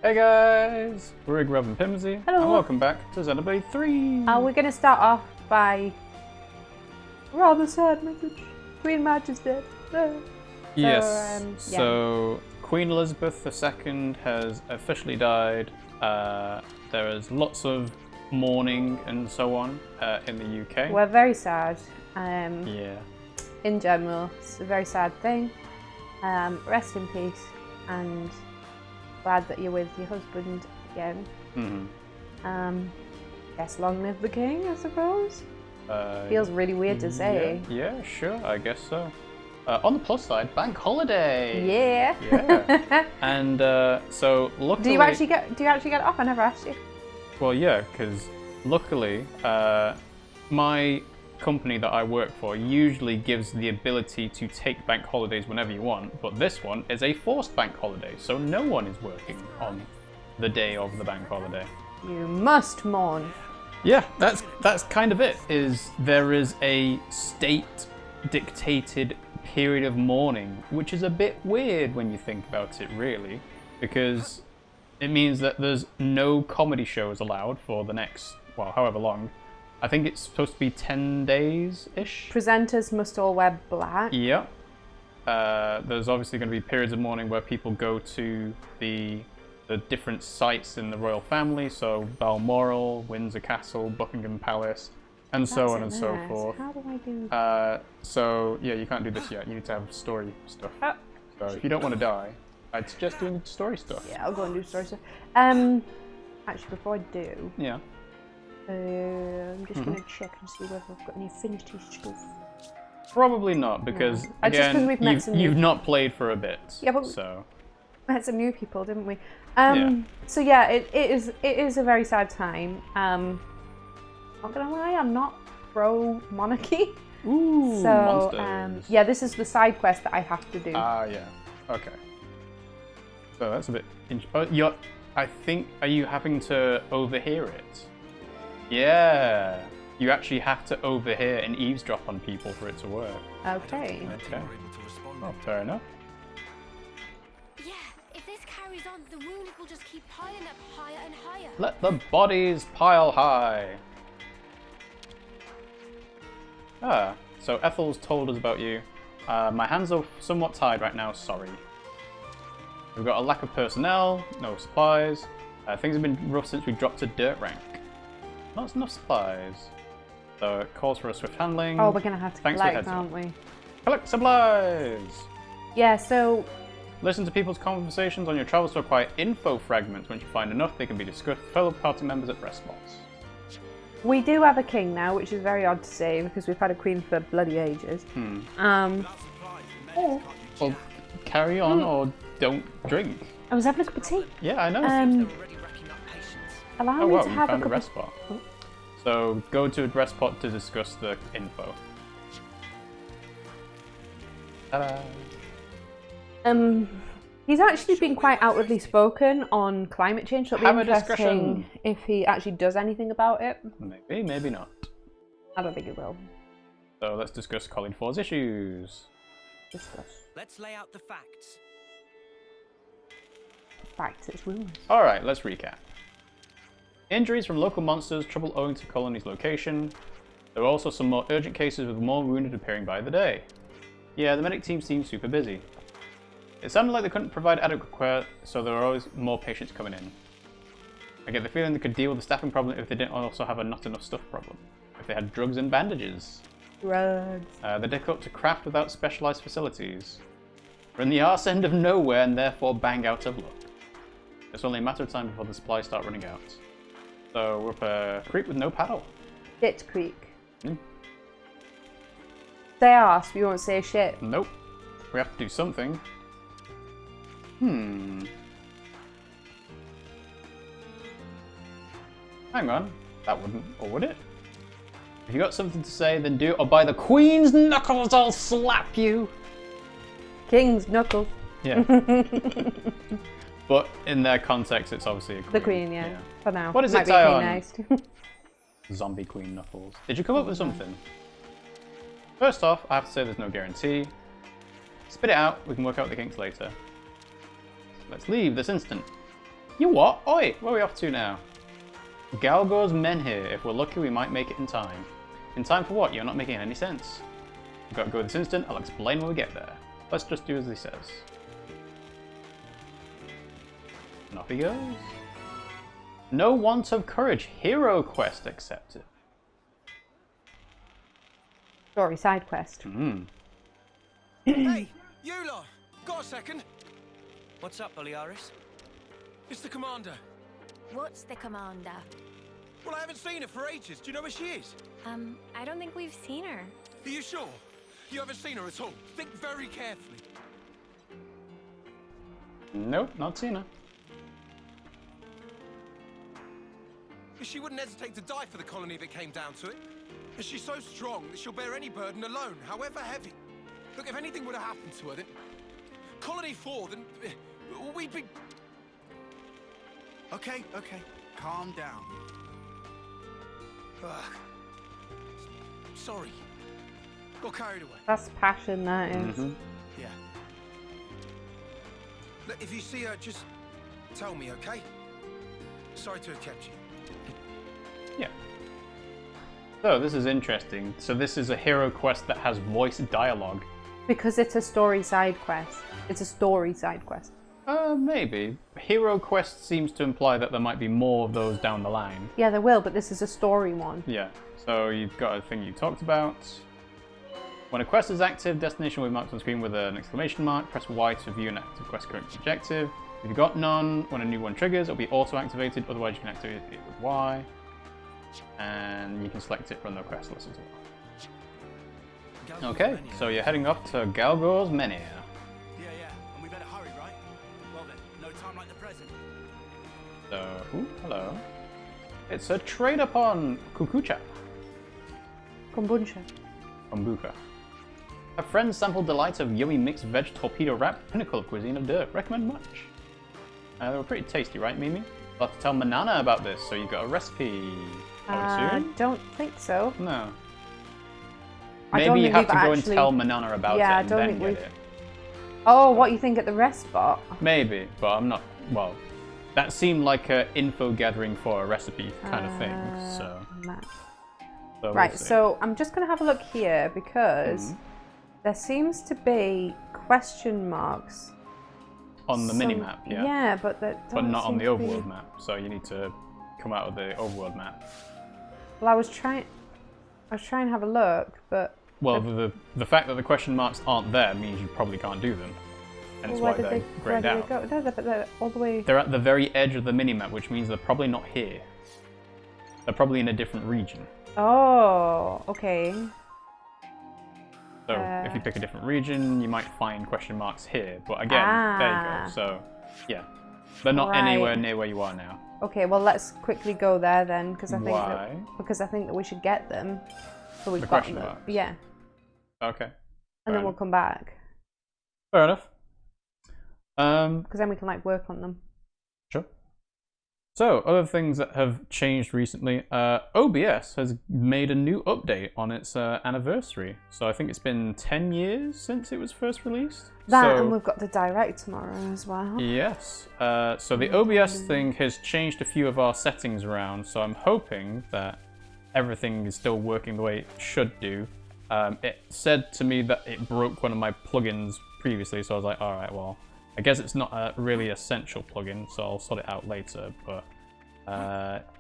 Hey guys, we're RiggyRob and Pimmsy, Hello. and welcome back to Xenoblade 3. We're going to start off by rather sad message. Queen Madge is dead. Yes, yeah. so Queen Elizabeth II has officially died. There is lots of mourning and so on in the UK. We're very sad. Yeah. In general, it's a very sad thing. Rest in peace, and glad that you're with your husband again. Mm-hmm. Guess long live the king, I suppose. Feels really weird to say. Yeah, sure, I guess so. On the plus side, bank holiday. Yeah. Yeah. And so luckily. Do you actually get it off? I never asked you. Well, yeah, because luckily, my company that I work for usually gives the ability to take bank holidays whenever you want, but this one is a forced bank holiday, so no one is working on the day of the bank holiday. You must mourn. Yeah, that's kind of it. There is a state-dictated period of mourning, which is a bit weird when you think about it, really, because it means that there's no comedy shows allowed for the next, well, however long. I think it's supposed to be 10 days-ish. Presenters must all wear black. Yeah. There's obviously going to be periods of mourning where people go to the different sites in the royal family, so Balmoral, Windsor Castle, Buckingham Palace, and so on and so forth. How do I do? So yeah, you can't do this yet. You need to have story stuff. So if you don't want to die, I'd suggest doing story stuff. Yeah, I'll go and do story stuff. Actually, before I do, Yeah. I'm just going to check and see whether I've got any affinity stuff. Probably not, because No. Just 'cause we've met some you've not played for a bit. Yeah, but so we had some new people, didn't we? Yeah. So yeah, it is a very sad time. Not gonna lie, I'm not pro monarchy. Ooh, So monsters. yeah, this is the side quest that I have to do. Yeah. Okay. So that's a bit. I think. Are you having to overhear it? Yeah. You actually have to overhear and eavesdrop on people for it to work. Okay. Okay. Oh, fair enough. Yeah, if this carries on, the wound will just keep piling up higher and higher. Let the bodies pile high. So Ethel's told us about you. My hands are somewhat tied right now, sorry. We've got a lack of personnel, no supplies. Things have been rough since we dropped to dirt rank. Not enough supplies. So it calls for a swift handling. Oh, we're gonna have to Thanks for the collect, heads up. aren't we? Collect supplies! Yeah. So Listen to people's conversations on your travels to acquire info fragments. Once you find enough, they can be discussed with fellow party members at rest spots. we do have a king now, which is very odd to say because we've had a queen for bloody ages. Well, carry on or don't drink. I was having a cup of tea. Yeah, I know. Allow Oh me wow, to you have a found a cup rest of... spot. So go to a rest spot to discuss the info. Ta-da! He's actually been quite outwardly spoken on climate change, so it'll Have be a discussion. interesting if he actually does anything about it. Maybe, maybe not. I don't think he will. So let's discuss Colin 4's issues. Discuss. Let's lay out the facts. Facts, it's rumours. Alright, let's recap. Injuries from local monsters, trouble owing to Colony's location. There are also some more urgent cases with more wounded appearing by the day. Yeah, the medic team seems super busy. It sounded like they couldn't provide adequate care, so there are always more patients coming in. I get the feeling they could deal with the staffing problem if they didn't also have a not enough stuff problem. If they had drugs and bandages. Drugs. They're difficult to craft without specialised facilities. We're in the arse end of nowhere and therefore bang out of luck. It's only a matter of time before the supplies start running out. So we're up a creek with no paddle. Shit Creek. They asked, we won't say shit. Nope. We have to do something. Hang on. That wouldn't, or would it? If you got something to say, then do it, or by the Queen's knuckles, I'll slap you! King's knuckles. Yeah. But in their context, it's obviously a queen. The queen, yeah. For now. What is Might it, be a queen Taion? next. Zombie Queen Knuckles. Did you come up with something? First off, I have to say there's no guarantee. Spit it out, we can work out the kinks later. Let's leave this instant. You what? Oi, where are we off to now? Galgor's men here. If we're lucky, we might make it in time. In time for what? You're not making any sense. We've got to go this instant. I'll explain when we get there. Let's just do as he says. And off he goes. No want of courage. Hero quest accepted. Story side quest. Hey, you lot! Got a second? What's up, Boliaris? It's the commander. What's the commander? Well, I haven't seen her for ages. Do you know where she is? I don't think we've seen her. Are you sure? You haven't seen her at all? Think very carefully. Nope, not seen her. She wouldn't hesitate to die for the colony that came down to it. And she's so strong that she'll bear any burden alone, however heavy. Look, if anything would have happened to her, then... Colony 4, then... we'd be... Okay. Calm down. Sorry. Got carried away. That's passion, that is. Yeah. Look, if you see her, just tell me, okay? Sorry to have kept you. Yeah. So this is interesting. So this is a hero quest that has voice dialogue. Because it's a story side quest. It's a story side quest. Maybe. Hero quest seems to imply that there might be more of those down the line. Yeah, there will, but this is a story one. Yeah. So you've got a thing you talked about. When a quest is active, destination will be marked on screen with an exclamation mark. Press Y to view an active quest current objective. If you've got none, when a new one triggers, it'll be auto-activated. Otherwise, you can activate it with Y. And you can select it from the quest list as well. Okay, so you're heading off to Galgor's Menhir. Yeah, and we better hurry, right? Well then, no time like the present. So, ooh, hello. It's a trade upon Kukucha. Kombucha. Kombucha. A friend's sampled delight of yummy mixed veg torpedo wrap, pinnacle of cuisine of dirt. Recommend much. They were pretty tasty, right, Mimi? I'll have to tell Manana about this, so you got a recipe. Don't think so. No. I don't Maybe you think have to we've go actually- and tell Manana about Yeah, I it and don't then think get we've- it. Oh, what you think at the rest spot? Maybe, but I'm not. Well, that seemed like a info gathering for a recipe kind of thing. So we'll Right, see. so I'm just going to have a look here because there seems to be question marks on the mini-map, yeah. Yeah, but that But don't not on seem the to be- overworld map, so you need to come out of the overworld map. Well, I was trying to have a look, but Well, the fact that the question marks aren't there means you probably can't do them. And it's why they're grayed out. go? No, but they're all the way. They're at the very edge of the minimap, which means they're probably not here. They're probably in a different region. Oh, okay. So if you pick a different region, you might find question marks here. But again, there you go. So yeah, they're not anywhere near where you are now. Okay, well let's quickly go there then, because I think Why? that we should get them. So we've The got question them. marks? Yeah, Okay. and then we'll come back Fair enough. because then we can like work on them. Sure. So, other things that have changed recently. OBS has made a new update on its anniversary. So I think it's been 10 years since it was first released. And we've got the direct tomorrow as well. Yes. So the OBS thing has changed a few of our settings around. So I'm hoping that everything is still working the way it should do. It said to me that it broke one of my plugins previously. So I was like, all right, well, I guess it's not a really essential plugin, so I'll sort it out later, but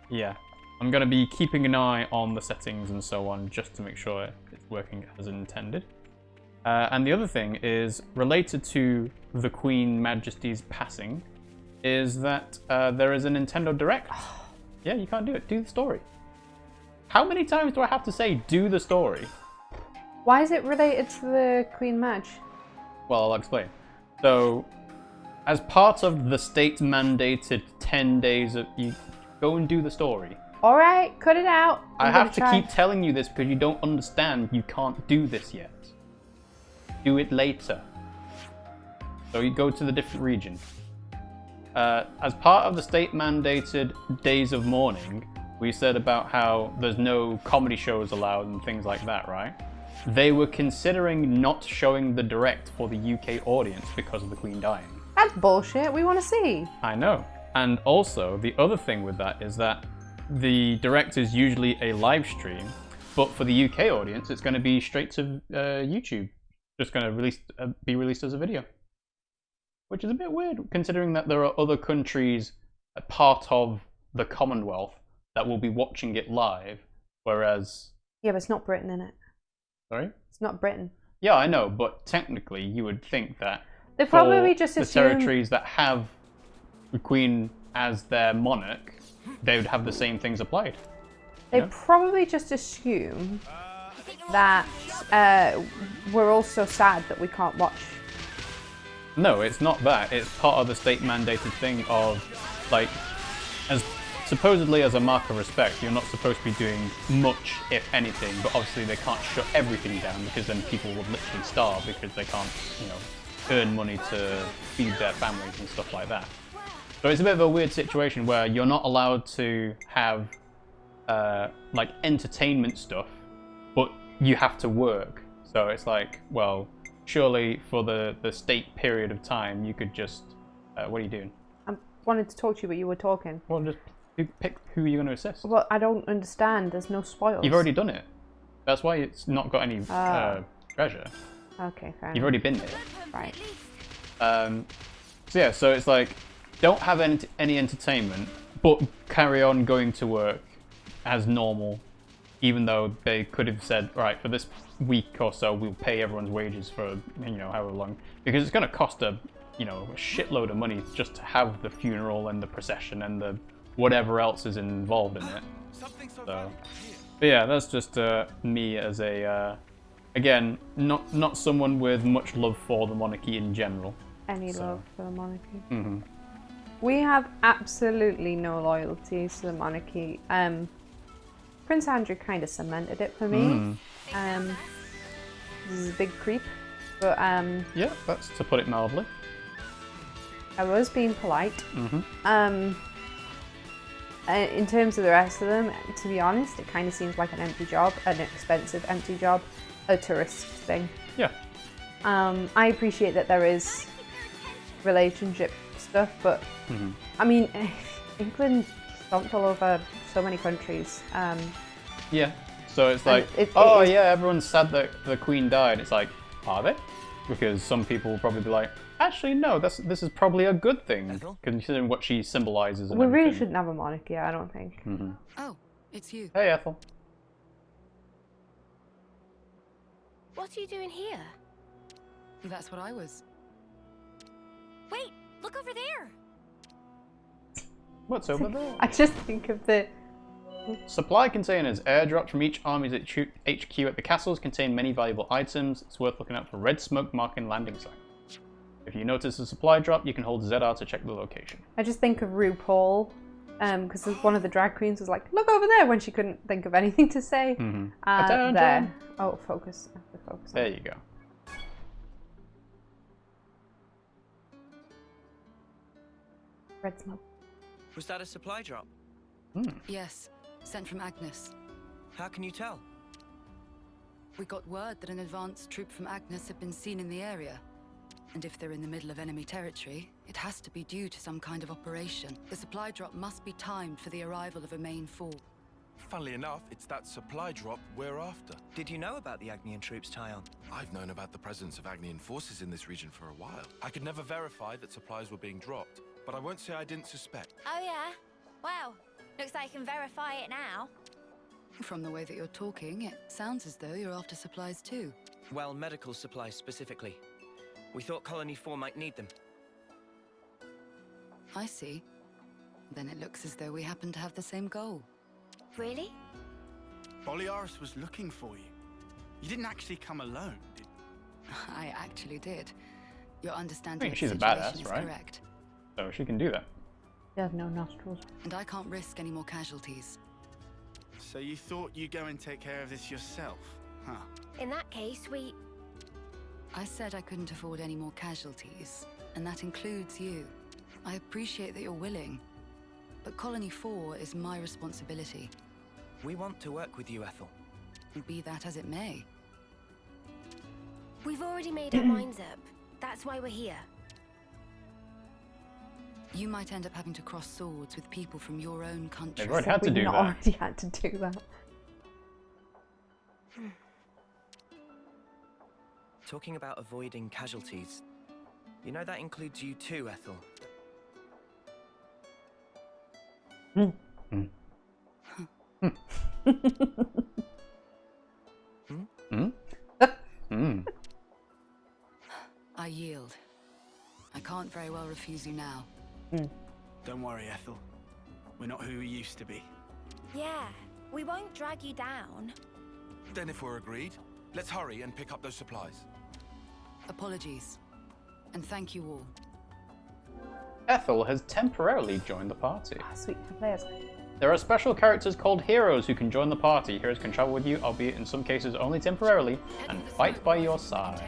yeah. I'm going to be keeping an eye on the settings and so on, just to make sure it's working as intended. And the other thing is, related to the Queen Majesty's passing, is that there is a Nintendo Direct. Yeah, you can't do it. Do the story. How many times do I have to say, do the story? Why is it related to the Queen Maj? Well, I'll explain. So, as part of the state-mandated 10 days of... You go and do the story. Alright, cut it out. I have to keep telling you this because you don't understand. You can't do this yet. Do it later. So you go to the different region. As part of the state-mandated days of mourning, we said about how there's no comedy shows allowed and things like that, right? They were considering not showing the direct for the UK audience because of the Queen dying. That's bullshit. We want to see. I know. And also, the other thing with that is that the direct is usually a live stream, but for the UK audience, it's going to be straight to YouTube. Just going to be released as a video. Which is a bit weird, considering that there are other countries part of the Commonwealth that will be watching it live, whereas... Yeah, but it's not Britain, in it. Sorry? It's not Britain. Yeah, I know, but technically you would think that They probably just the assume... territories that have the Queen as their monarch, they would have the same things applied. They probably just assume that we're all so sad that we can't watch. No, it's not that. It's part of the state mandated thing of, like, as supposedly as a mark of respect, you're not supposed to be doing much, if anything, but obviously they can't shut everything down because then people would literally starve because they can't, you know, earn money to feed their families and stuff like that. So it's a bit of a weird situation where you're not allowed to have like entertainment stuff, but you have to work. So it's like, well, surely for the state period of time, you could just... what are you doing? I wanted to talk to you, but you were talking. Well, just pick who you're going to assist. Well, I don't understand. There's no spoils. You've already done it. That's why it's not got any treasure. Okay, fair You've enough. already been there. Right. So yeah, so it's like, don't have any entertainment, but carry on going to work as normal, even though they could have said, right, for this week or so, we'll pay everyone's wages for, you know, however long, because it's going to cost a shitload of money just to have the funeral and the procession and the whatever else is involved in it. So, but yeah, that's just me as a, again, not someone with much love for the monarchy in general. Any love for the monarchy. Mm-hmm. We have absolutely no loyalties to the monarchy. Prince Andrew kind of cemented it for me. This is a big creep, but yeah, that's to put it mildly. I was being polite. Mm-hmm. In terms of the rest of them, to be honest, it kind of seems like an empty job, an expensive empty job, a tourist thing. Yeah. I appreciate that there is relationship stuff, but I mean, England stomped all over so many countries. Yeah. So it's like, yeah, everyone's sad that the Queen died. It's like, are they? Because some people will probably be like, actually, no, this is probably a good thing, considering what she symbolizes. And we everything. really shouldn't have a monarchy, I don't think. Oh, it's you. Hey, Ethel. What are you doing here? That's what I was. Wait, look over there. What's over there? I just think of the... Supply containers. Airdrops from each army's HQ at the castles contain many valuable items. It's worth looking out for red smoke marking landing site. If you notice a supply drop, you can hold ZR to check the location. I just think of RuPaul, because one of the drag queens was like, look over there, when she couldn't think of anything to say. Attention. There. Oh, focus. I have to focus on There it. you go. Red smoke. Was that a supply drop? Yes, sent from Agnus. How can you tell? We got word that an advanced troop from Agnus had been seen in the area. And if they're in the middle of enemy territory, it has to be due to some kind of operation. The supply drop must be timed for the arrival of a main force. Funnily enough, it's that supply drop we're after. Did you know about the Agnian troops, Taion? I've known about the presence of Agnian forces in this region for a while. I could never verify that supplies were being dropped, but I won't say I didn't suspect. Oh yeah? Well, looks like you can verify it now. From the way that you're talking, it sounds as though you're after supplies too. Well, medical supplies specifically. We thought Colony 4 might need them. I see. Then it looks as though we happen to have the same goal. Really? Boliaris was looking for you. You didn't actually come alone, did you? I actually did. Your I understanding think of she's the a situation badass, is right? correct. So she can do that. She has no nostrils. And I can't risk any more casualties. So you thought you'd go and take care of this yourself, huh? In that case, we... I said I couldn't afford any more casualties, and that includes you. I appreciate that you're willing, but Colony 4 is my responsibility. We want to work with you, Ethel. Be that as it may. We've already made our minds up. That's why we're here. You might end up having to cross swords with people from your own country. They've already had to We've do not that. already had to do that. Talking about avoiding casualties, you know that includes you too, Ethel. I yield. I can't very well refuse you now. Don't worry, Ethel. We're not who we used to be. Yeah, we won't drag you down. Then if we're agreed, let's hurry and pick up those supplies. Apologies. And thank you all. Ethel has temporarily joined the party. Ah, sweet players. There are special characters called heroes who can join the party. Heroes can travel with you, albeit in some cases only temporarily, and fight by your side.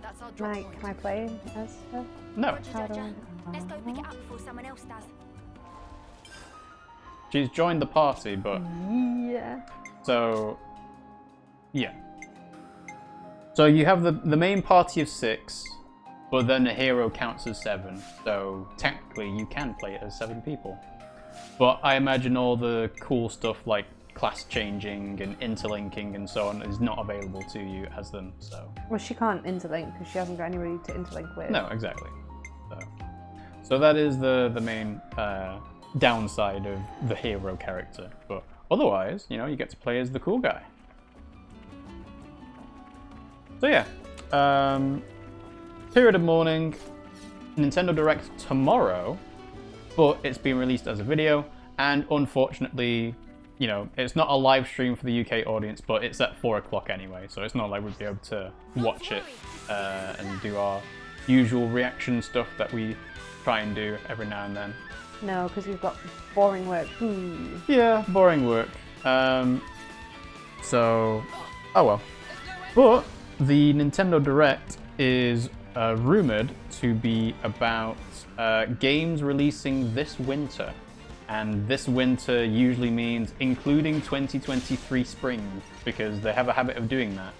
That's our drop point. Can I play as her? No, Roger, How do Roger. I- Let's go pick it up before someone else does. she's joined the party, but Yeah. so yeah. So you have the main party of 6, but then a hero counts as 7. So technically you can play it as 7 people. But I imagine all the cool stuff like class changing and interlinking and so on is not available to you as them. So Well, she can't interlink because she hasn't got anybody to interlink with. no, exactly. So that is the main downside of the hero character. But otherwise, you know, you get to play as the cool guy. So yeah, period of mourning, Nintendo Direct tomorrow, but it's being released as a video, and unfortunately, you know, it's not a live stream for the UK audience, but it's at 4 o'clock anyway, so it's not like we'd be able to watch it and do our usual reaction stuff that we try and do every now and then. No, because you've got boring work. Yeah, boring work. So, oh well. But the Nintendo Direct is rumored to be about games releasing this winter. And this winter usually means including 2023 spring, because they have a habit of doing that.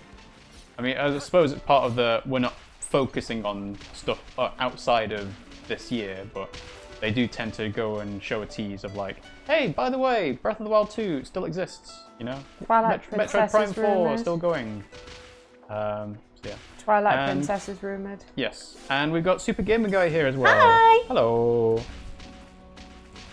I mean, I suppose it's part of we're not focusing on stuff outside of this year, but they do tend to go and show a tease of like, hey, by the way, Breath of the Wild 2 still exists, you know? Twilight Metroid Princess Prime is 4 rumoured. still going. So yeah. Twilight And- Princess is rumoured. Yes, and we've got Super Gamer Guy here as well. Hi! Hello!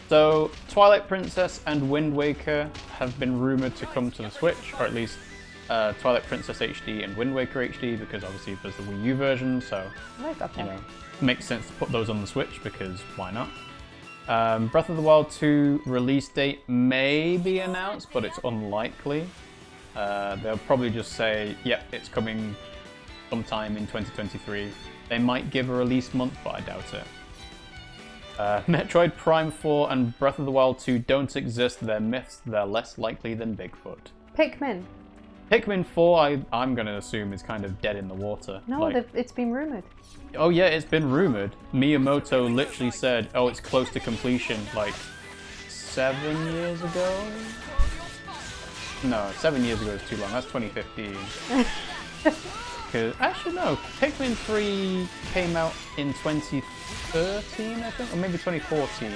So, Twilight Princess and Wind Waker have been rumoured to come to the Switch, or at least Twilight Princess HD and Wind Waker HD, because obviously there's the Wii U version, so, you know, makes sense to put those on the Switch, because why not? Breath of the Wild 2 release date may be announced, but it's unlikely. They'll probably just say, yep, it's coming sometime in 2023. They might give a release month, but I doubt it. Metroid Prime 4 and Breath of the Wild 2 don't exist. They're myths. They're less likely than Bigfoot. Pikmin. Pikmin 4, I'm going to assume, is kind of dead in the water. No, Like, it's been rumoured. oh yeah, it's been rumoured. Miyamoto literally said, oh, it's close to completion, like 7 years ago? No, 7 years ago is too long. That's 2015. Actually, no. Pikmin 3 came out in 2013, I think? Or maybe 2014.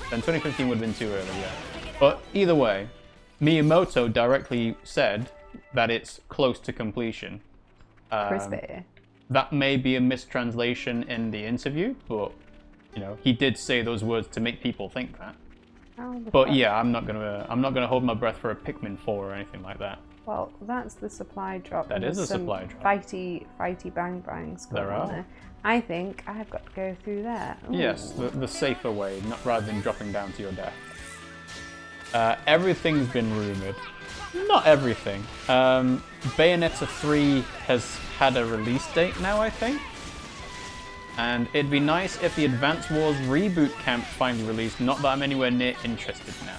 Then 2015 would have been too early, yeah. But either way, Miyamoto directly said that it's close to completion. Crispy. That may be a mistranslation in the interview, but, you know, he did say those words to make people think that. Oh, But yeah, I'm not gonna hold my breath for a Pikmin 4 or anything like that. Well, that's the supply drop. That and is there's a some supply drop. Fighty bang bangs going There on are. there. I think I've got to go through there. Ooh. Yes, the safer way, not rather than dropping down to your death. Everything's been rumoured. Not everything. Bayonetta 3 has had a release date now, I think. And it'd be nice if the Advance Wars Reboot Camp finally released, not that I'm anywhere near interested now.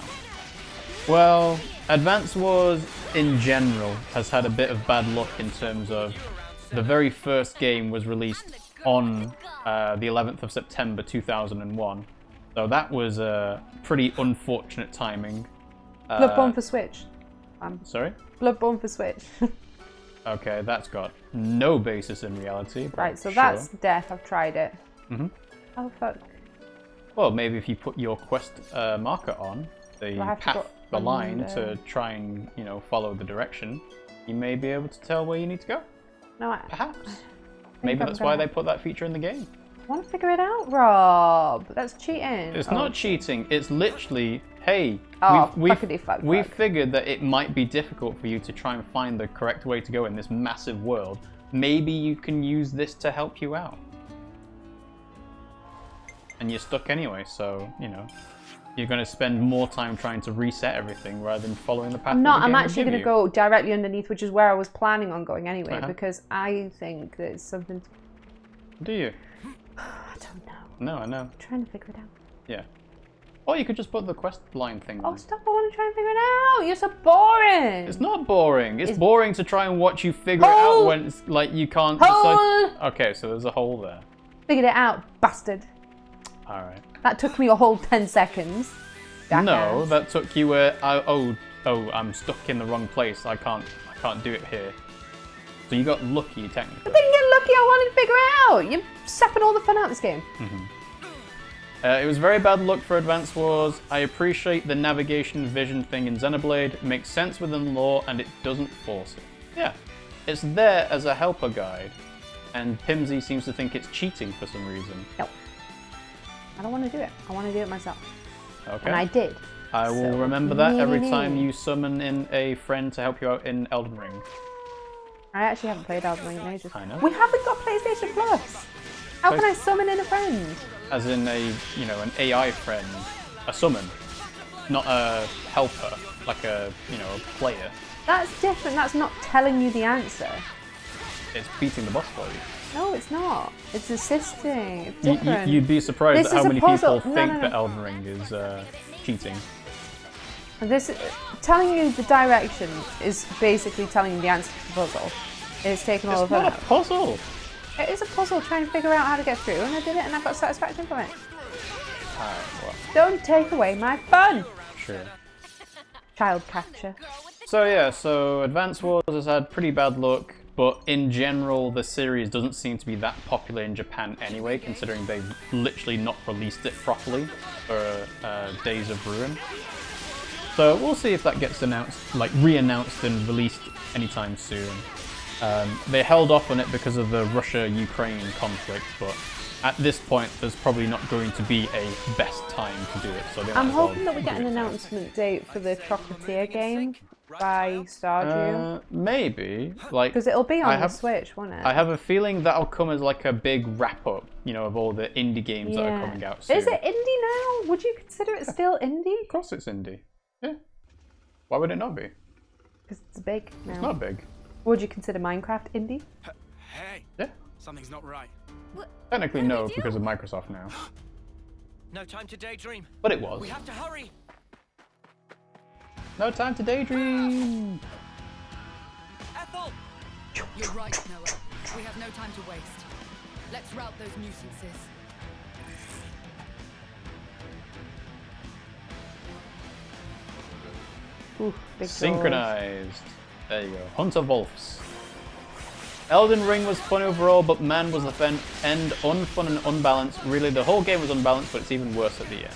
Well, Advance Wars in general has had a bit of bad luck in terms of the very first game was released on the 11th of September 2001. So that was a pretty unfortunate timing. Bloodborne for Switch. Sorry? Bloodborne for Switch. Okay, that's got no basis in reality. but Right, so sure. that's death. I've tried it. Mhm. Oh fuck. Well, maybe if you put your quest marker on Do I have to go the line under? to try and, you know, follow the direction, you may be able to tell where you need to go. No, Perhaps. Maybe that's why they put that feature in the game. I want to figure it out, Rob. That's cheating. It's not cheating. It's literally, hey, Oh, we've fuckity-fuck. figured that it might be difficult for you to try and find the correct way to go in this massive world. Maybe you can use this to help you out. And you're stuck anyway, so, you know, you're going to spend more time trying to reset everything rather than following the path. I'm actually going to go directly underneath, which is where I was planning on going anyway, because I think that it's something... Do you? I don't know. No, I know. I'm trying to figure it out. Yeah. Or you could just put the quest line thing Oh, on. stop. I want to try and figure it out. You're so boring. It's not boring. It's boring to try and watch you figure it out when it's like you can't decide. Okay, so there's a hole there. Figured it out, bastard. Alright. That took me a whole 10 seconds. No, Jackass. that took you where I'm stuck in the wrong place. I can't do it here. So you got lucky technically. I didn't get lucky. I wanted to figure it out. You're sapping all the fun out of this game. It was very bad luck for Advance Wars. I appreciate the navigation vision thing in Xenoblade. It makes sense within lore and it doesn't force it. Yeah, it's there as a helper guide. And Pimmsy seems to think it's cheating for some reason. No. I don't want to do it. I want to do it myself. Okay. And I did. I will remember that every time you summon in a friend to help you out in Elden Ring. I actually haven't played Elden Ring in ages. I know. We haven't got PlayStation Plus. How can I summon in a friend? As in an AI friend. A summon. Not a helper. Like a player. That's different. That's not telling you the answer. It's beating the boss for you. No, it's not. It's assisting. It's different. You'd be surprised This at how is a many puzzle. people No, think no, no. that Elden Ring is cheating. And this telling you the direction is basically telling you the answer to the puzzle. It's taken all It's of fun not out. a puzzle! It is a puzzle trying to figure out how to get through, and I did it, and I got satisfaction from it. Well, Don't take away my fun. sure. Child capture. So yeah, so Advance Wars has had pretty bad luck, but in general the series doesn't seem to be that popular in Japan anyway, considering they've literally not released it properly for Days of Ruin. So we'll see if that gets announced, like re-announced and released anytime soon. They held off on it because of the Russia-Ukraine conflict, but at this point there's probably not going to be a best time to do it. So they I'm might as well hoping that we get an do it. announcement date for the Chocolatier game by Stardew. Maybe, like, Because it'll be on I the have- Switch, won't it? I have a feeling that'll come as like a big wrap-up, of all the indie games that are coming out soon. Is it indie now? Would you consider it still indie? Of course it's indie. Yeah. Why would it not be? Because it's big now. It's not big. Would you consider Minecraft indie? Hey, Yeah. something's not right. Technically no, because of Microsoft now. No time to daydream. But it was. We have to hurry. No time to daydream! Ethel! You're right, Noah. We have no time to waste. Let's rout those nuisances. Ooh, big Synchronized. There you go. Hunter Wolfs. Elden Ring was fun overall, but man was the end unfun and unbalanced. Really, the whole game was unbalanced, but it's even worse at the end.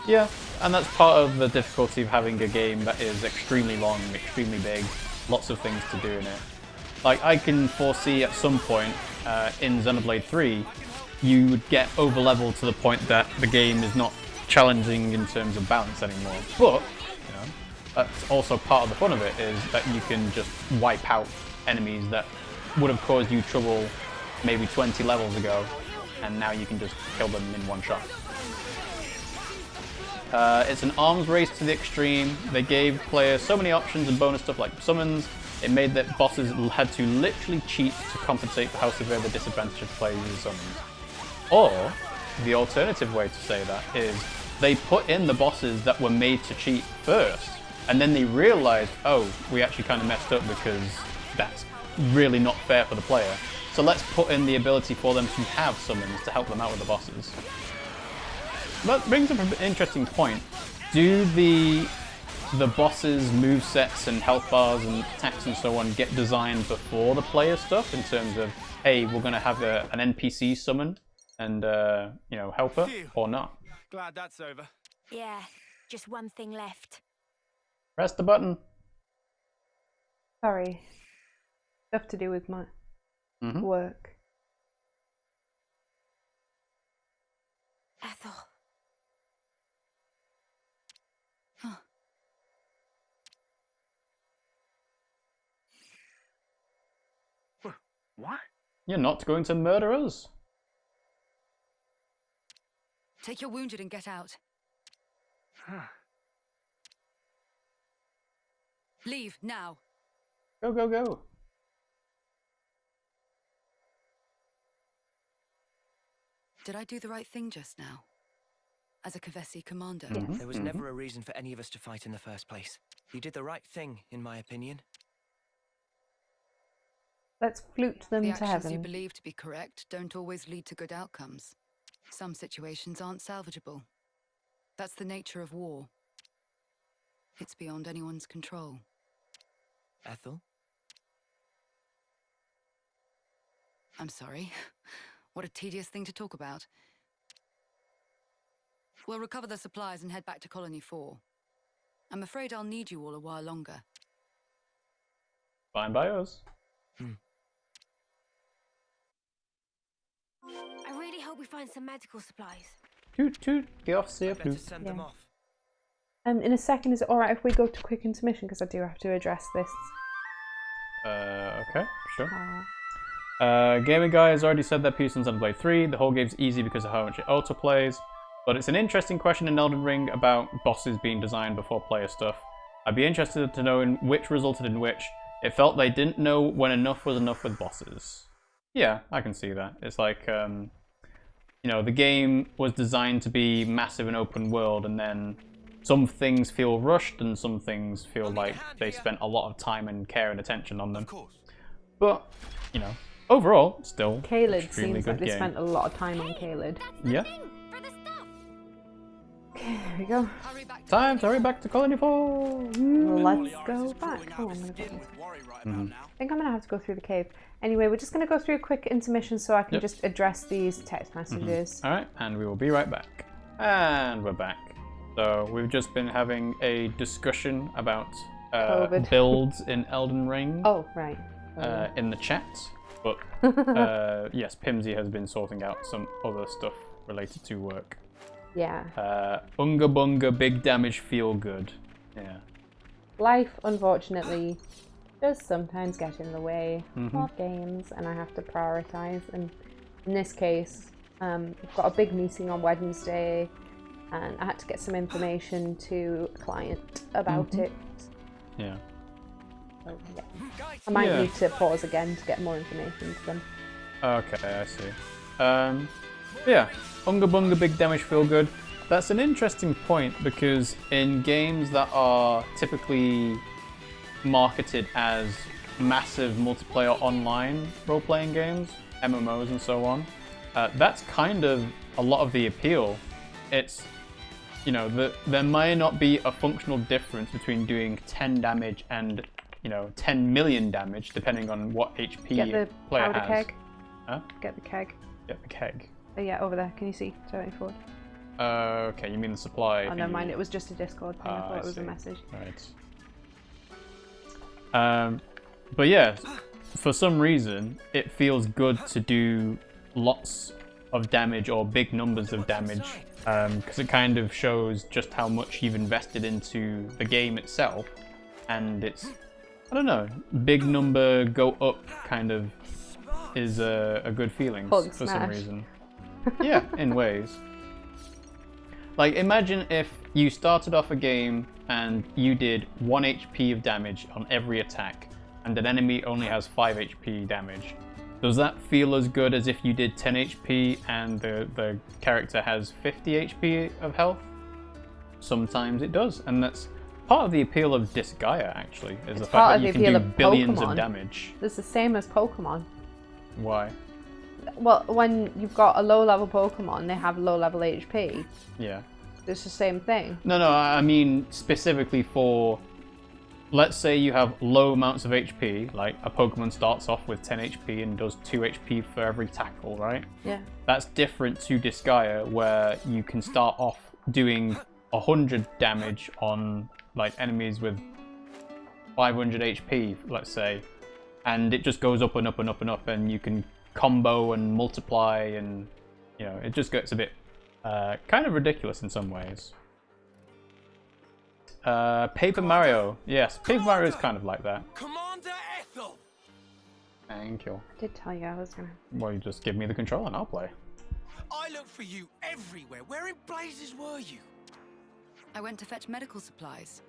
Yeah, and that's part of the difficulty of having a game that is extremely long, extremely big, lots of things to do in it. Like, I can foresee at some point in Xenoblade 3, you would get over-leveled to the point that the game is not challenging in terms of balance anymore. But, that's also part of the fun of it, is that you can just wipe out enemies that would have caused you trouble maybe 20 levels ago, and now you can just kill them in one shot. It's an arms race to the extreme. They gave players so many options and bonus stuff like summons. It made that bosses had to literally cheat to compensate for how severe the disadvantage of players with summons. Or, the alternative way to say that is, they put in the bosses that were made to cheat first, and then they realized, oh, we actually kind of messed up because that's really not fair for the player. So let's put in the ability for them to have summons to help them out with the bosses. That brings up an interesting point. Do the bosses' movesets and health bars and attacks and so on get designed before the player stuff in terms of, hey, we're going to have an NPC summon and you know, help her Phew. or not. Glad that's over. Yeah, just one thing left. Press the button. Sorry. Stuff to do with my work. Ethel. What? You're not going to murder us. Take your wounded and get out. Leave now. Go, go, go. Did I do the right thing just now? As a Kevesi commander? There was never a reason for any of us to fight in the first place. You did the right thing, in my opinion. Let's flute them The to actions you heaven. believe to be correct don't always lead to good outcomes. Some situations aren't salvageable. That's the nature of war. It's beyond anyone's control. Ethel? I'm sorry. What a tedious thing to talk about. We'll recover the supplies and head back to Colony 4. I'm afraid I'll need you all a while longer. Fine by us. I really hope we find some medical supplies. Toot toot, the officer Better flute. send them off. In a second, is it alright if we go to quick intermission? Because I do have to address this. Okay, sure. Gaming Guy has already said that piece on Xenoblade 3. The whole game's easy because of how much it autoplays. But it's an interesting question in Elden Ring about bosses being designed before player stuff. I'd be interested to know in which resulted in which. It felt they didn't know when enough was enough with bosses. Yeah, I can see that. It's like, you know, the game was designed to be massive and open world, and then some things feel rushed and some things feel like they spent a lot of time and care and attention on them. Of course. But, you know, overall, still Caelid extremely seems like good they game. spent a lot of time on Caelid. Yeah. For the stuff. Okay, there we go. Hurry back to Time to hurry back to Colony 4! Let's go back. Oh, I'm gonna go. I think I'm gonna have to go through the cave. Anyway, we're just gonna go through a quick intermission so I can just address these text messages. Alright, and we will be right back. And we're back. So we've just been having a discussion about COVID. builds in Elden Ring Oh, right. in the chat. But yes, Pimmsy has been sorting out some other stuff related to work. Yeah. Unga bunga, big damage, feel good. Yeah. Life, unfortunately, does sometimes get in the way of games, and I have to prioritize. And in this case, we've got a big meeting on Wednesday, and I had to get some information to a client about it. Yeah. So, yeah. I might need to pause again to get more information to them. Okay, I see. Yeah, Unga Bunga, big damage, feel good. That's an interesting point because in games that are typically marketed as massive multiplayer online role-playing games, MMOs and so on, that's kind of a lot of the appeal. It's, you know, there may not be a functional difference between doing 10 damage and, you know, 10 million damage, depending on what HP Get the player powder has. keg. Huh? Get the keg. Get the keg. Oh, yeah, over there. Can you see? Turning forward. Okay, you mean the supply? Oh, never mind. It was just a Discord thing. I thought it was see. a message. Right. But yeah, for some reason, it feels good to do lots of damage or big numbers of damage because it kind of shows just how much you've invested into the game itself, and it's, I don't know, big number go up kind of is a good feeling Hug for some smash. reason. Yeah, in ways. Like, imagine if you started off a game and you did 1 HP of damage on every attack, and an enemy only has 5 HP damage. Does that feel as good as if you did 10 HP and the character has 50 HP of health? Sometimes it does, and that's part of the appeal of Disgaea, actually, is the fact that you can do billions of damage. It's the same as Pokemon. Why? Well, when you've got a low-level Pokemon, they have low-level HP. Yeah. It's the same thing. No, I mean specifically for let's say you have low amounts of HP, like a Pokemon starts off with 10 HP and does 2 HP for every tackle, right? Yeah. That's different to Disgaea, where you can start off doing 100 damage on like enemies with 500 HP, let's say, and it just goes up and up and up and up, and you can combo and multiply, and you know, it just gets a bit kind of ridiculous in some ways. Paper Mario. Yes, Paper Mario is kind of like that. Commander Ethel! Thank you. I did tell you I was gonna. Well, you just give me the control and I'll play. I looked for you everywhere. Where in blazes were you? I went to fetch medical supplies.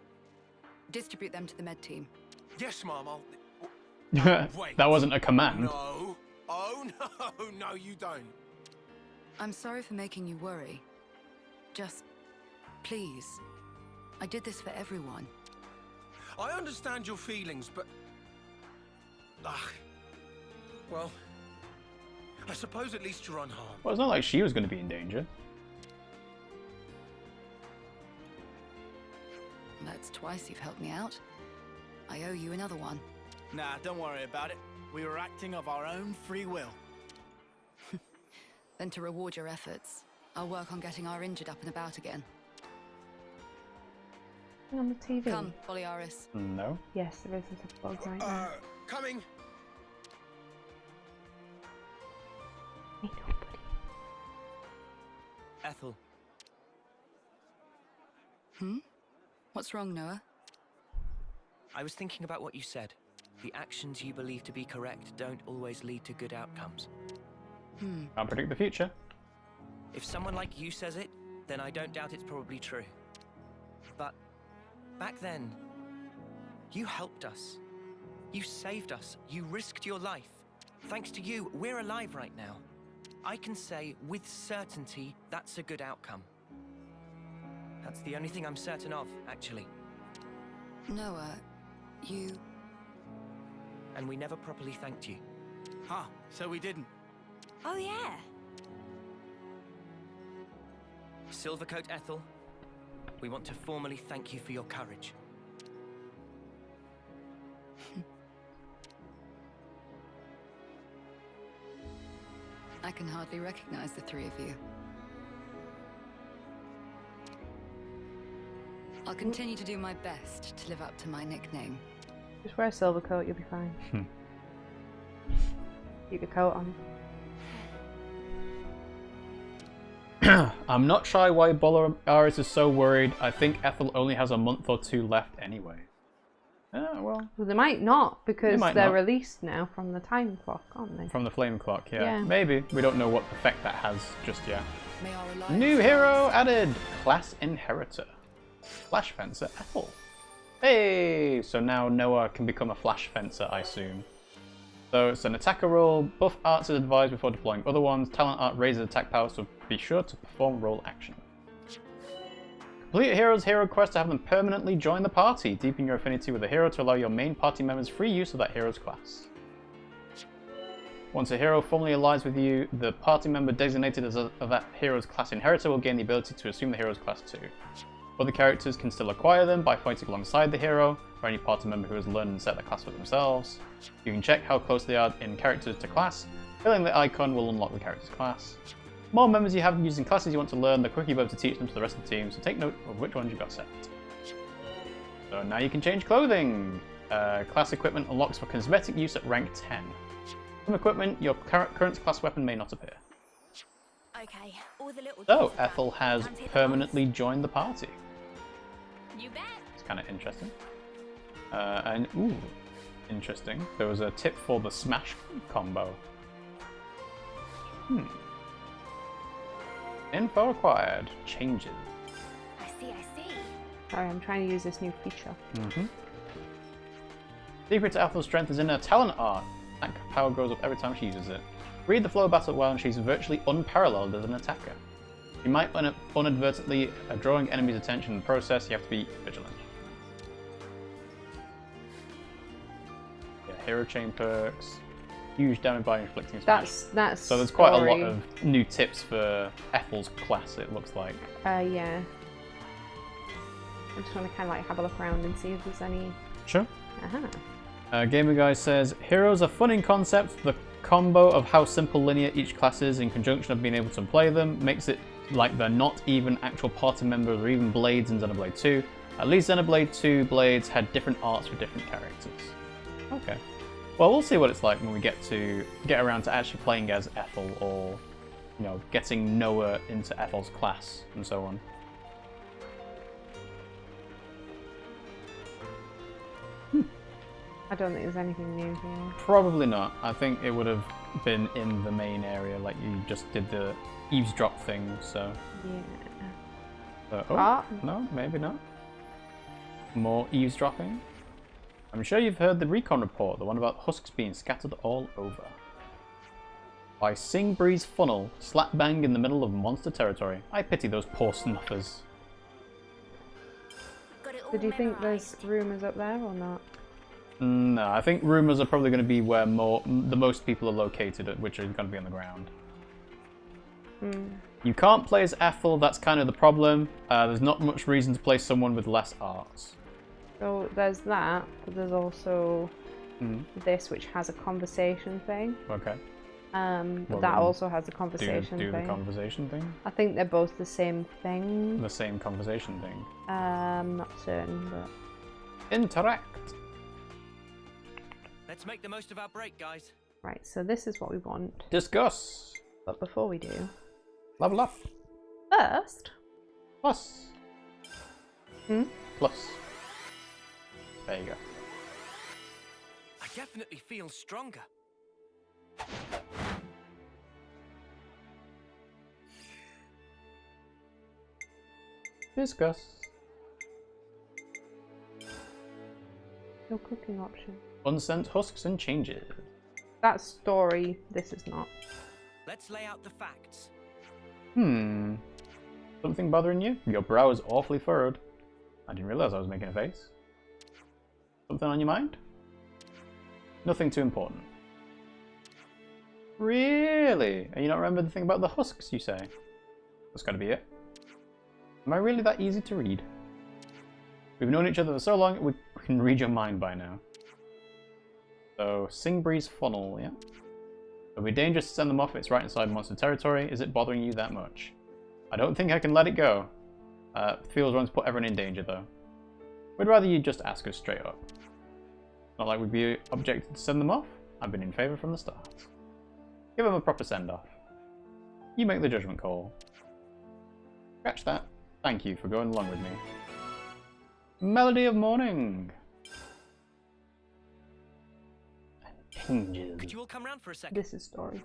Distribute them to the med team. Yes, Mom, I'll... Wait. That wasn't a command. No. Oh, no. No, you don't. I'm sorry for making you worry. Just, please. I did this for everyone. I understand your feelings, but... well... I suppose at least you're unharmed. Well, it's not like she was going to be in danger. That's twice you've helped me out. I owe you another one. Nah, don't worry about it. We were acting of our own free will. Then to reward your efforts, I'll work on getting our injured up and about again. On the TV. Come, Boliaris. No. Yes, there is a bug right now. Coming. Ain't nobody. Ethel, What's wrong, Noah? I was thinking about what you said. The actions you believe to be correct don't always lead to good outcomes. Can't predict the future. If someone like you says it, then I don't doubt it's probably true. But back then, you helped us. You saved us. You risked your life. Thanks to you, we're alive right now. I can say with certainty that's a good outcome. That's the only thing I'm certain of, actually. Noah, you... And we never properly thanked you. Huh, so we didn't. Oh, yeah. Silvercoat Ethel, we want to formally thank you for your courage. I can hardly recognize the three of you. I'll continue to do my best to live up to my nickname. Just wear a silver coat, you'll be fine. Keep your coat on. I'm not sure why Boliaris is so worried. I think Ethel only has a month or 2 left anyway. Well, They might not, because might they're not. released now from the time clock, aren't they? from the flame clock, yeah. Yeah. Maybe. We don't know what effect that has just yet. May our alliance New hero added! Class Inheritor. Flash Fencer Ethel. Hey! So now Noah can become a Flash Fencer, I assume. So it's an attacker role. Buff arts is advised before deploying other ones. Talent art raises attack power, so be sure to perform role action. Complete a hero's hero quest to have them permanently join the party. Deepen your affinity with a hero to allow your main party members free use of that hero's class. Once a hero formally aligns with you, the party member designated as of that hero's class inheritor will gain the ability to assume the hero's class too. Other characters can still acquire them by fighting alongside the hero, or any party member who has learned and set the class for themselves. You can check how close they are in characters to class. Filling the icon will unlock the character's class. The more members you have using classes you want to learn, the quicker you'll be able to teach them to the rest of the team, so take note of which ones you've got set. So now you can change clothing. Class equipment unlocks for cosmetic use at rank 10. From equipment, your current class weapon may not appear. Okay, all the little So, jobs are done. Ethel has Can't take the permanently joined the party. bombs. You bet. It's kind of interesting. And, ooh, interesting. There was a tip for the smash combo. Info acquired. Changes. I see. Sorry, I'm trying to use this new feature. Secret to Ethel's strength is in her talent art. Attack power goes up every time she uses it. Read the flow of battle well, and she's virtually unparalleled as an attacker. You might inadvertently drawing enemies' attention in the process. You have to be vigilant. Yeah, hero chain perks. Huge damage by inflicting smash. That's So there's quite story. a lot of new tips for Ethel's class, it looks like. Yeah. I just want to kind of like have a look around and see if there's any Sure. Uh-huh. Gamer Guy says, heroes are fun in concept. The combo of how simple linear each class is in conjunction of being able to play them makes it like they're not even actual party members or even blades in Xenoblade 2. At least Xenoblade 2 blades had different arts for different characters. Okay. Well, we'll see what it's like when we get around to actually playing as Ethel, or, you know, getting Noah into Ethel's class and so on. I don't think there's anything new here. Probably not. I think it would have been in the main area, like you just did the eavesdrop thing, so... Yeah. No, maybe not. More eavesdropping. I'm sure you've heard the recon report, the one about husks being scattered all over. By Sing Breeze Funnel, slap bang in the middle of monster territory. I pity those poor snuffers. So do you think there's rumours up there or not? No, I think rumours are probably going to be where the most people are located, which is going to be on the ground. You can't play as Ethel, that's kind of the problem. There's not much reason to play someone with less arts. So there's that, but there's also this, which has a conversation thing. Okay. But that also has a conversation do thing. the conversation thing? I think they're both the same thing. The same conversation thing. Not certain, but... Interact! Let's make the most of our break, guys. Right, so this is what we want. Discuss! But before we do... Level up! First... Plus! Plus. There you go. I definitely feel stronger. Discuss. No cooking option. Unsent husks and changes. That story, this is not. Let's lay out the facts. Something bothering you? Your brow is awfully furrowed. I didn't realize I was making a face. Something on your mind? Nothing too important. Really? And you don't remember the thing about the husks, you say? That's gotta be it. Am I really that easy to read? We've known each other for so long, we can read your mind by now. So, Sing Breeze Funnel, yeah? It'll be dangerous to send them off if it's right inside monster territory. Is it bothering you that much? I don't think I can let it go. Feels wrong to put everyone in danger, though. We'd rather you just ask us straight up. Not like we'd be objected to send them off. I've been in favour from the start. Give them a proper send-off. You make the judgment call. Scratch that. Thank you for going along with me. Melody of Morning. Could you all come round for a second? This is story.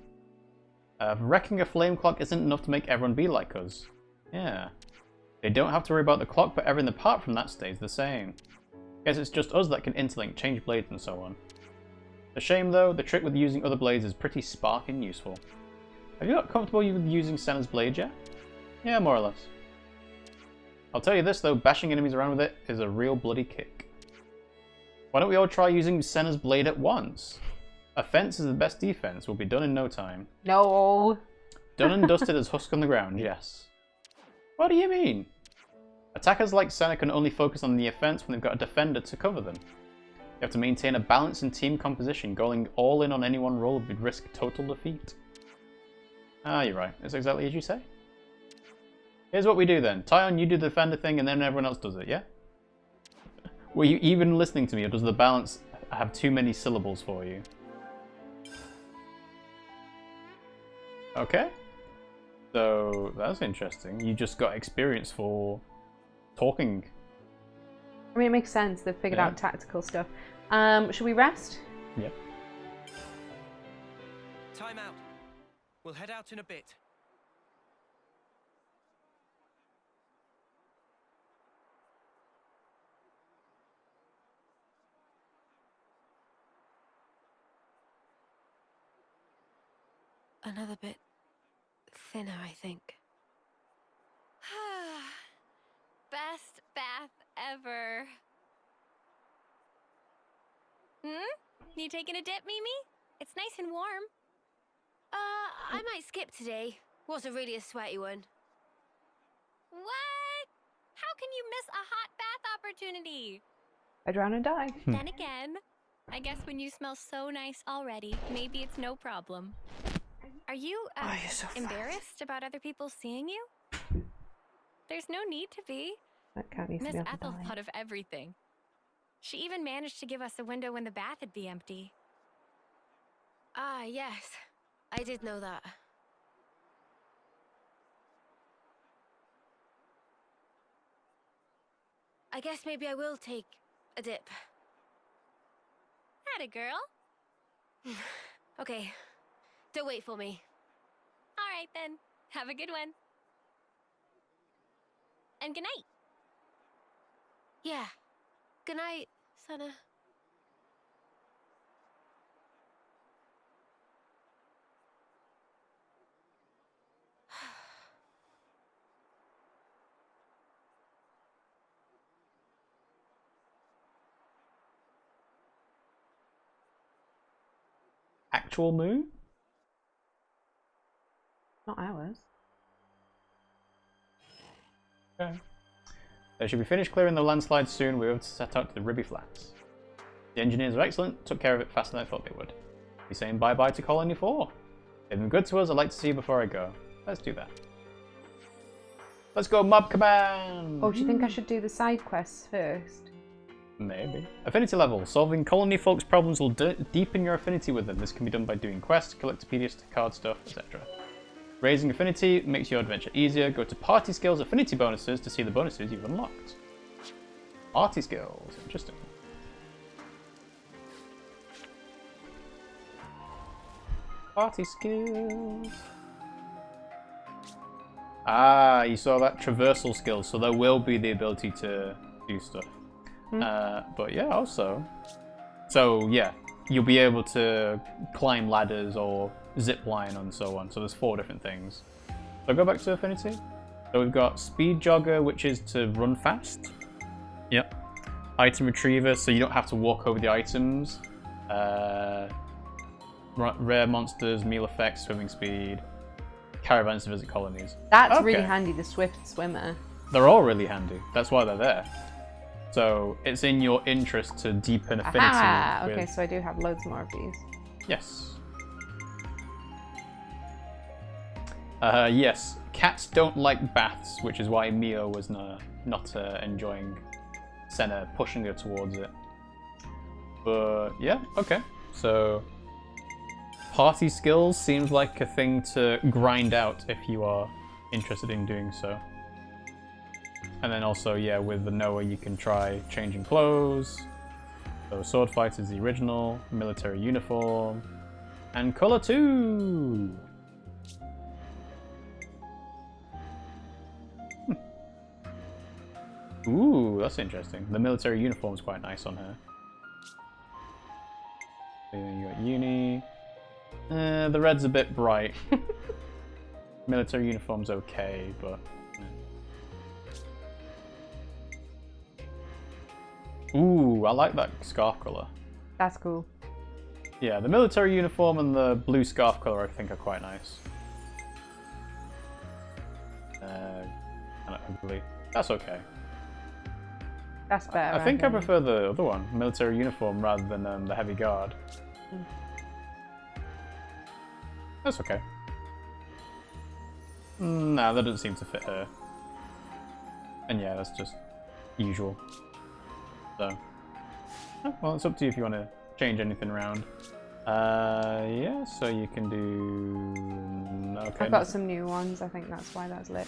Wrecking a flame clock isn't enough to make everyone be like us. Yeah. They don't have to worry about the clock, but everything apart from that stays the same. Guess it's just us that can interlink, change blades and so on. A shame though, the trick with using other blades is pretty spark and useful. Have you got comfortable with using Sena's blade yet? Yeah, more or less. I'll tell you this though, bashing enemies around with it is a real bloody kick. Why don't we all try using Sena's blade at once? Offense is the best defense, will be done in no time. No! Done and dusted as husk on the ground, yes. What do you mean? Attackers like Sena can only focus on the offense when they've got a defender to cover them. You have to maintain a balance in team composition. Going all in on any one role would risk total defeat. Ah, you're right. It's exactly as you say. Here's what we do then. Taion, you do the defender thing and then everyone else does it, yeah? Were you even listening to me, or does the balance have too many syllables for you? Okay. So, that's interesting. You just got experience for talking. I mean, it makes sense. They've figured out tactical stuff. Should we rest? Yep. Time out. We'll head out in a bit. Another bit thinner, I think. Best bath ever. You taking a dip, Mimi? It's nice and warm. I might skip today. Wasn't really a sweaty one. What? How can you miss a hot bath opportunity? I drown and die. Then again, I guess when you smell so nice already, maybe it's no problem. Are you you're so embarrassed about other people seeing you? There's no need to be. That cat needs to Miss be off the Ethel belly. thought of everything. She even managed to give us a window when the bath would be empty. Ah, yes. I did know that. I guess maybe I will take a dip. Atta girl. Okay. Don't wait for me. All right then. Have a good one. And good night. Yeah. Good night, Sena. Actual moon? Not ours. Okay. They should be finished clearing the landslide soon. We're able to set out to the Ribby Flats. The engineers are excellent, took care of it faster than I thought they would. Be saying bye-bye to Colony 4. They've been good to us, I'd like to see you before I go. Let's do that. Let's go Mob Command! Oh, do you think I should do the side quests first? Maybe. Affinity level. Solving colony folks' problems will deepen your affinity with them. This can be done by doing quests, collectopedias, card stuff, etc. Raising affinity makes your adventure easier. Go to Party Skills Affinity Bonuses to see the bonuses you've unlocked. Party Skills. Interesting. Party Skills. Ah, you saw that traversal skill, so there will be the ability to do stuff. But yeah, also. So yeah, you'll be able to climb ladders or zip line and so on. So there's 4 different things. So go back to affinity. So we've got speed jogger, which is to run fast. Yep. Item retriever, so you don't have to walk over the items. Rare monsters, meal effects, swimming speed. Caravans to visit colonies. That's really handy, the swift swimmer. They're all really handy. That's why they're there. So it's in your interest to deepen affinity. Aha! With... Okay, so I do have loads more of these. Yes. Yes. Cats don't like baths, which is why Mio was not enjoying Sena pushing her towards it. But yeah, okay. So party skills seems like a thing to grind out if you are interested in doing so. And then also, yeah, with the Noah you can try changing clothes. So sword fight is the original, military uniform, and colour 2! Ooh, that's interesting. The military uniform is quite nice on her. Then you got Eunie. The red's a bit bright. Military uniform's okay, but... Ooh, I like that scarf colour. That's cool. Yeah, the military uniform and the blue scarf colour I think are quite nice. Kind of ugly. That's okay. That's better. I think I prefer the other one, military uniform, rather than the heavy guard. That's okay. Nah, that doesn't seem to fit her. And yeah, that's just usual. So, well, it's up to you if you want to change anything around. Yeah, so you can do... Okay. I've got some new ones, I think that's why that's lit.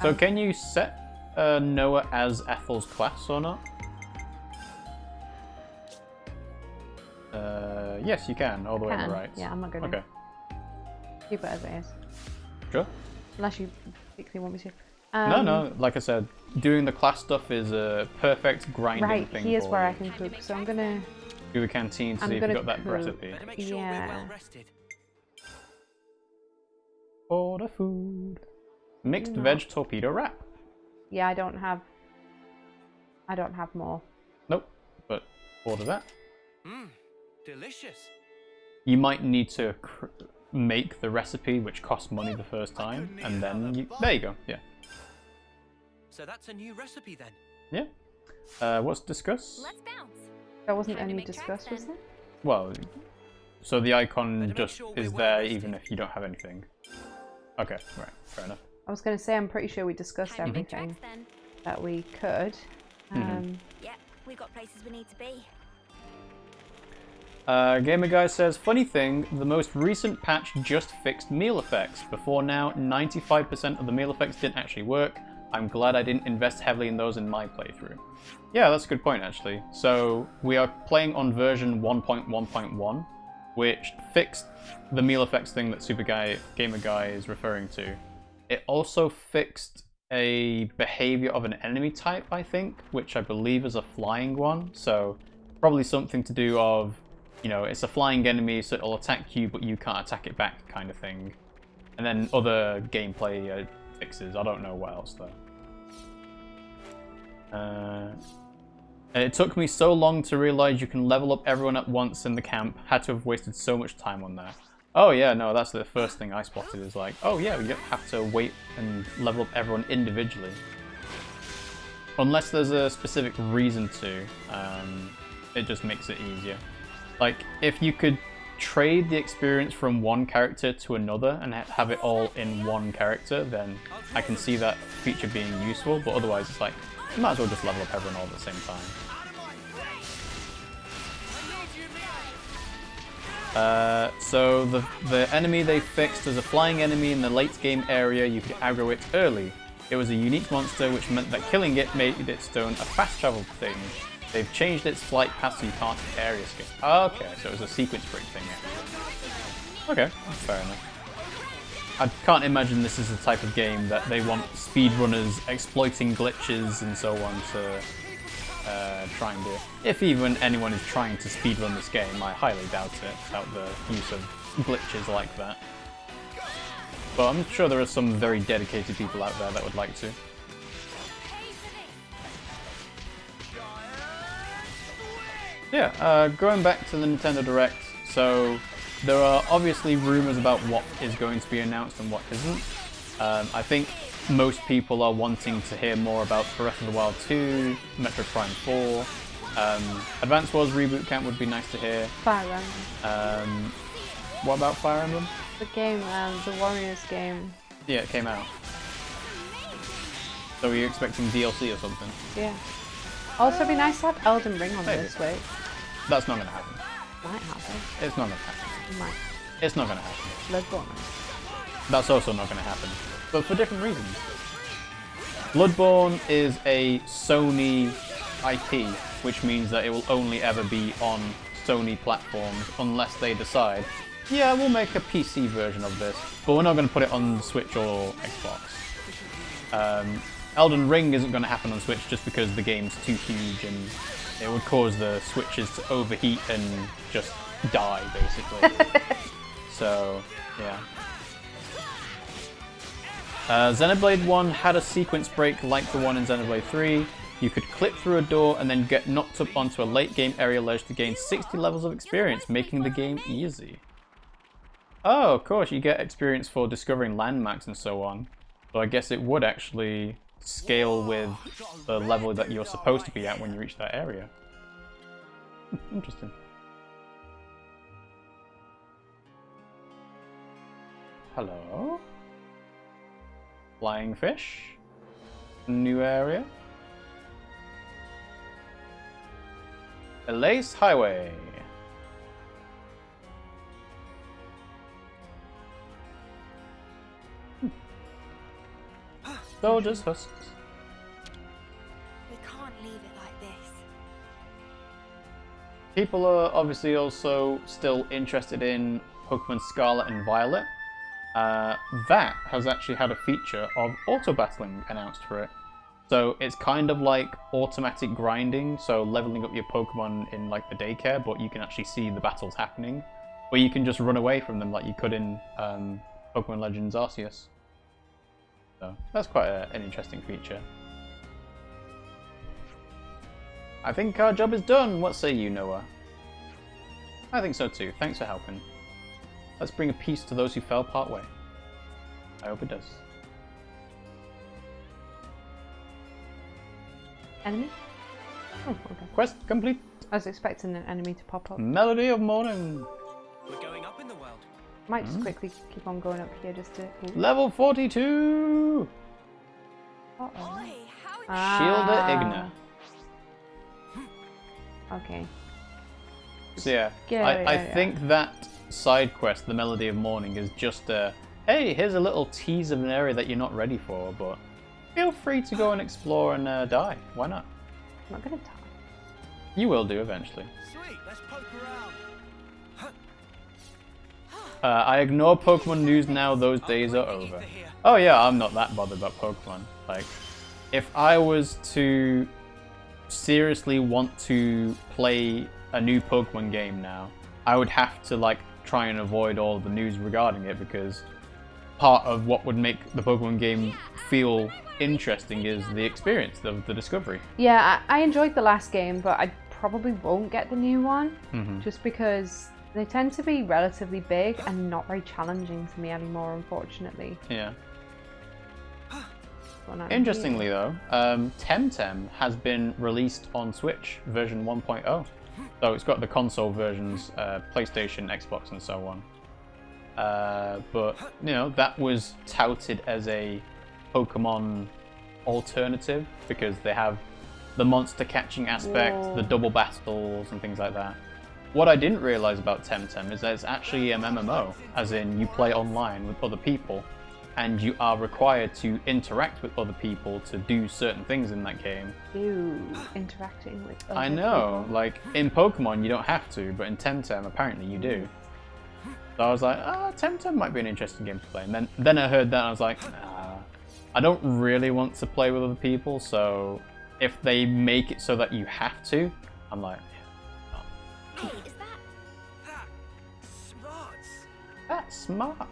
So can you set Noah as Ethel's class or not? Yes, you can, all the way on the right. Yeah, I'm not gonna. Okay. Keep it as it is. Sure. Unless you particularly want me to. No, like I said, doing the class stuff is a perfect grinding right, thing. Here's for where you. I can cook, so I'm gonna... Do the canteen to see if you got that recipe. Better make sure we're well rested. Order food. Mixed veg torpedo wrap. Yeah, I don't have more. Nope, but order that. Delicious. You might need to make the recipe, which costs money the first time, and then you... There you go, yeah. So that's a new recipe then. Yeah. What's discuss? Let's bounce. There wasn't Time to any make tracks discuss, was then. there? Well, so the icon Better make just sure is we're there well even rested. if you don't have anything. Okay, right, fair enough. I was going to say, I'm pretty sure we discussed Time to make everything tracks then. that we could. Yep, we got places we need to be. Gamer Guy says, funny thing, the most recent patch just fixed meal effects. Before now, 95% of the meal effects didn't actually work. I'm glad I didn't invest heavily in those in my playthrough. Yeah, that's a good point, actually. So, we are playing on version 1.1.1, which fixed the meal effects thing that Gamer Guy is referring to. It also fixed a behavior of an enemy type, I think, which I believe is a flying one. So, probably something to do of, you know, it's a flying enemy, so it'll attack you, but you can't attack it back kind of thing. And then other gameplay fixes. I don't know what else, though. And it took me so long to realize you can level up everyone at once in the camp. Had to have wasted so much time on that. Oh yeah, no, that's the first thing I spotted is like, oh yeah, you don't have to wait and level up everyone individually. Unless there's a specific reason to, it just makes it easier. Like, if you could trade the experience from one character to another and have it all in one character, then I can see that feature being useful, but otherwise it's like, you might as well just level up everyone all at the same time. So the enemy they fixed as a flying enemy in the late game area, you could aggro it early. It was a unique monster, which meant that killing it made its stone a fast travel thing. They've changed its flight path so you can't area skip. Okay, so it was a sequence break thing. Yeah. Okay, fair enough. I can't imagine this is the type of game that they want speedrunners exploiting glitches and so on to try and do. If even anyone is trying to speedrun this game, I highly doubt it, without the use of glitches like that. But I'm sure there are some very dedicated people out there that would like to. Yeah, going back to the Nintendo Direct, so there are obviously rumors about what is going to be announced and what isn't. I think most people are wanting to hear more about Breath of the Wild 2, Metro Prime 4, Advance Wars Reboot Camp would be nice to hear. Fire Emblem. What about Fire Emblem? The game, the Warriors game. Yeah, it came out. So were you expecting DLC or something? Yeah. Also, it'd be nice to have Elden Ring on Maybe. this week. That's not going to happen. Might happen. It's not going to happen. Might. It's not going to happen. Bloodborne. That's also not going to happen. But for different reasons. Bloodborne is a Sony IP, which means that it will only ever be on Sony platforms unless they decide, yeah, we'll make a PC version of this, but we're not going to put it on Switch or Xbox. Elden Ring isn't going to happen on Switch just because the game's too huge and it would cause the Switches to overheat and just die, basically. So, yeah. Xenoblade 1 had a sequence break like the one in Xenoblade 3. You could clip through a door and then get knocked up onto a late game area ledge to gain 60 levels of experience, making the game easy. Oh, of course, you get experience for discovering landmarks and so on. So I guess it would actually scale with the level that you're supposed to be at when you reach that area. Interesting. Hello? Flying fish? New area? Elais Highway. Soldiers husks. We can't leave it like this. People are obviously also still interested in Pokemon Scarlet and Violet. That has actually had a feature of auto-battling announced for it. So it's kind of like automatic grinding, so leveling up your Pokemon in like the daycare, but you can actually see the battles happening. Or you can just run away from them like you could in Pokemon Legends Arceus. So that's quite an interesting feature. I think our job is done. What say you, Noah? I think so too. Thanks for helping. Let's bring a peace to those who fell part way. I hope it does. Enemy? Oh, okay. Quest complete. I was expecting an enemy to pop up. Melody of Morning. We're going up in the world. Might just quickly keep on going up here just to... Ooh. Level 42. Uh-oh. Oi, how is Shielder Igna. Okay. So yeah, Scary I area. think that side quest, the Melody of Morning, is just a, hey, here's a little tease of an area that you're not ready for, but feel free to go and explore and die. Why not? I'm not gonna die. You will do eventually. Sweet, let's poke around. I ignore Pokemon news now, those days are over. Oh yeah, I'm not that bothered about Pokemon. Like, if I was to seriously want to play a new Pokemon game now, I would have to like try and avoid all the news regarding it, because part of what would make the Pokemon game feel interesting is the experience of the discovery. Yeah, I enjoyed the last game, but I probably won't get the new one, just because they tend to be relatively big and not very challenging to me anymore, unfortunately. Yeah. Well, not Interestingly though, Temtem has been released on Switch version 1.0. So it's got the console versions, PlayStation, Xbox and so on. But, you know, that was touted as a Pokemon alternative because they have the monster catching aspect, the double battles and things like that. What I didn't realise about Temtem is that it's actually an MMO, as in you play online with other people and you are required to interact with other people to do certain things in that game. Ew, interacting with other I know, people. like in Pokemon you don't have to, but in Temtem apparently you do. So I was like, Temtem might be an interesting game to play. And then I heard that and I was like, nah, I don't really want to play with other people, so if they make it so that you have to, I'm like, Hey, is that? that's smart.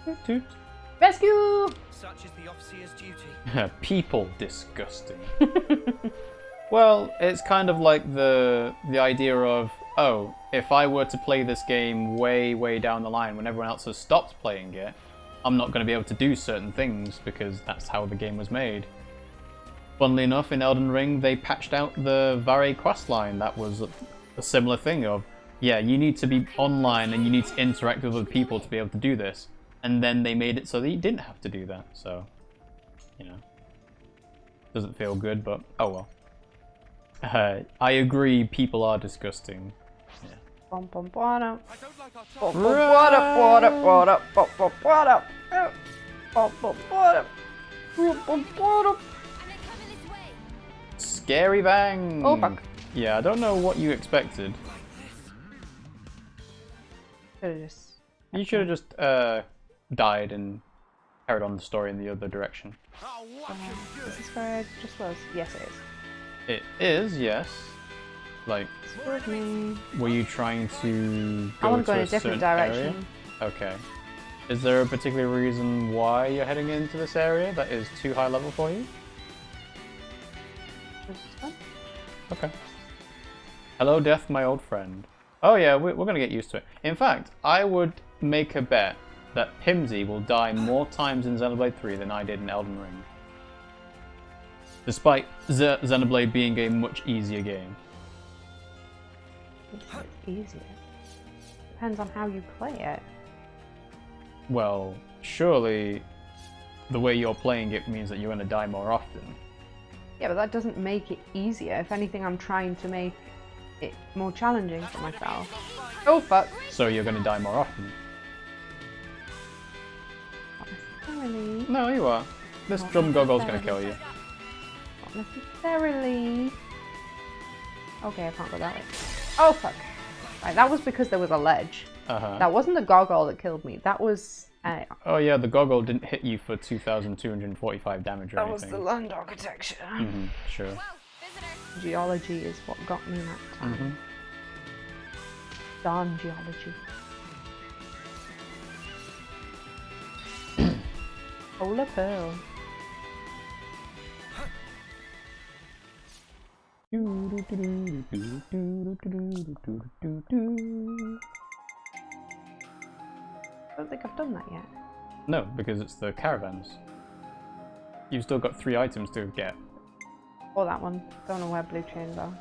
Toot toot. Rescue! Such is the officer's duty. People disgusting. Well, it's kind of like the idea of, oh, if I were to play this game way down the line when everyone else has stopped playing it, I'm not going to be able to do certain things because that's how the game was made. Funnily enough, in Elden Ring, they patched out the Vare questline. That was a similar thing of, yeah, you need to be online and you need to interact with other people to be able to do this. And then they made it so that you didn't have to do that. So, you know, doesn't feel good, but oh well. I agree, people are disgusting. Yeah. Bum, bum, bada. I don't like our Bum, bum, bada, bada, bada, bum, bum, bada. Bum, bum, bada. Bum, bum, bada. And they're coming this way. Scary Bang! Oh, fuck. Yeah, I don't know what you expected. Should've just... You should have just died and carried on the story in the other direction. Is this where I just was? Yes, it is. It is, yes. Like, Excuse me. were you trying to I go want to go in a certain different direction. area? Okay. Is there a particular reason why you're heading into this area that is too high level for you? This is fun. Okay. Hello, Death, my old friend. Oh yeah, we're going to get used to it. In fact, I would make a bet that Pimmsy will die more times in Xenoblade 3 than I did in Elden Ring. Despite Xenoblade being a much easier game. It's easier. Depends on how you play it. Well, surely the way you're playing it means that you're going to die more often. Yeah, but that doesn't make it easier. If anything, I'm trying to make it more challenging for myself. Oh fuck! So you're going to die more often. Not necessarily. No, you are. This Not drum goggle's going to necessarily. kill you. Not necessarily. Okay, I can't go that way. Oh fuck! Right, that was because there was a ledge. That wasn't the goggle that killed me. That was. Oh yeah, the goggle didn't hit you for 2,245 damage or That was anything. the land architecture. Sure. Whoa, visitor. Geology is what got me that time. Darn geology. Polar pearl. I don't think I've done that yet. No, because it's the caravans. You've still got 3 items to get Or that one. Don't know where blue chains are.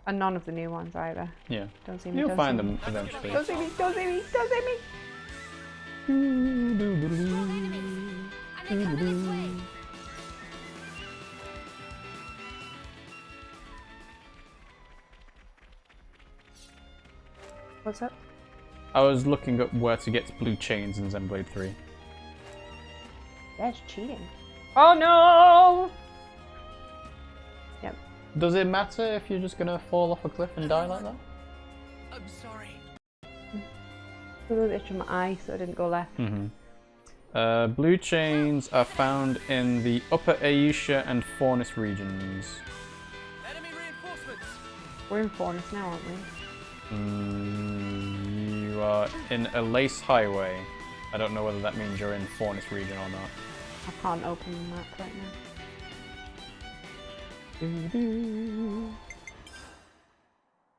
And none of the new ones either. Yeah. Don't see me. You'll don't find see me. them eventually. Don't see me. Don't see me. Don't see me. And they come this way. What's up? I was looking up where to get blue chains in Xenoblade 3. That's cheating. Oh no! Yep. Does it matter if you're just gonna fall off a cliff and die like that? I'm sorry. It was itching my eye, so I didn't go left. Blue chains are found in the Upper Aetia and Faunus regions. Enemy reinforcements. We're in Faunus now, aren't we? You are in a lace highway. I don't know whether that means you're in Faunus region or not. I can't open the map right now.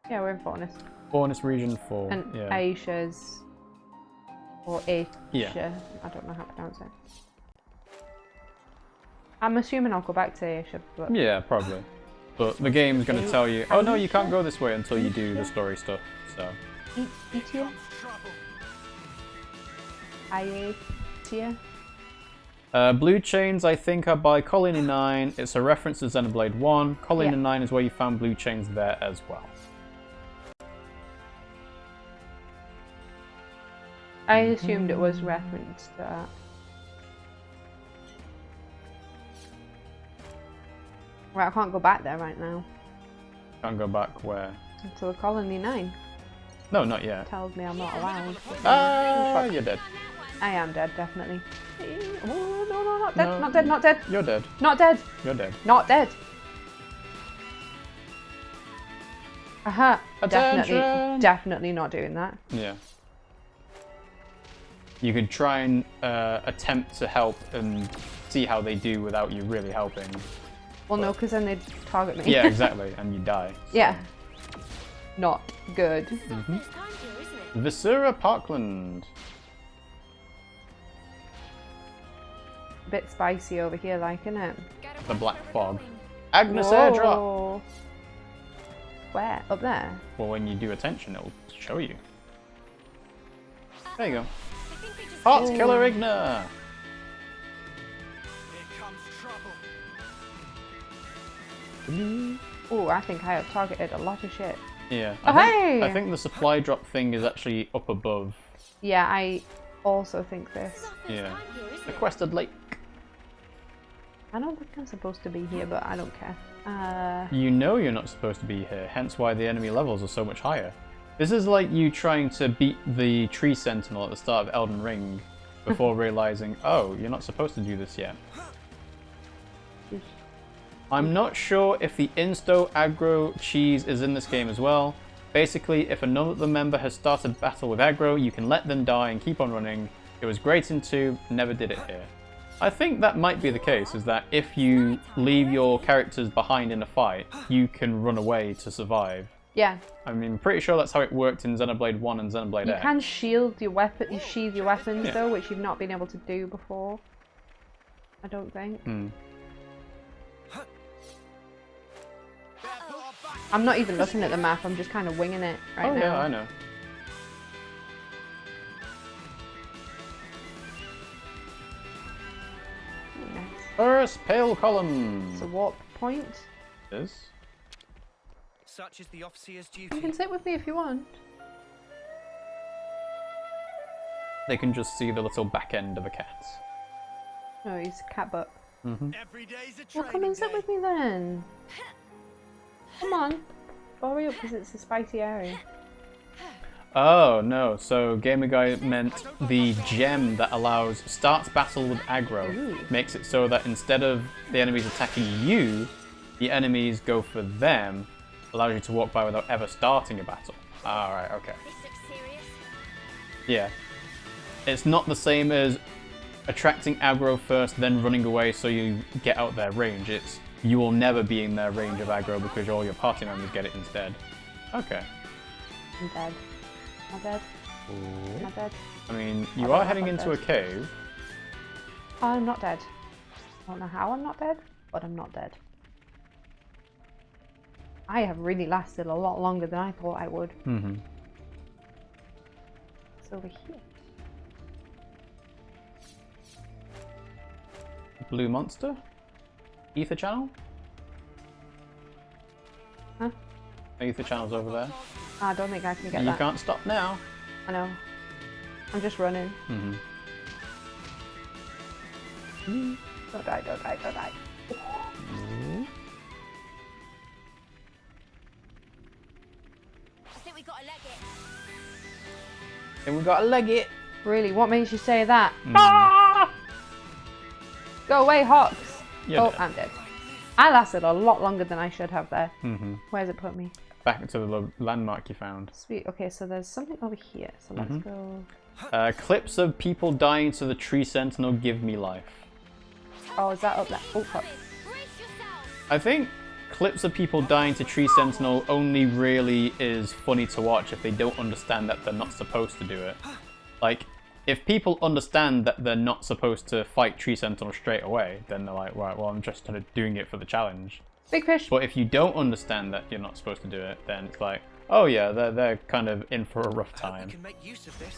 Yeah, we're in Faunus. Faunus region 4. And yeah. Aisha's... Or Aisha. Yeah. I don't know how to pronounce it. I'm assuming I'll go back to Aisha, but... Yeah, probably. But the game's going to tell you, oh no, you can't go this way until you do the story stuff, so... Aitia? Aitia? Blue chains, I think, are by Colony 9. It's a reference to Xenoblade 1. Colony 9 is where you found blue chains there as well. I assumed it was referenced to that. Right, I can't go back there right now. Can't go back where? To the Colony 9. No, not yet. Tells me I'm not allowed. Ah, you're dead. I am dead, definitely. Oh, no, no, not dead, no. Not dead, not dead. You're dead. Not dead. You're dead. Not dead. Aha. Attention. Definitely not doing that. Yeah. You could try and attempt to help and see how they do without you really helping. Well, no, because then they'd target me. Yeah, exactly, and you die. So. Yeah. Not good. Viscera Parkland. Bit spicy over here, like, innit? The Black Fog. Agnus airdrop. Whoa. Where? Up there? Well, when you do attention, it'll show you. There you go. Hearts Killer Igna. Oh, I think I have targeted a lot of shit. Yeah. Oh, hey! I think the supply drop thing is actually up above. Yeah, I also think this. Yeah. Sequestered Lake. I don't think I'm supposed to be here, but I don't care. You know you're not supposed to be here, hence why the enemy levels are so much higher. This is like you trying to beat the Tree Sentinel at the start of Elden Ring before realizing, oh, you're not supposed to do this yet. I'm not sure if the insto aggro cheese is in this game as well. Basically, if another member has started battle with aggro, you can let them die and keep on running. It was great in 2, never did it here. I think that might be the case, is that if you leave your characters behind in a fight, you can run away to survive. Yeah. I mean, I'm pretty sure that's how it worked in Xenoblade 1 and Xenoblade X. You can shield your weapon, you sheathe your weapons though, which you've not been able to do before. I don't think. I'm not even looking at the map, I'm just kind of winging it right now. Oh yeah, I know. Nice. First Pale Column. It's a warp point. It is. Such is the officer's You duty. can sit with me if you want. They can just see the little back end of a cat. No, he's a cat butt. Every day's a Well, come and sit with me then. Come on. Hurry up, because it's a spicy area. Oh no, so Gamer Guy meant the gem that starts battle with aggro, makes it so that instead of the enemies attacking you, the enemies go for them, allows you to walk by without ever starting a battle. Alright, okay. Yeah. It's not the same as attracting aggro first, then running away so you get out their range. It's you will never be in their range of aggro because all your party members get it instead. Okay. I'm dead. I'm dead. Ooh. I'm dead. I mean, you are heading into a cave. I'm not dead. I don't know how I'm not dead, but I'm not dead. I have really lasted a lot longer than I thought I would. Mm-hmm. It's over here. Blue monster? Ether channel? Huh? Ether channel's over there. I don't think I can get You that. can't stop now. I know. I'm just running. Mm-hmm. Don't die, don't die, don't die. I think we gotta leg it. And we gotta leg it. Really, what makes you say that? Mm. Ah! Go away, Hawks! You're Oh, dead. I'm dead. I lasted a lot longer than I should have there. Mm-hmm. Where's it put me? Back to the landmark you found. Sweet. Okay, so there's something over here. So let's go. Clips of people dying to the tree sentinel give me life. Oh, is that up there? Oh, fuck. Brace yourself. I think clips of people dying to tree sentinel only really is funny to watch if they don't understand that they're not supposed to do it. Like, if people understand that they're not supposed to fight tree sentinel straight away, then they're like, right, well, I'm just kind of doing it for the challenge. Big fish. But if you don't understand that you're not supposed to do it, then it's like, oh yeah, they're kind of in for a rough We time. can make use of this.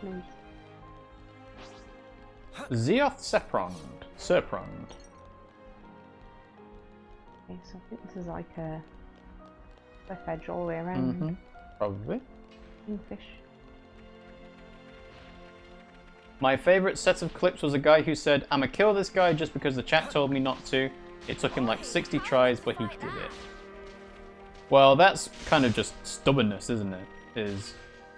Nice. Zeoth Serprond. Okay, so I think this is like a cliff edge all the way around. Mm-hmm. Probably. Kingfish. My favourite set of clips was a guy who said, I'ma kill this guy just because the chat told me not to. It took him like 60 tries, but he did it. Well, that's kind of just stubbornness, isn't it?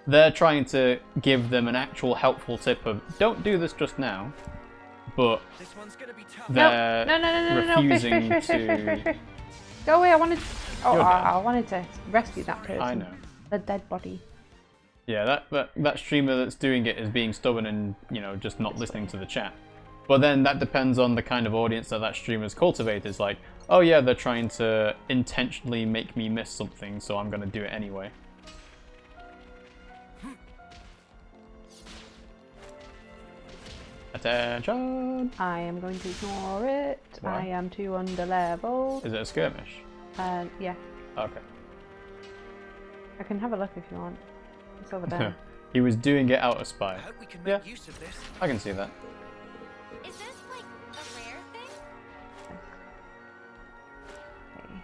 They're trying to give them an actual helpful tip of, don't do this just now, but This one's gonna be tough. they're No. refusing Fish. Go away, I wanted... Oh, You're dead. I wanted to rescue that person. I know. The dead body. Yeah, that streamer that's doing it is being stubborn and, you know, just not listening to the chat. But then that depends on the kind of audience that streamer's cultivated. It's like, oh yeah, they're trying to intentionally make me miss something, so I'm gonna do it anyway. Attention! I am going to ignore it. Why? I am too underleveled. Is it a skirmish? Yeah. Okay. I can have a look if you want. It's over there. He was doing it out of I spite. hope we can Yeah. make use of this. I can see that. Is this like a rare thing? Okay.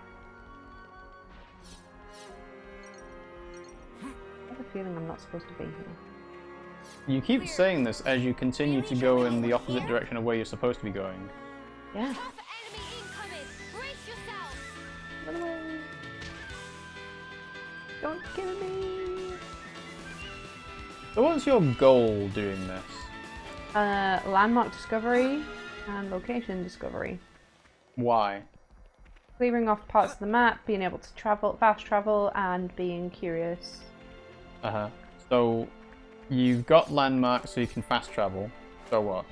I have a feeling I'm not supposed to be here. You keep saying this as you continue to go in the opposite direction of where you're supposed to be going. Yeah. Tough enemy incoming. Brace yourself. Run away. Don't kill me. So what's your goal doing this? Landmark discovery and location discovery. Why? Clearing off parts of the map, being able to travel, fast travel, and being curious. Uh-huh. So you've got landmarks so you can fast travel. So what?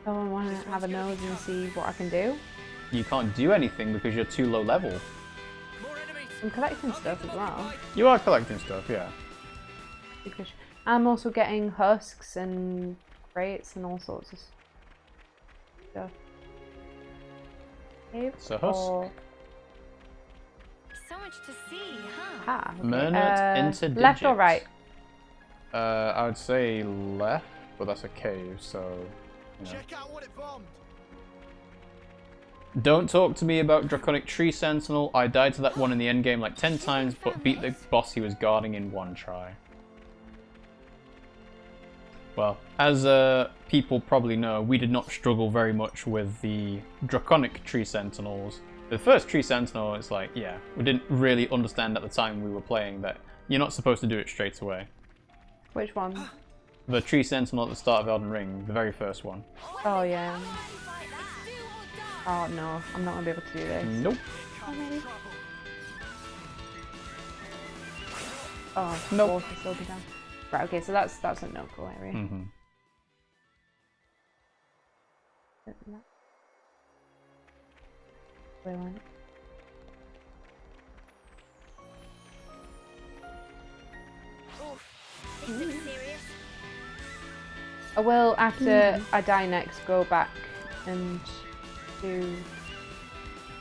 So I want to have a nose and see what I can do. You can't do anything because you're too low level. More enemies. I'm collecting stuff as well. You are collecting stuff, yeah. Because I'm also getting husks and crates and all sorts of stuff. Cave So husk. or... So much to see, huh? Ah, okay. Mernert into left or digits. right? I would say left, but that's a cave, so... You know. Check out what it bombed. Don't talk to me about Draconic Tree Sentinel. I died to that one in the endgame like 10 times, but beat the boss he was guarding in one try. Well, as people probably know, we did not struggle very much with the Draconic Tree Sentinels. The first Tree Sentinel, it's like, yeah, we didn't really understand at the time we were playing that you're not supposed to do it straight away. Which one? The Tree Sentinel at the start of Elden Ring, the very first one. Oh yeah. Like that. Do or die. Oh no, I'm not gonna be able to do this. Nope. Oh, Nope. water still be down. Right, okay, so that's a no-go area. Mm-hmm. Where went it? Oof. This looks serious. I will, after I die next, go back and do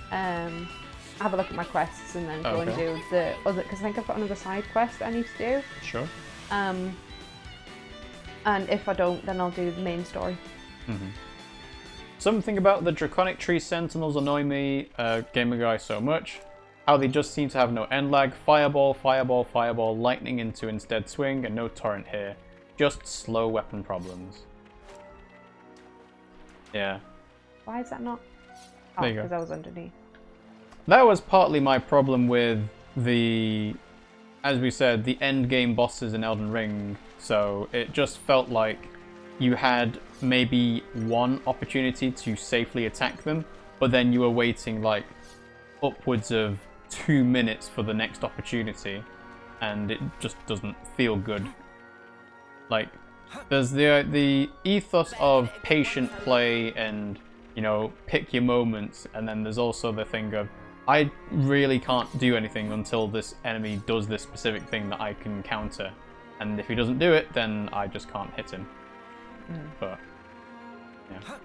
have a look at my quests and then go and do the other, because I think I've got another side quest I need to do. Sure. And if I don't, then I'll do the main story. Something about the Draconic Tree Sentinels annoy me, Gamer Guy, so much. How they just seem to have no end lag. Fireball, fireball, fireball, lightning into instead swing, and no torrent here. Just slow weapon problems. Yeah. Why is that not? Oh, There you go. because I was underneath. That was partly my problem with the, as we said, the end game bosses in Elden Ring. So it just felt like you had maybe one opportunity to safely attack them, but then you were waiting like upwards of 2 minutes for the next opportunity, and it just doesn't feel good. Like, there's the ethos of patient play and, you know, pick your moments, and then there's also the thing of, I really can't do anything until this enemy does this specific thing that I can counter. And if he doesn't do it, then I just can't hit him. But, yeah.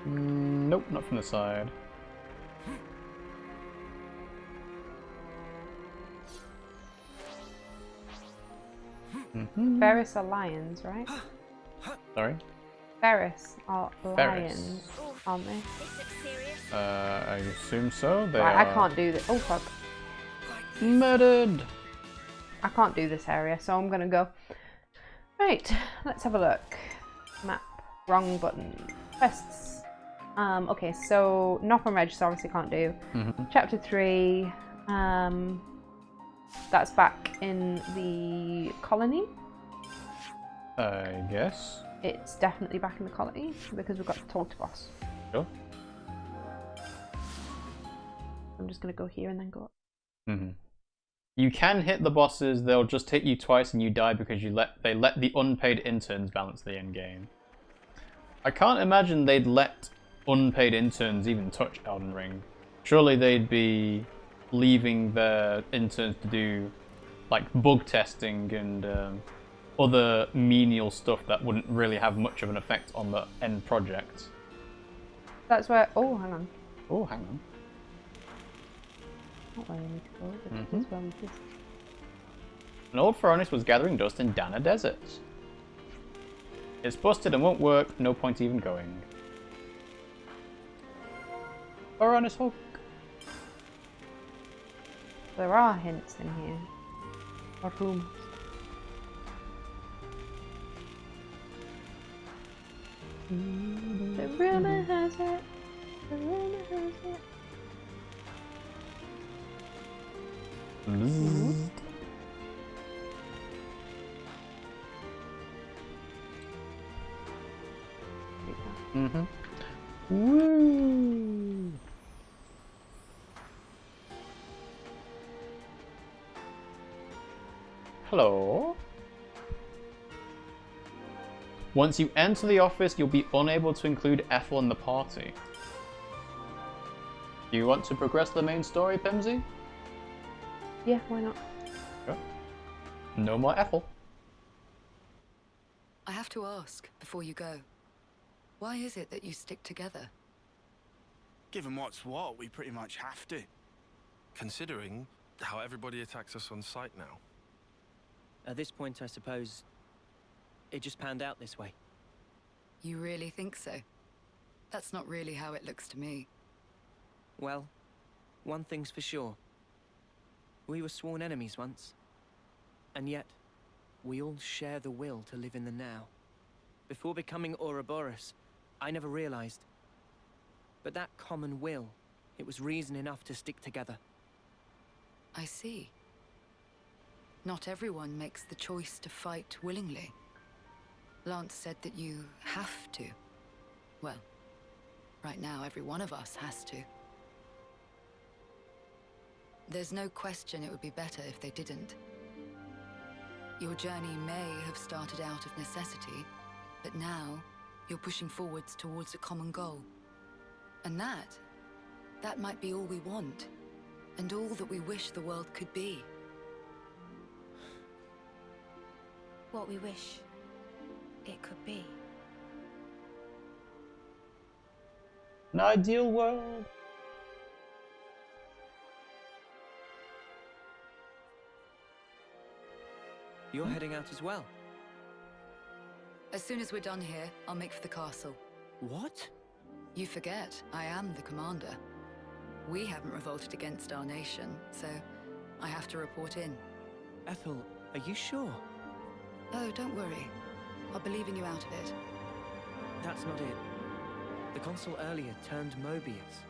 Nope, not from the side. Ferris are lions, right? Sorry? Ferris are lions, aren't they? I assume so. They Right, are... I can't do this. Oh fuck. Murdered! I can't do this area, so I'm gonna go. Right, let's have a look. Map. Wrong button. Quests. Okay, so Knock on Register obviously can't do. Chapter 3. That's back in the colony. I guess. It's definitely back in the colony because we've got to talk to boss. Sure. I'm just gonna go here and then go up. You can hit the bosses, they'll just hit you twice and you die because they let the unpaid interns balance the end game. I can't imagine they'd let unpaid interns even touch Elden Ring. Surely they'd be leaving their interns to do like bug testing and other menial stuff that wouldn't really have much of an effect on the end project. That's where. Oh, hang on. Oh, hang on. Not where we need to go, but it's where we just. An old Pharaonis was gathering dust in Dana Desert. It's busted and won't work, no point even going. Pharaonis Hulk. There are hints in here. Or rumors. The rumor has it. The rumor has it. Woo! Hello? Once you enter the office, you'll be unable to include Ethel in the party. Do you want to progress the main story, Pimmsy? Yeah, why not? Sure. No more Ethel. I have to ask, before you go, why is it that you stick together? Given what's what, we pretty much have to. Considering how everybody attacks us on sight now. At this point, I suppose it just panned out this way. You really think so? That's not really how it looks to me. Well, one thing's for sure. We were sworn enemies once. And yet, we all share the will to live in the now. Before becoming Ouroboros, I never realized. But that common will, it was reason enough to stick together. I see. Not everyone makes the choice to fight willingly. Lance said that you have to. Well, right now every one of us has to. There's no question it would be better if they didn't. Your journey may have started out of necessity, but now you're pushing forwards towards a common goal. And that might be all we want, and all that we wish the world could be. What we wish. it could be. An ideal world. You're heading out as well? As soon as we're done here, I'll make for the castle. What? You forget, I am the commander. We haven't revolted against our nation, so I have to report in. Ethel, are you sure? Oh, don't worry. I'll be leaving you out of it. That's not it. The Consul earlier turned Moebius.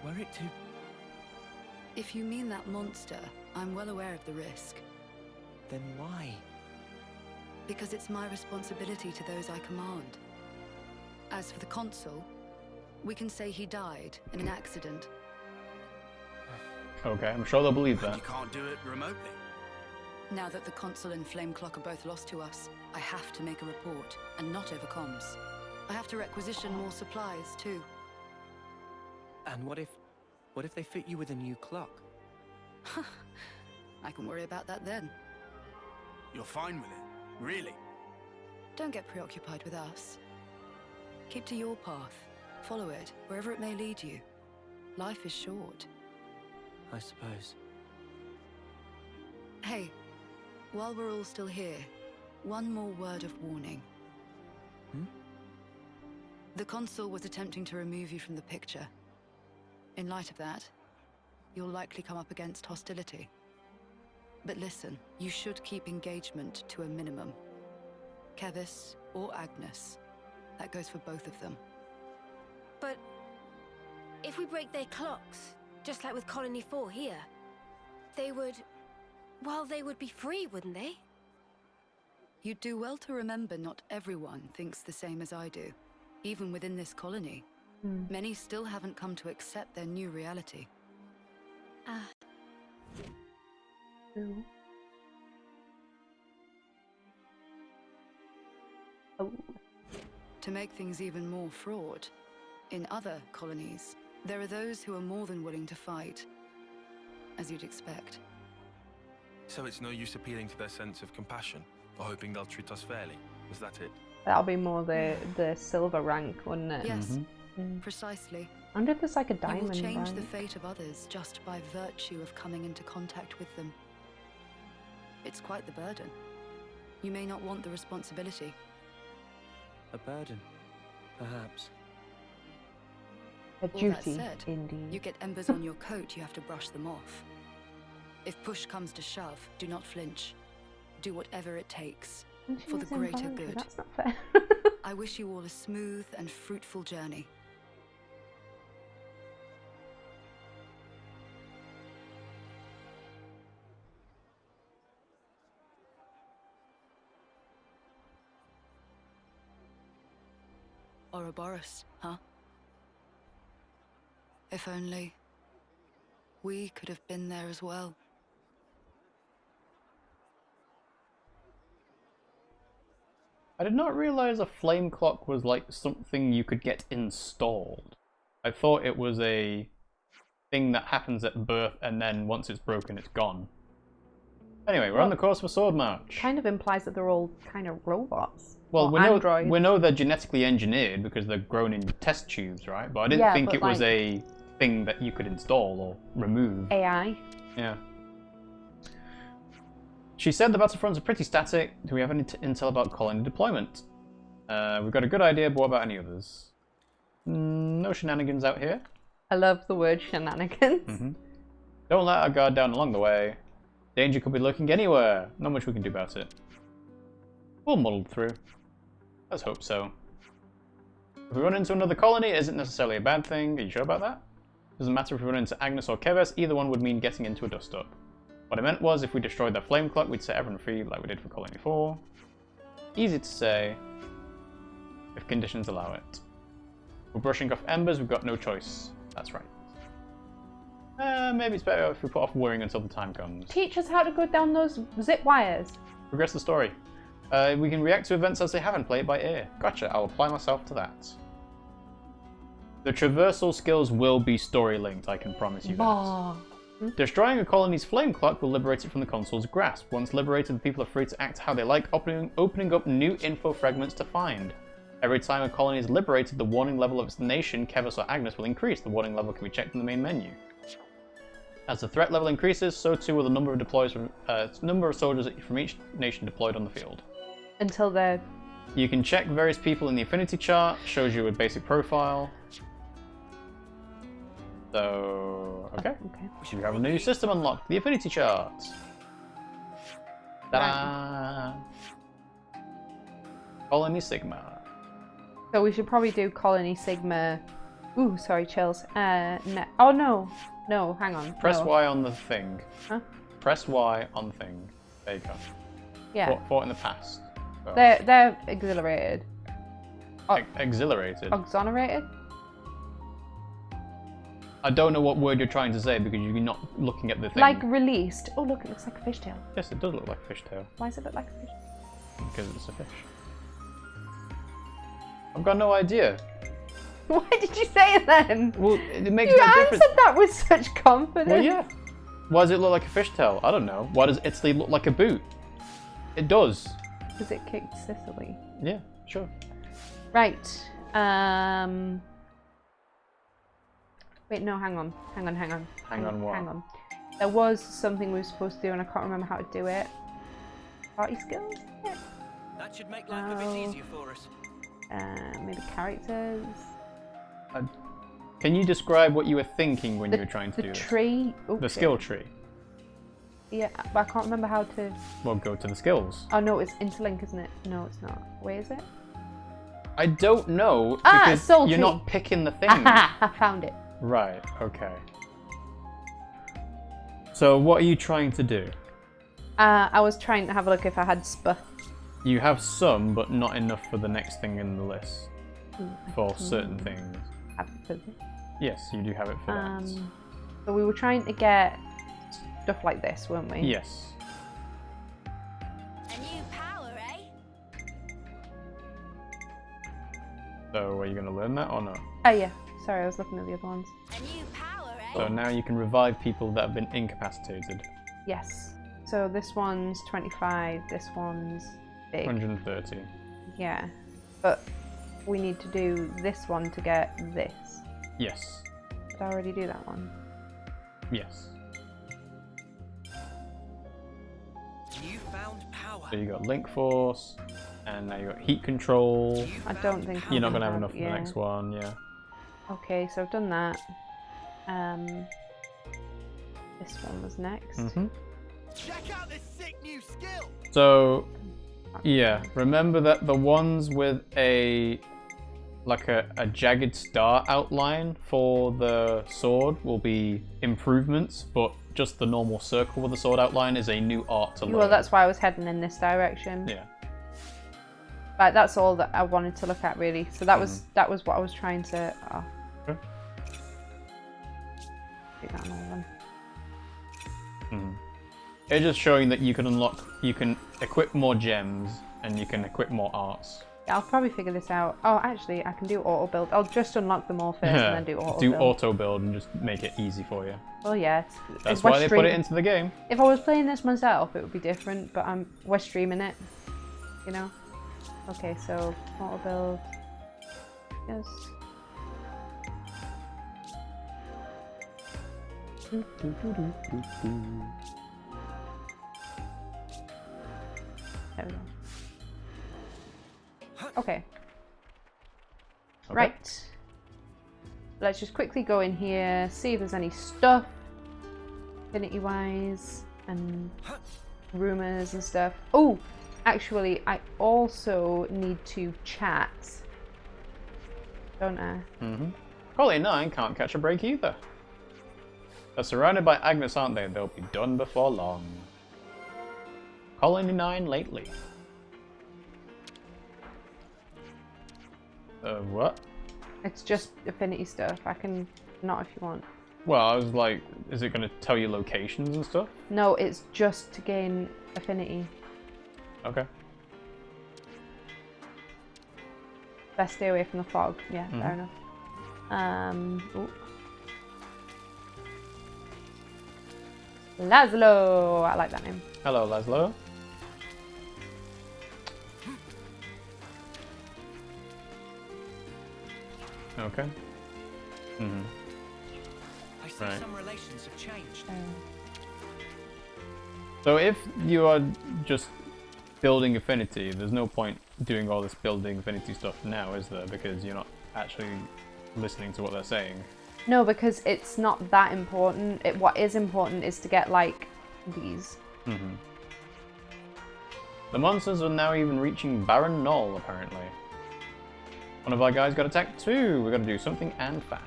Were it to... If you mean that monster, I'm well aware of the risk. Then why? Because it's my responsibility to those I command. As for the Consul, we can say he died in an accident. Okay, I'm sure they'll believe And that. you can't do it remotely. Now that the Consul and Flameclock are both lost to us, I have to make a report, and not over comms. I have to requisition more supplies, too. And what if they fit you with a new clock? I can worry about that then. You're fine with it, really. Don't get preoccupied with us. Keep to your path. Follow it, wherever it may lead you. Life is short. I suppose. Hey, while we're all still here, one more word of warning. The Consul was attempting to remove you from the picture. In light of that, you'll likely come up against hostility. But listen, you should keep engagement to a minimum. Keves or Agnus. That goes for both of them. But if we break their clocks, just like with Colony 4 here, they would... well, they would be free, wouldn't they? You'd do well to remember not everyone thinks the same as I do. Even within this colony, many still haven't come to accept their new reality. True. Oh. To make things even more fraught, in other colonies, there are those who are more than willing to fight, as you'd expect. So it's no use appealing to their sense of compassion, or hoping they'll treat us fairly. Is that it? That'll be more the silver rank, wouldn't it? Yes, precisely. I wonder if there's like a You diamond will change the rank. fate of others just by virtue of coming into contact with them. It's quite the burden. You may not want the responsibility. A burden, perhaps. A All that duty, said, indeed. you get embers on your coat, you have to brush them off. If push comes to shove, do not flinch. Do whatever it takes, for the greater good. That's not fair. I wish you all a smooth and fruitful journey. Ouroboros, huh? If only we could have been there as well. I did not realize a flame clock was like something you could get installed. I thought it was a thing that happens at birth and then once it's broken it's gone. Anyway, we're on the course for Sword March. Kind of implies that they're all kind of robots. Well, or androids. we know they're genetically engineered because they're grown in test tubes, right? But I didn't think it was a thing that you could install or remove. AI. Yeah. She said the battlefronts are pretty static. Do we have any intel about colony deployment? We've got a good idea, but what about any others? No shenanigans out here. I love the word shenanigans. Don't let our guard down along the way. Danger could be lurking anywhere. Not much we can do about it. We'll muddle through. Let's hope so. If we run into another colony, it isn't necessarily a bad thing. Are you sure about that? Doesn't matter if we run into Agnus or Keves, either one would mean getting into a dust-up. What I meant was, if we destroyed their flame clock, we'd set everyone free like we did for Colony 4. Easy to say, if conditions allow it. We're brushing off embers, we've got no choice. That's right. Maybe it's better if we put off worrying until the time comes. Teach us how to go down those zip wires. Progress the story. We can react to events as they happen, play it by ear. Gotcha, I'll apply myself to that. The traversal skills will be story linked, I can promise you that. Destroying a colony's flame clock will liberate it from the Consul's grasp. Once liberated, the people are free to act how they like, opening up new info fragments to find. Every time a colony is liberated, the warning level of its nation, Keves or Agnus, will increase. The warning level can be checked in the main menu. As the threat level increases, so too will the number of number of soldiers from each nation deployed on the field. Until they're... You can check various people in the affinity chart. Shows you a basic profile. So, okay. You have a new system unlocked, the affinity chart. Ta-da! Colony Sigma. So we should probably do Colony Sigma. Ooh, sorry, chills. Oh no, no, hang on. Press no. Y on the thing. Huh? Press Y on the thing. There you go. Yeah. Fought in the past. So. They're exhilarated. Exhilarated. Exonerated? I don't know what word you're trying to say because you're not looking at the thing. Like released. Oh look, it looks like a fishtail. Yes, it does look like a fishtail. Why does it look like a fish? Because it's a fish. I've got no idea. Why did you say it then? Well, it makes You no answered difference. that with such confidence. Well, yeah. Why does it look like a fishtail? I don't know. Why does Italy look like a boot? It does. Because it kicked Sicily. Yeah, sure. Right. Wait, no, hang on. Hang on what? There was something we were supposed to do and I can't remember how to do it. Party skills? Yeah. That should make life a bit easier for us. Maybe characters. Can you describe what you were thinking when you were trying to do the this? tree. Oops, The skill tree. Yeah, but I can't remember how to. Well, go to the skills. Oh no, it's interlink, isn't it? No, it's not. Where is it? I don't know because salty. you're not picking the thing. Aha! I found it. Right. Okay. So what are you trying to do? I was trying to have a look if I had spa. You have some, but not enough for the next thing in the list. For certain things. Yes, you do have it for that. So we were trying to get stuff like this, weren't we? Yes. A new power, eh? So are you going to learn that or not? Oh yeah. Sorry, I was looking at the other ones. A new power, eh? So now you can revive people that have been incapacitated. Yes. So this one's 25, this one's big. 130. Yeah. But we need to do this one to get this. Yes. Did I already do that one? Yes. You found power. So you got link force, and now you got heat control. I don't think You're not going to have enough for the next one, yeah. Okay, so I've done that. This one was next. Check out this sick new skill. So, yeah, remember that the ones with a jagged star outline for the sword will be improvements, but just the normal circle with the sword outline is a new art to learn. Well, that's why I was heading in this direction. Yeah. But that's all that I wanted to look at, really. So that was what I was trying to. Oh. Okay. Do that on all of them. It's just showing that you can equip more gems and you can equip more arts. Yeah, I'll probably figure this out. Oh, actually, I can do auto build. I'll just unlock them all first and then do auto build. Do auto build and just make it easy for you. Well, yeah. That's why they put it into the game. If I was playing this myself, it would be different. But we're streaming it, you know. Okay, so auto build. Yes. There we go. Okay. Right. Let's just quickly go in here, see if there's any stuff, affinity-wise, and rumors and stuff. Oh, actually, I also need to chat, don't I? Colony 9 can't catch a break either. They're surrounded by Agnus, aren't they? They'll be done before long. Colony 9 lately. What? It's just affinity stuff. I can not if you want. Well, I was like, is it going to tell you locations and stuff? No, it's just to gain affinity. Okay. Best stay away from the fog. Yeah, fair enough. Ooh. Laszlo! I like that name. Hello, Laszlo. Okay. Mm-hmm. I see Right. some relations have changed. So if you are just building Affinity, there's no point doing all this building Affinity stuff now, is there? Because you're not actually listening to what they're saying. No, because it's not that important. What is important is to get, like, these. Mm-hmm. The monsters are now even reaching Baron Knoll, apparently. One of our guys got attacked too. We've got to do something and fast.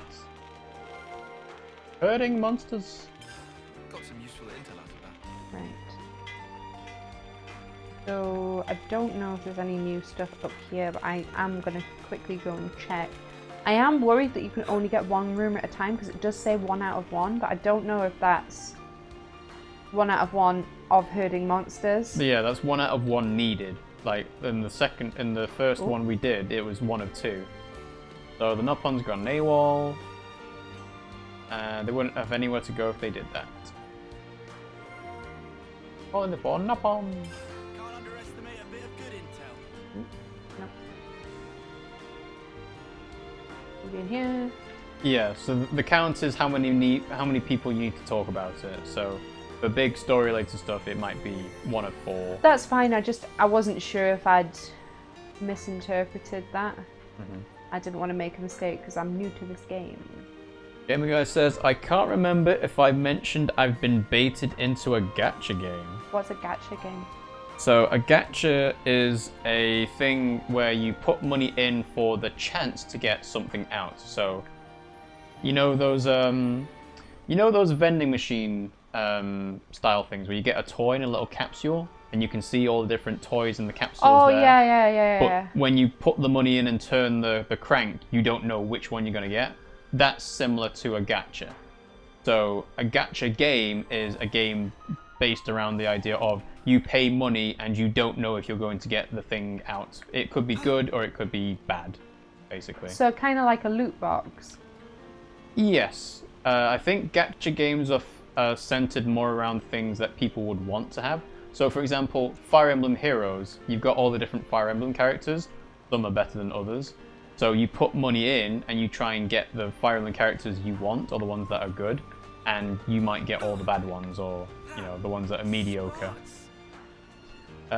Herding monsters. Got some useful intel out of that. Right. So, I don't know if there's any new stuff up here, but I am going to quickly go and check. I am worried that you can only get one room at a time, because it does say 1 out of 1, but I don't know if that's 1 out of 1 of herding monsters. Yeah, that's 1 out of 1 needed. Like, in the first one we did, it was 1 of 2. So the Noppon's gone AWOL. They wouldn't have anywhere to go if they did that. Calling the for Noppon. Can't underestimate a bit of good intel. Maybe in here. Yeah, so the count is how many people you need to talk about it. So for big story-related stuff, it might be 1 of 4. That's fine. I wasn't sure if I'd misinterpreted that. Mm-hmm. I didn't want to make a mistake because I'm new to this game. Gaming Guy says, I can't remember if I mentioned I've been baited into a gacha game. What's a gacha game? So a gacha is a thing where you put money in for the chance to get something out. So, you know those vending machine style things where you get a toy in a little capsule and you can see all the different toys in the capsules there. Yeah. But when you put the money in and turn the crank, you don't know which one you're going to get. That's similar to a gacha. So a gacha game is a game based around the idea of you pay money and you don't know if you're going to get the thing out. It could be good or it could be bad, basically. So kind of like a loot box. Yes. I think gacha games are centered more around things that people would want to have. So for example, Fire Emblem Heroes, you've got all the different Fire Emblem characters. Some are better than others. So you put money in and you try and get the Fire Emblem characters you want, or the ones that are good, and you might get all the bad ones, or the ones that are mediocre.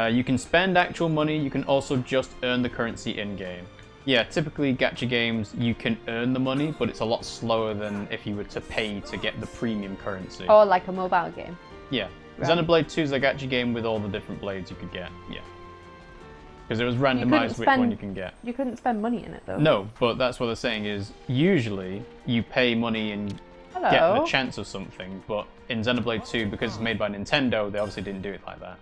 You can spend actual money, you can also just earn the currency in-game. Yeah, typically gacha games, you can earn the money, but it's a lot slower than if you were to pay to get the premium currency. Or like a mobile game. Yeah. Right. Xenoblade 2 is a gacha game with all the different blades you could get, yeah. Because it was randomized which one you can get. You couldn't spend money in it though. No, but that's what they're saying is, usually you pay money and get the chance of something, but in Xenoblade 2, because it's made by Nintendo, they obviously didn't do it like that.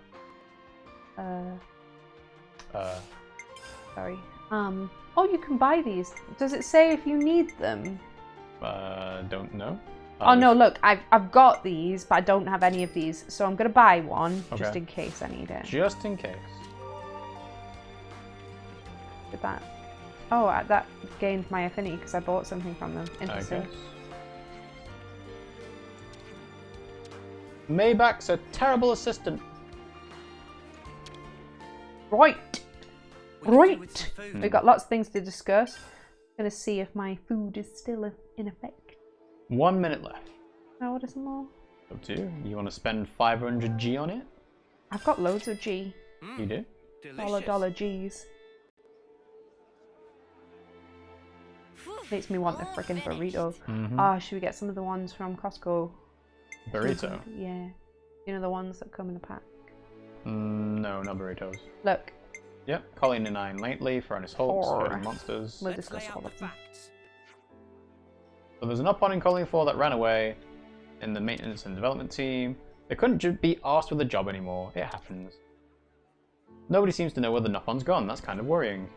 Sorry. Oh, you can buy these. Does it say if you need them? Don't know. Oh no, look, I've got these, but I don't have any of these, so I'm gonna buy one just in case I need it. Just in case. With that. Oh, that gained my affinity because I bought something from them. Interesting. Maybach's a terrible assistant. Right. We've got lots of things to discuss. I'm gonna see if my food is still in effect. 1 minute left. Now what is more? Up to you. You want to spend 500 G on it? I've got loads of G. You do? Dollar G's. Makes me want a freaking burrito. Ah, should we get some of the ones from Costco? Burrito? Yeah. You know the ones that come in a pack? No, not burritos. Look. Yep, Colleen and I lately, Furnace Hulks, Herding Monsters. We'll discuss all of them. So there's an Noppon in Colleen 4 that ran away in the maintenance and development team. They couldn't be asked with a job anymore. It happens. Nobody seems to know where the Noppon's gone. That's kind of worrying.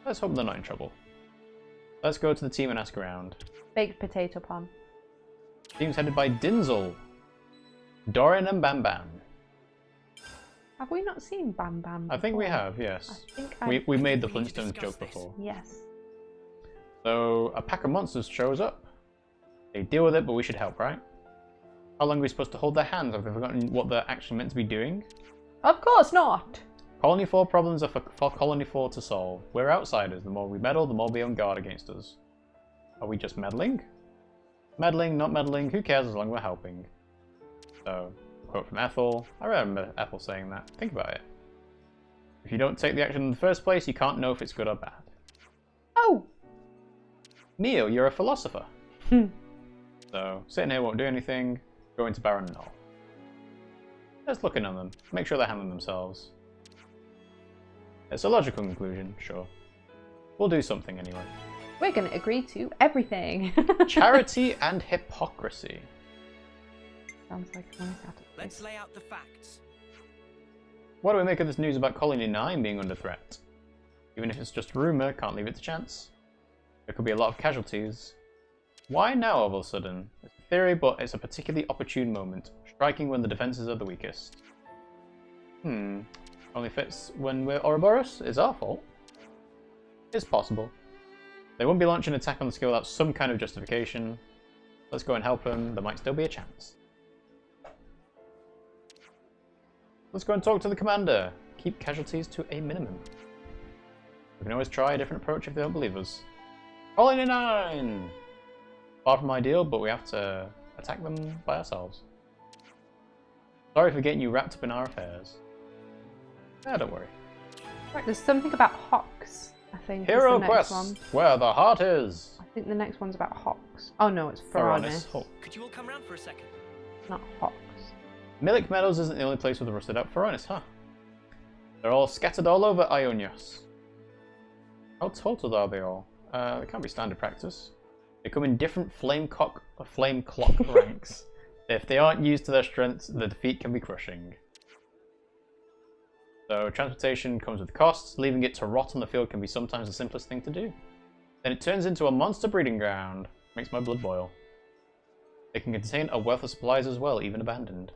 Let's hope they're not in trouble. Let's go to the team and ask around. Baked potato pan. Team's headed by Dinzel, Doran and Bam Bam. Have we not seen Bam Bam before? I think we have, yes. We made the Flintstones joke before. Yes. So a pack of monsters shows up. They deal with it, but we should help, right? How long are we supposed to hold their hands? Have they forgotten what they're actually meant to be doing? Of course not! Colony 4 problems are for Colony 4 to solve. We're outsiders. The more we meddle, the more we on guard against us. Are we just meddling? Meddling, not meddling, who cares as long as we're helping? So, quote from Ethel. I remember Ethel saying that. Think about it. If you don't take the action in the first place, you can't know if it's good or bad. Oh! Mio, you're a philosopher. So, sitting here won't do anything. Go into Baron Null. Just looking at them. Make sure they're handling themselves. It's a logical conclusion, sure. We'll do something anyway. We're going to agree to everything. Charity and hypocrisy. Sounds like a nice attitude. Let's lay out the facts. What do we make of this news about Colony 9 being under threat? Even if it's just rumour, can't leave it to chance. There could be a lot of casualties. Why now all of a sudden? It's a theory, but it's a particularly opportune moment, striking when the defences are the weakest. Only fits when we're Ouroboros? It's our fault. It's possible. They won't be launching an attack on the skill without some kind of justification. Let's go and help them, there might still be a chance. Let's go and talk to the commander. Keep casualties to a minimum. We can always try a different approach if they don't believe us. Colony 9! Far from ideal, but we have to attack them by ourselves. Sorry for getting you wrapped up in our affairs. Don't worry. Right, there's something about hawks, I think. Hero is the next Quest, one. where the heart is. I think the next one's about hawks. Oh no, it's Pharaonis. Could you all come round for a second? Not hawks. Milik Meadows isn't the only place with a rusted out Pharaonis, huh? They're all scattered all over Aionios. How total are they all? They can't be standard practice. They come in different flame clock ranks. If they aren't used to their strengths, the defeat can be crushing. So transportation comes with costs. Leaving it to rot on the field can be sometimes the simplest thing to do. Then it turns into a monster breeding ground. Makes my blood boil. It can contain a wealth of supplies as well, even abandoned.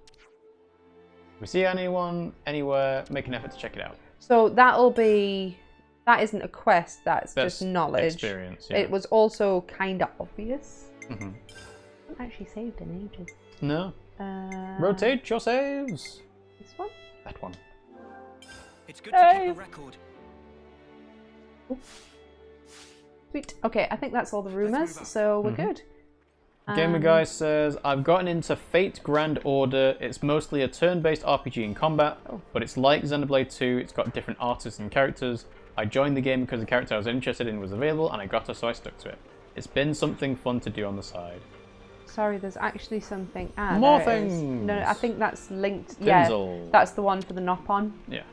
If we see anyone, anywhere, make an effort to check it out. So that'll be... That isn't a quest, that's just knowledge. Experience, yeah. It was also kind of obvious. I haven't actually saved in ages. No. Rotate your saves. This one? That one. It's good to keep a record. Sweet. Okay, I think that's all the rumours, so we're good. Gamer Guy says, I've gotten into Fate Grand Order. It's mostly a turn-based RPG in combat, but it's like Xenoblade 2. It's got different artists and characters. I joined the game because the character I was interested in was available, and I got her, so I stuck to it. It's been something fun to do on the side. Sorry, there's actually something. More things! No, I think that's linked. Tinsel. Yeah, that's the one for the Nopon. Yeah.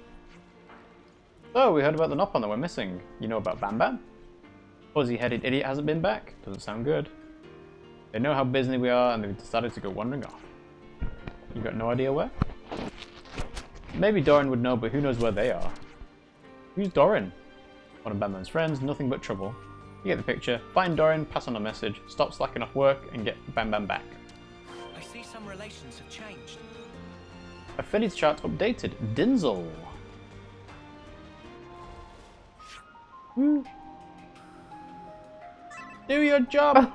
Oh, we heard about the Nopon that we're missing. You know about Bam Bam? Fuzzy-headed idiot hasn't been back. Doesn't sound good. They know how busy we are, and they've decided to go wandering off. You got no idea where? Maybe Doran would know, but who knows where they are? Who's Doran? One of Bam Bam's friends, nothing but trouble. You get the picture. Find Doran, pass on a message, stop slacking off work, and get Bam Bam back. I see some relations have changed. Affinity chart updated. Dinzel. Do your job!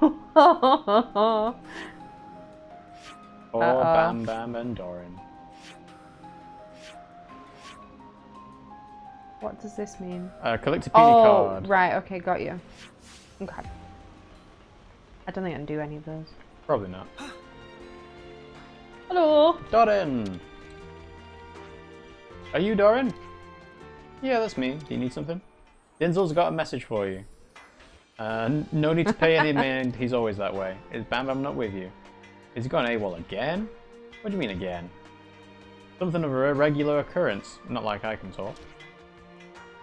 For Bam Bam and Doran. What does this mean? Collect a PD card. Right, okay, got you. Okay. I don't think I can do any of those. Probably not. Hello! Doran! Are you Doran? Yeah, that's me. Do you need something? Dinzel's got a message for you. No need to pay any mind, he's always that way. Is Bam Bam not with you? Is he gone AWOL again? What do you mean again? Something of a irregular occurrence, not like I can talk.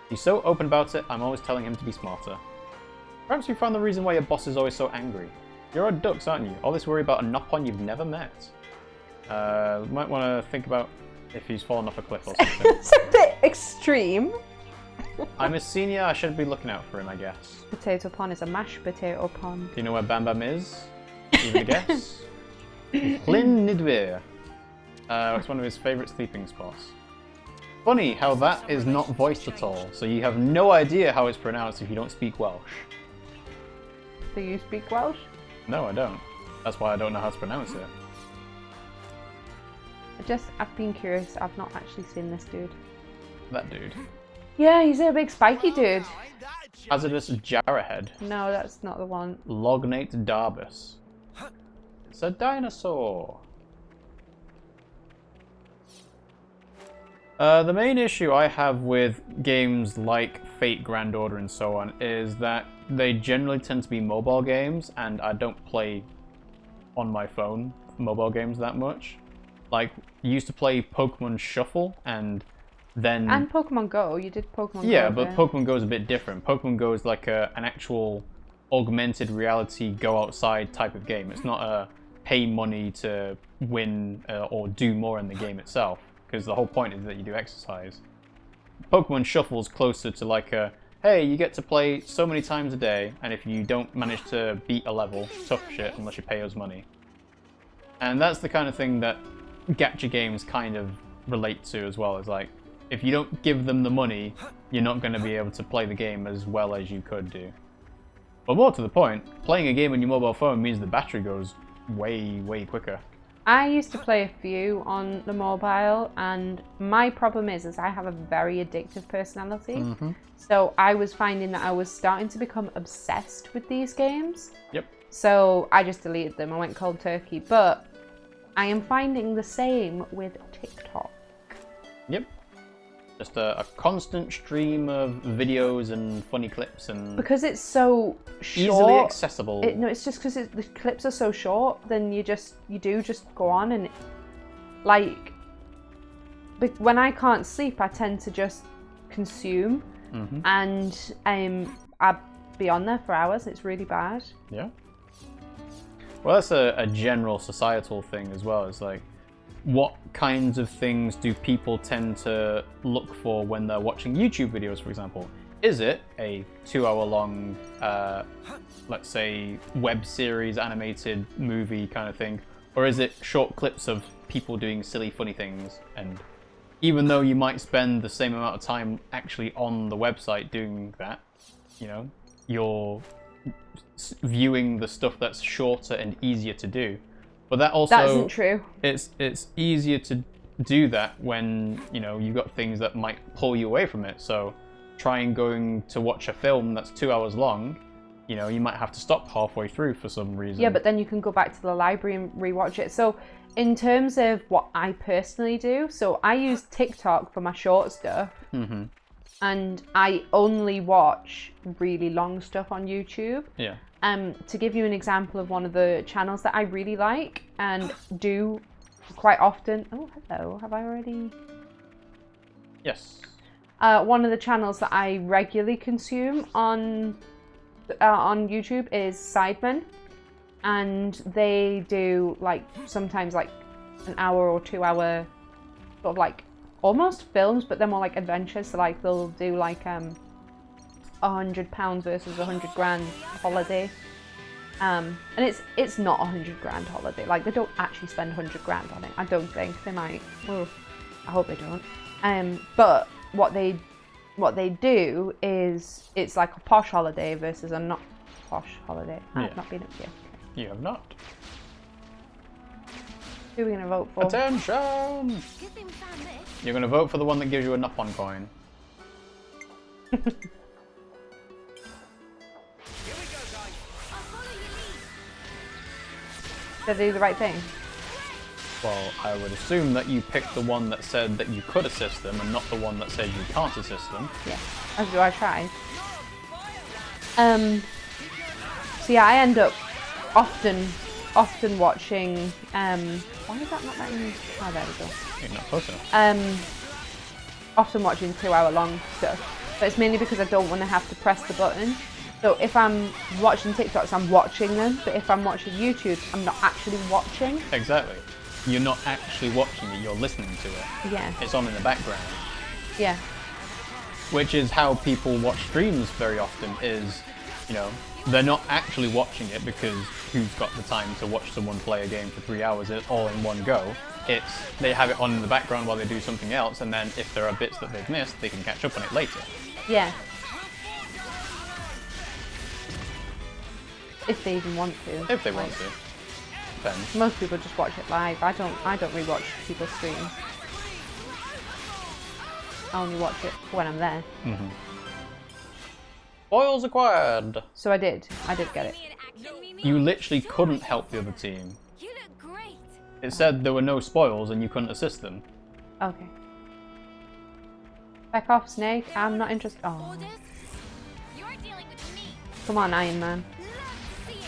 He's so open about it, I'm always telling him to be smarter. Perhaps you found the reason why your boss is always so angry. You're a ducks, aren't you? All this worry about a Nopon you've never met. Might want to think about if he's fallen off a cliff or something. It's a bit extreme. I'm a senior, I should be looking out for him, I guess. Potato pond is a mashed potato pond. Do you know where Bam Bam is? Even a guess? Llyn Nidwyr. It's one of his favourite sleeping spots. Funny how that is not voiced at all, so you have no idea how it's pronounced if you don't speak Welsh. Do you speak Welsh? No, I don't. That's why I don't know how to pronounce it. I've been curious. I've not actually seen this dude. That dude. Yeah, he's a big spiky dude. Hazardous Jarrowhead. No, that's not the one. Lognate Darbus. It's a dinosaur. The main issue I have with games like Fate Grand Order and so on is that they generally tend to be mobile games, and I don't play on my phone mobile games that much. Like, you used to play Pokemon Shuffle, and then... And Pokemon Go, you did Pokemon Go. Yeah, but Pokemon Go is a bit different. Pokemon Go is like an actual augmented reality go outside type of game. It's not a pay money to win or do more in the game itself, because the whole point is that you do exercise. Pokemon Shuffle is closer to like a, hey, you get to play so many times a day, and if you don't manage to beat a level, tough shit unless you pay us money. And that's the kind of thing that gacha games kind of relate to as well. It's like, if you don't give them the money, you're not going to be able to play the game as well as you could do. But more to the point, playing a game on your mobile phone means the battery goes way, way quicker. I used to play a few on the mobile, and my problem is I have a very addictive personality. Mm-hmm. So I was finding that I was starting to become obsessed with these games. Yep. So I just deleted them. I went cold turkey. But I am finding the same with TikTok. Yep. Just a constant stream of videos and funny clips and... Because it's so short. Easily accessible. No, it's just because the clips are so short, then you do just go on and... Like... When I can't sleep, I tend to just consume. Mm-hmm. And I'll be on there for hours. It's really bad. Yeah. Well, that's a general societal thing as well. It's like, what kinds of things do people tend to look for when they're watching YouTube videos, for example? Is it a 2-hour-long, let's say, web series, animated movie kind of thing? Or is it short clips of people doing silly, funny things? And even though you might spend the same amount of time actually on the website doing that, you know, you're viewing the stuff that's shorter and easier to do. But that also... That isn't true. It's easier to do that when, you know, you've got things that might pull you away from it. So trying going to watch a film that's 2 hours long, you know, you might have to stop halfway through for some reason. Yeah, but then you can go back to the library and rewatch it. So in terms of what I personally do, so I use TikTok for my short stuff. Mm-hmm. And I only watch really long stuff on YouTube. Yeah. To give you an example of one of the channels that I really like and do quite often. Oh, hello. Have I already? Yes. One of the channels that I regularly consume on YouTube is Sidemen, and they do like sometimes like an hour or 2 hour sort of like almost films, but they're more like adventures. So like they'll do like £100 versus £100 holiday, and it's not £100 holiday. Like they don't actually spend £100 on it. I don't think they might. Well, I hope they don't. But what they do is it's like a posh holiday versus a not posh holiday. I've not been up here. You have not. Who are we gonna vote for? Attention! You're gonna vote for the one that gives you a Nopon coin. Did they do the right thing? Well, I would assume that you picked the one that said that you could assist them and not the one that said you can't assist them. Yeah, as do I try. So yeah, I end up often watching, why is that not letting me? Oh, there we go. You're not close enough. Often watching 2 hour long stuff, but it's mainly because I don't want to have to press the button. So if I'm watching TikToks, I'm watching them, but if I'm watching YouTube, I'm not actually watching. Exactly. You're not actually watching it, you're listening to it. Yeah. It's on in the background. Yeah. Which is how people watch streams very often is, you know, they're not actually watching it because who's got the time to watch someone play a game for 3 hours all in one go. It's, they have it on in the background while they do something else, and then if there are bits that they've missed, they can catch up on it later. Yeah. If they even want to. If they want to. Depends. Most people just watch it live. I don't rewatch people's streams. I only watch it when I'm there. Spoils acquired! So I did get it. You literally couldn't help the other team. You look great. It said there were no spoils and you couldn't assist them. Okay. Back off, Snake. I'm not interested. Oh. Orders? You're dealing with me. Come on, Iron Man. Let's see it.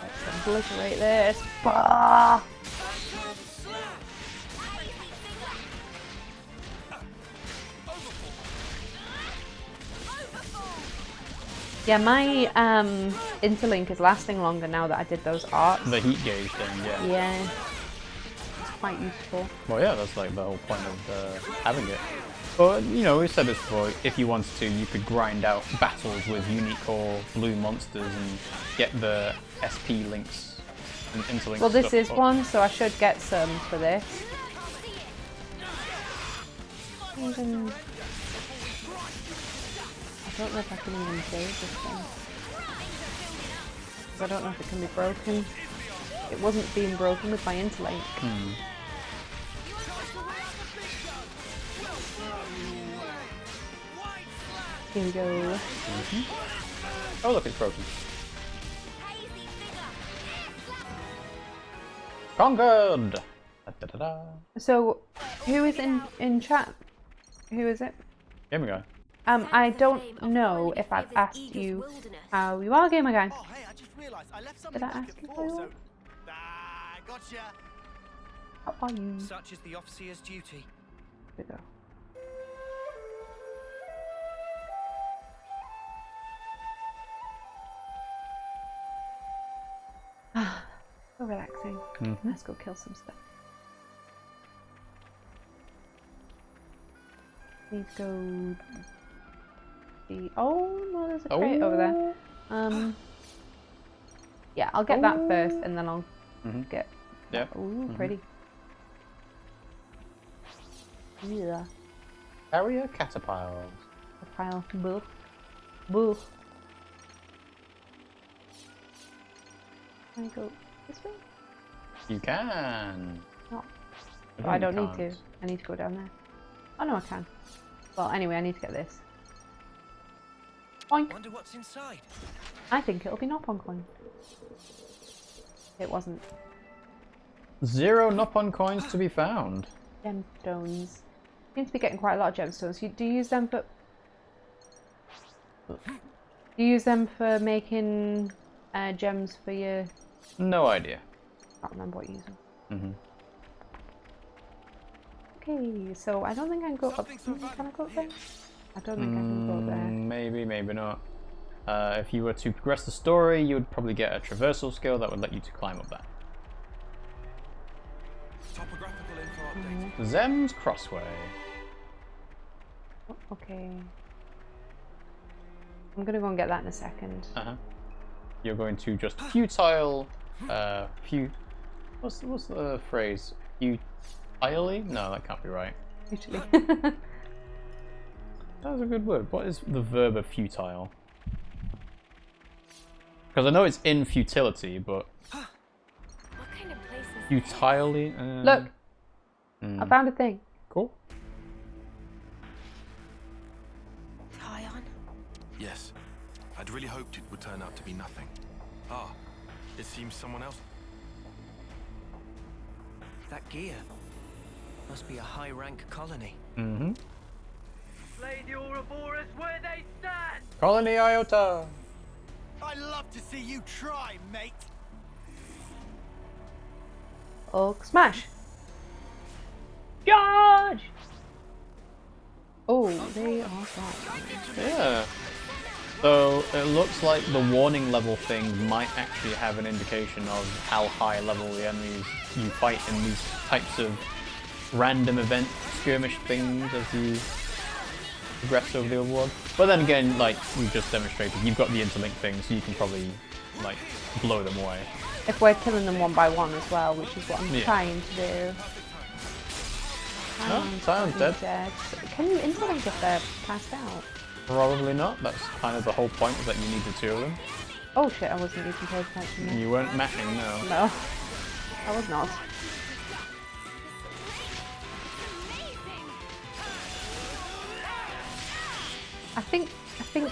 Let's obliterate this. Bah! Yeah, my interlink is lasting longer now that I did those arts. The heat gauge thing, yeah. Yeah. It's quite useful. Well, yeah, that's like the whole point of having it. But, you know, we've said this before, if you wanted to, you could grind out battles with unique or blue monsters and get the SP links and interlinks. Well, this stuff is up. one, so I should get some for this. Even... I don't know if I can even save this thing. 'Cause I don't know if it can be broken. It wasn't being broken with my interlink. Here we go. Oh, look, it's broken. Conquered! Da-da-da-da. So, who is in chat? Who is it? Here we go. I don't know if I've asked you how you are, gamer guy. Oh, hey, I just realised I left Did something I back ask at you how four, you so... are? Gotcha. How are you? Such is the officer's duty. Here we go. So relaxing. Let's go kill some stuff. Need to go. Oh no, there's a crate over there. Yeah, I'll get that first, and then I'll get. Yeah. Ooh, pretty. Yeah. Area catapult. A pile. Boo. Boo. Can I go this way? You can. No. think I you don't need to. can't. I need to go down there. Oh no, I can. Well, anyway, I need to get this. Oink. Wonder what's inside. I think it'll be Nopon coin. It wasn't. 0 Nopon coins to be found. Gemstones. Seem to be getting quite a lot of gemstones. Do you use them for? Do you use them for making gems for your? No idea. I can't remember what you use them. Okay, so I don't think I can go up. Can I go up there? I don't think I can go up there. Maybe, maybe not. If you were to progress the story, you would probably get a traversal skill that would let you to climb up that. Topographical info update. Zem's Crossway. Oh, okay. I'm gonna go and get that in a second. You're going to just futile. What's the phrase? Futilely? No, that can't be right. Usually. That was a good word. What is the verb of futile? Because I know it's in futility, but What kind of place is futilely. Look, I found a thing. Cool. Taion? Yes. I'd really hoped it would turn out to be nothing. Ah, it seems someone else. That gear must be a high-rank colony. Lay the Ouroboros where they stand! Colony Iota. I'd love to see you try, mate. Hulk smash. Charge! Oh, they are gone. Yeah. So it looks like the warning level thing might actually have an indication of how high level the enemies you fight in these types of random event skirmish things as you progress over the overworld. But then again, like we've just demonstrated, you've got the interlink thing, so you can probably like blow them away. If we're killing them one by one as well, which is what I'm trying to do. No, Sion's dead. Can you interlink if they're passed out? Probably not. That's kind of the whole point, is that you need the two of them. Oh shit, I wasn't even paying attention. You weren't mashing, no. No, I was not. I think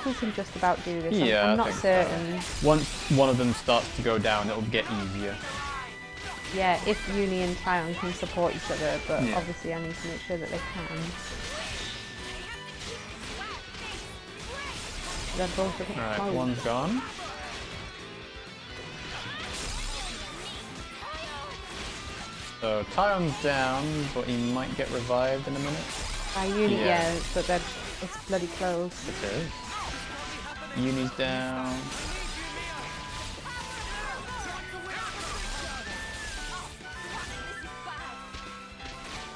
we can just about do this. Yeah, I'm I not think certain. so. Once one of them starts to go down, it'll get easier. Yeah, if Eunie and Taion can support each other, but Yeah. obviously I need to make sure that they can. They're both a bit Alright, close. one's gone. So Taion's down, but he might get revived in a minute. Eunie, Yeah. yeah, but it's bloody close. It is. Eunie's down.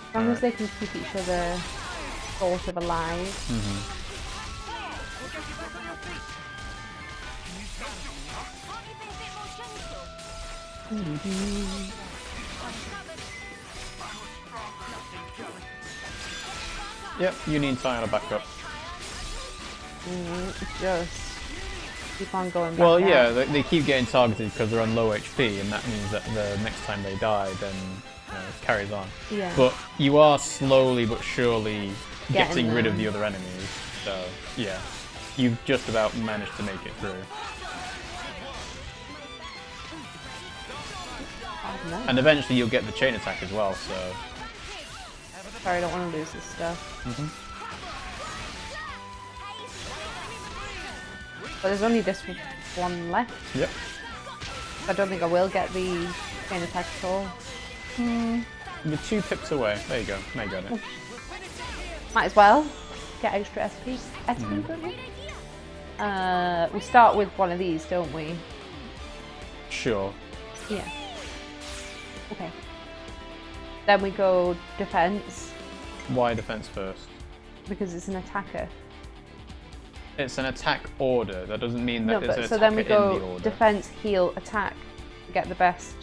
As long as they can keep each other sort of alive. Yep, Eunie and Taion are back up. Just keep on going back Well, yeah, out. they keep getting targeted because they're on low HP, and that means that the next time they die, then it carries on. Yeah. But you are slowly but surely getting rid of them. the other enemies, so yeah, you've just about managed to make it through. Oh, no. And eventually you'll get the chain attack as well, so... Sorry, I don't want to lose this stuff. But there's only this one left. Yep. I don't think I will get the chain attack at all. You're 2 pips away. There you go. Now you got it. Might as well get extra SP. We start with one of these, don't we? Sure. Yeah. Okay. Then we go defense Why defense first? because it's an attacker. It's an attack order. That doesn't mean that No, there's but an so attacker then we in the go order. defense, heal, attack to get the best.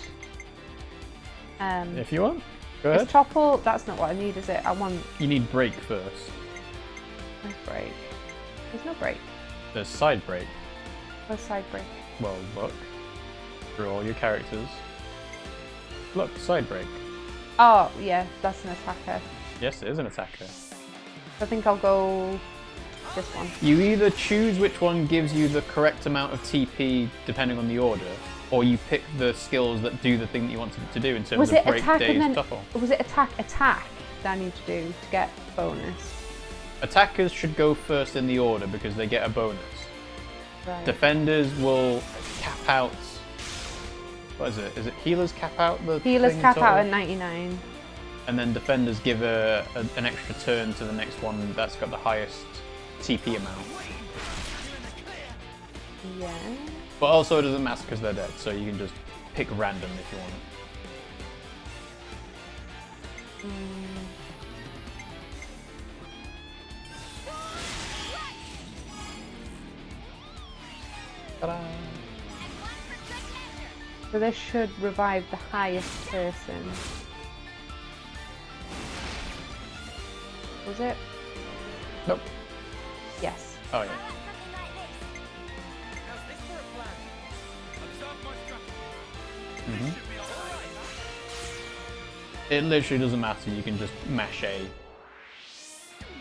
If you want. Go Is ahead. topple? That's not what I need, is it? I want You need break first. break. There's no break. There's side break. Where's side break? Well, look. Through all your characters. Look, side break. Oh, yeah, that's an attacker. Yes, it is an attacker. I think I'll go this one. You either choose which one gives you the correct amount of TP depending on the order, or you pick the skills that do the thing that you want it to do in terms Was of it break, attack daze, and then topple. was it attack that I need to do to get bonus? Attackers should go first in the order because they get a bonus. Right. Defenders will cap out. What is it? Is it healers cap out the Healers thing cap total? out at 99. And then defenders give an extra turn to the next one that's got the highest TP amount. Yeah. But also it doesn't matter because they're dead, so you can just pick random if you want. Ta-da! So this should revive the highest person. Was it? Nope. Yes. Oh yeah. It literally doesn't matter, you can just mash A.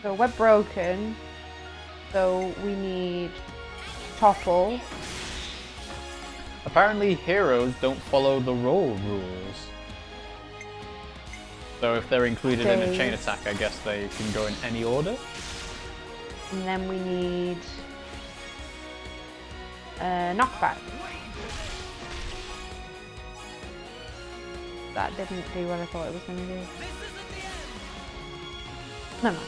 So we're broken. So we need topple. Apparently heroes don't follow the roll rules. So if they're included in a chain Daze. attack, I guess they can go in any order. And then we need knockback. That didn't do what I thought it was going to do. No, no.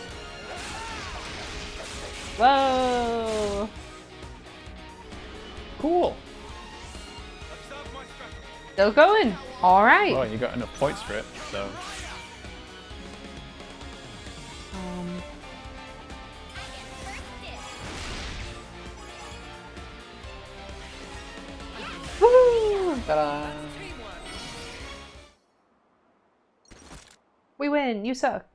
Whoa! Cool! Still going. All right. Oh, you got enough points for it, so... Woo! Ta-da! We win. You suck.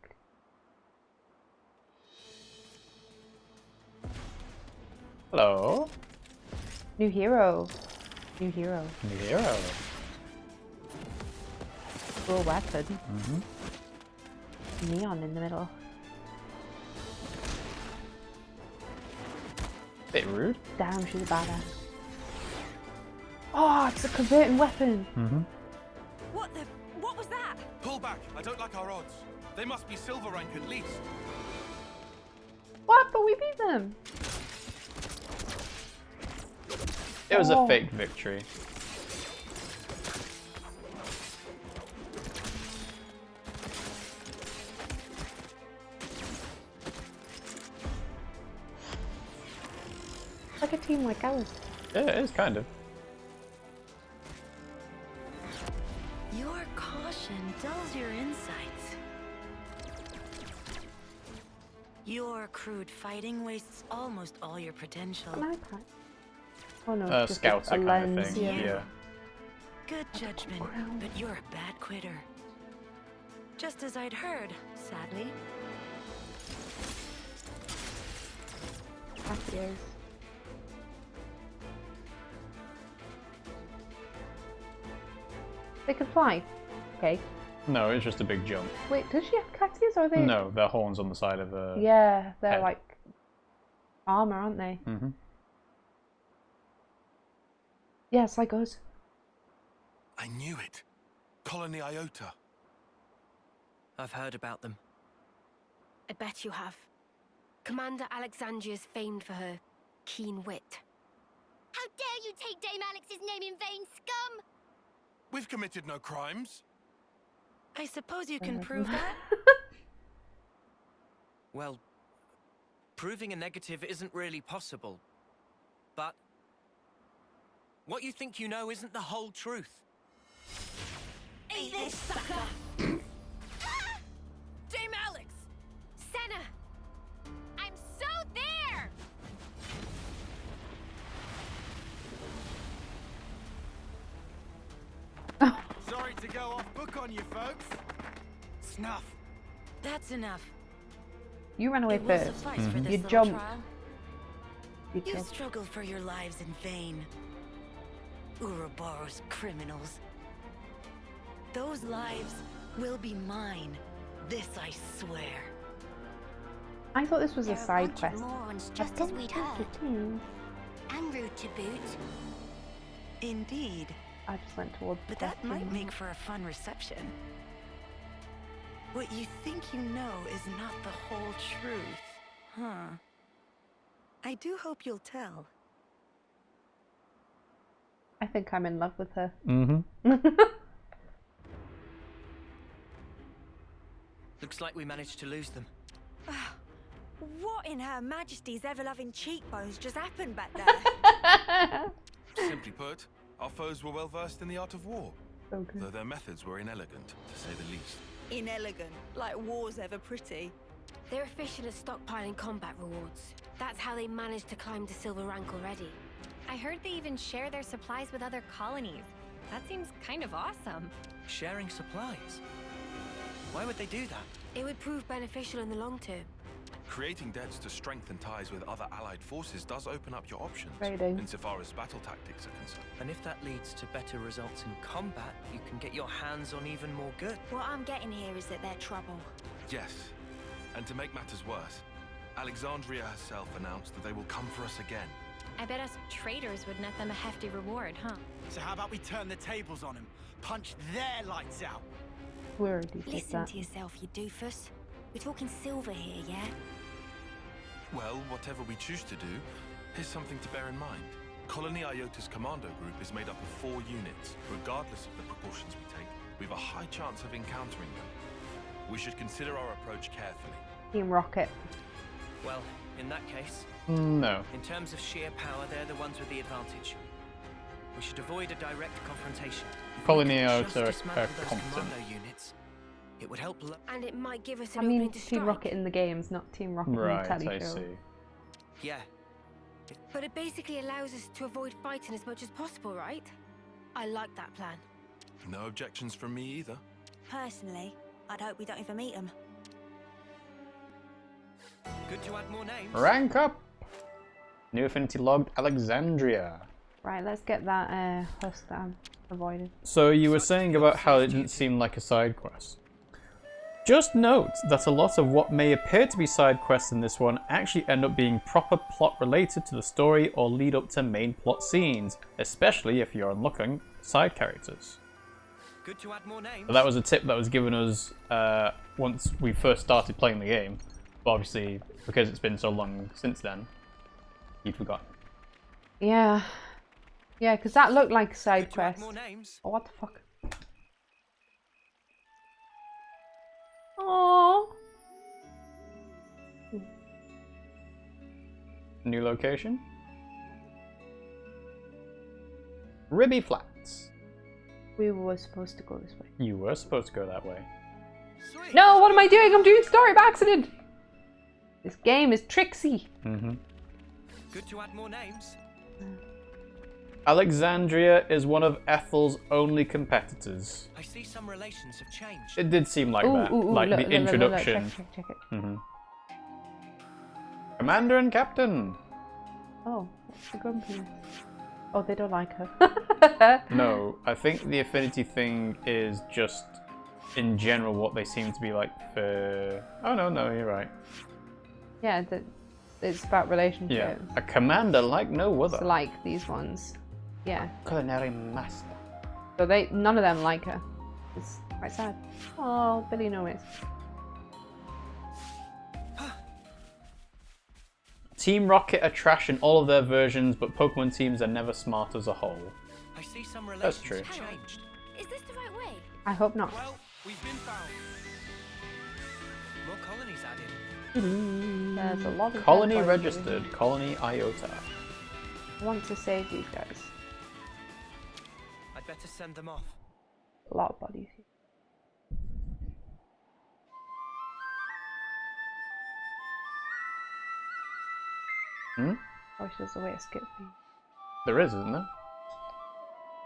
Hello. New hero. New hero. New hero. Cool weapon. Mm-hmm. Neon in the middle. Bit rude. Damn, she's a badass. Oh, it's a converting weapon. Mm-hmm. What was that? Pull back. I don't like our odds. They must be silver rank at least. What? But we beat them. It was a fake victory. Like a team like ours. Yeah, it is kind of. Your caution dulls your insights. Your crude fighting wastes almost all your potential. An iPad. Oh no, it's just Scouts a kind lens. of thing. Yeah. Good judgment, but you're a bad quitter. Just as I'd heard, sadly. Happy days. They can fly. Okay. No, it's just a big jump. Wait, does she have cactus or are they? No, they're horns on the side of the. Yeah, they're head. like armor, aren't they? Mm-hmm. Yeah, it's like us. I knew it. Colony Iota. I've heard about them. I bet you have. Commander Alexandria is famed for her keen wit. How dare you take Dame Alex's name in vain, scum! We've committed no crimes. I suppose you can prove that? Well, proving a negative isn't really possible. But what you think you know isn't the whole truth. Eat this, sucker! Dame Alex! Sena! I'm so there! Sorry to go off book on you folks. Snuff. That's enough. You ran away It will first. suffice for this You little jumped. trial. You You jumped. struggled for your lives in vain. Ouroboros criminals. Those lives will be mine. This I swear. I thought this was a They're side bunch quest. of morons, I just as don't we'd think heard. it is. And rude to boot. Indeed. I just went towards the But that question. might make for a fun reception. What you think you know is not the whole truth, huh? I do hope you'll tell. I think I'm in love with her. Mm-hmm. Looks like we managed to lose them. What in Her Majesty's ever-loving cheekbones just happened back there? Simply put, our foes were well versed in the art of war, So good. though their methods were inelegant, to say the least. Inelegant, like war's ever pretty. They're efficient at stockpiling combat rewards. That's how they managed to climb to silver rank already. I heard they even share their supplies with other colonies. That seems kind of awesome. Sharing supplies? Why would they do that? It would prove beneficial in the long term. Creating debts to strengthen ties with other allied forces does open up your options, Trading. insofar as battle tactics are concerned. And if that leads to better results in combat, you can get your hands on even more goods. What I'm getting here is that they're trouble. Yes, and to make matters worse, Alexandria herself announced that they will come for us again. I bet us traders would net them a hefty reward, huh? So how about we turn the tables on them? Punch their lights out. We already did Listen that. to yourself, you doofus. We're talking silver here, yeah? Well, whatever we choose to do, here's something to bear in mind. Colony Iota's commando group is made up of 4 units. Regardless of the precautions we take, we've a high chance of encountering them. We should consider our approach carefully. Team Rocket. Well, in that case, No. in terms of sheer power, they're the ones with the advantage. We should avoid a direct confrontation. If we Colony could Iota just are dismantle those competent. commando units, it would help. And it might give us I an mean, opening to Team strike. Rocket in the games, not Team Rocket Right, in the I telly show. see. Yeah, But it basically allows us to avoid fighting as much as possible, right? I like that plan. No objections from me either. Personally, I'd hope we don't even meet them. good to add more names. Rank up! New affinity logged Alexandria. Right, let's get that husk that I've avoided. So you were saying about how it didn't seem like a side quest. Just note that a lot of what may appear to be side quests in this one actually end up being proper plot related to the story or lead up to main plot scenes, especially if you're unlocking side characters. Good to add more names. So that was a tip that was given us once we first started playing the game. But obviously, because it's been so long since then, you'd forgotten. Yeah. Yeah, because that looked like a side quest. More names. Oh, what the fuck? Aww. New location? Ribby Flats. We were supposed to go this way. You were supposed to go that way. Sweet. No, what am I doing? I'm doing story by accident! This game is tricksy. Mm-hmm. Good to add more names. Alexandria is one of Ethel's only competitors. I see some relations have changed. It did seem like Ooh, that, ooh, ooh, like look, the look, look, look, introduction. check it. Mm-hmm. Commander and Captain. Oh, what's the grumpy? Oh, they don't like her. No, I think the affinity thing is just, in general, what they seem to be like for... Oh, no, you're right. Yeah, it's about relationship. Yeah, a commander like no other. It's like these ones. Yeah. Culinary master. So none of them like her. It's quite sad. Oh, Billy Noise. Team Rocket are trash in all of their versions, but Pokemon teams are never smart as a whole. I see some relations That's true. have changed. Is this the right way? I hope not. Well, we've been found. More colonies added. There's a lot of Colony dead bodies over registered, here. Colony Iota. I want to save these guys. I'd better send them off. A lot of bodies here. Hmm? I wish there's a way to skip these. There is, isn't there?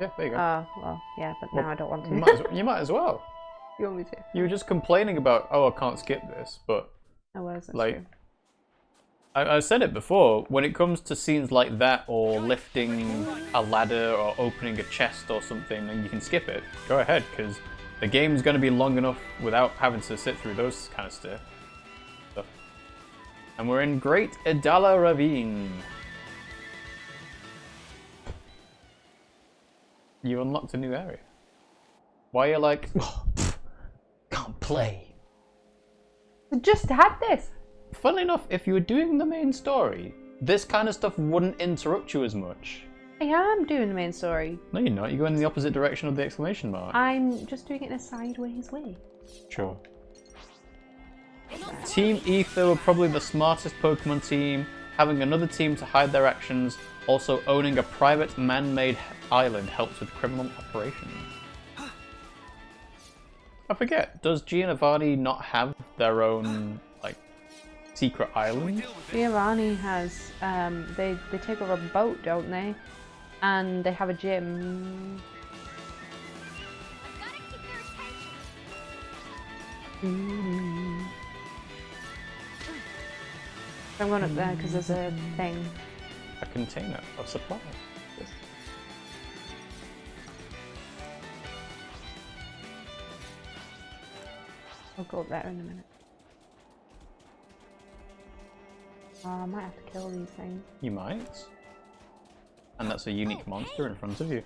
Yeah, there you go. Well, yeah, but now I don't want to. You might as well. You want me to? You were just complaining about, oh, I can't skip this, but Oh, well, that's like, true. I said it before, when it comes to scenes like that, or lifting a ladder, or opening a chest or something, and you can skip it, go ahead, because the game's going to be long enough without having to sit through those kind of stuff. And we're in Great Idala Ravine. You unlocked a new area. Why are you like, oh, can't play? We just had this! Funnily enough, if you were doing the main story, this kind of stuff wouldn't interrupt you as much. I am doing the main story. No, you're not. You're going in the opposite direction of the exclamation mark. I'm just doing it in a sideways way. Sure. Team Ether were probably the smartest Pokemon team, having another team to hide their actions. Also, owning a private man-made island helps with criminal operations. I forget, does Giovanni not have their own, like, secret island? Giovanni has, they take over a boat, don't they? And they have a gym. I'm going up there because there's a thing. A container of supplies. I'll go up there in a minute. Oh, I might have to kill these things. You might. And that's a unique monster in front of you.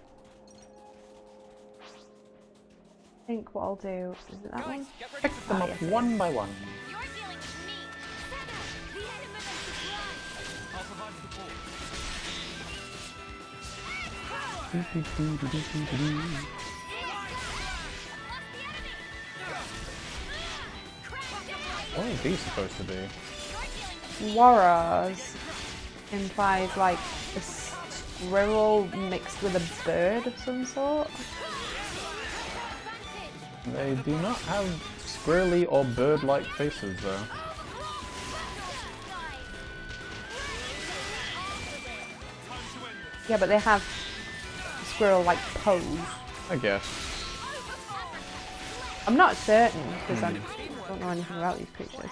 I think what I'll do is it that one? Pick them up one by one. You're dealing with me. Sena, the enemy of supply. I'll provide support. What are these supposed to be? Warras implies like a squirrel mixed with a bird of some sort. They do not have squirrely or bird-like faces, though. Yeah, but they have squirrel-like pose. I guess. I'm not certain because I don't know anything about these creatures.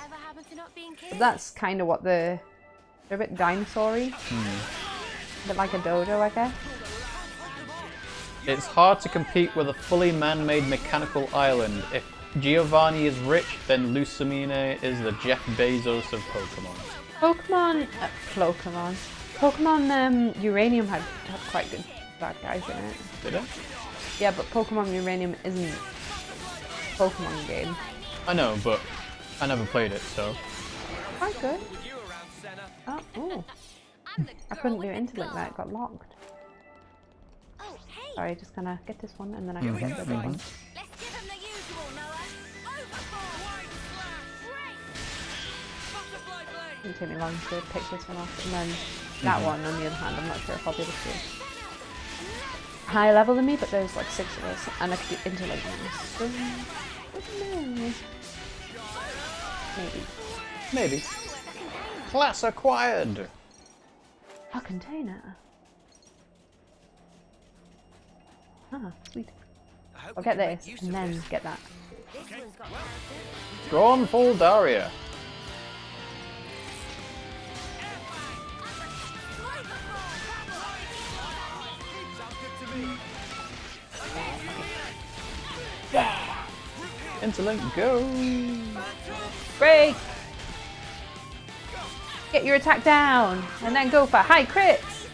But that's kind of what the They're a bit dinosaur-y. A bit like a dodo, I guess. It's hard to compete with a fully man-made mechanical island. If Giovanni is rich, then Lucamine is the Jeff Bezos of Pokemon. Pokemon Uranium had quite good bad guys in it. Did it? Yeah, but Pokemon Uranium isn't a Pokemon game. I know, but I never played it, so. Quite good. Oh, ooh. I couldn't do Interlink there, it got locked. Sorry, just gonna get this one and then I can get the other one. Didn't take me long to pick this one off, and then that one on the other hand, I'm not sure if I'll be able to. Higher level than me, but there's like 6 of us, and I could do Interlink ones. Maybe. Class acquired! A container. Ah, sweet. I'll get this, and then get that. Scornful Daria. Interlink, go! Break! Get your attack down, and then go for high crits!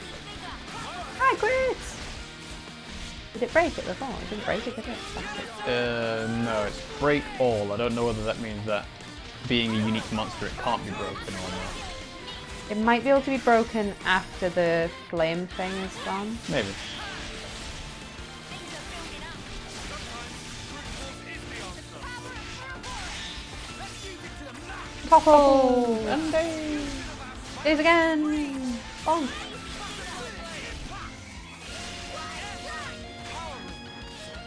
High crits! Did it break it before? It didn't break it, did it? No, it's break all. I don't know whether that means that being a unique monster, it can't be broken or not. It might be able to be broken after the flame thing is gone. Maybe. Topple! And days again! Bonk!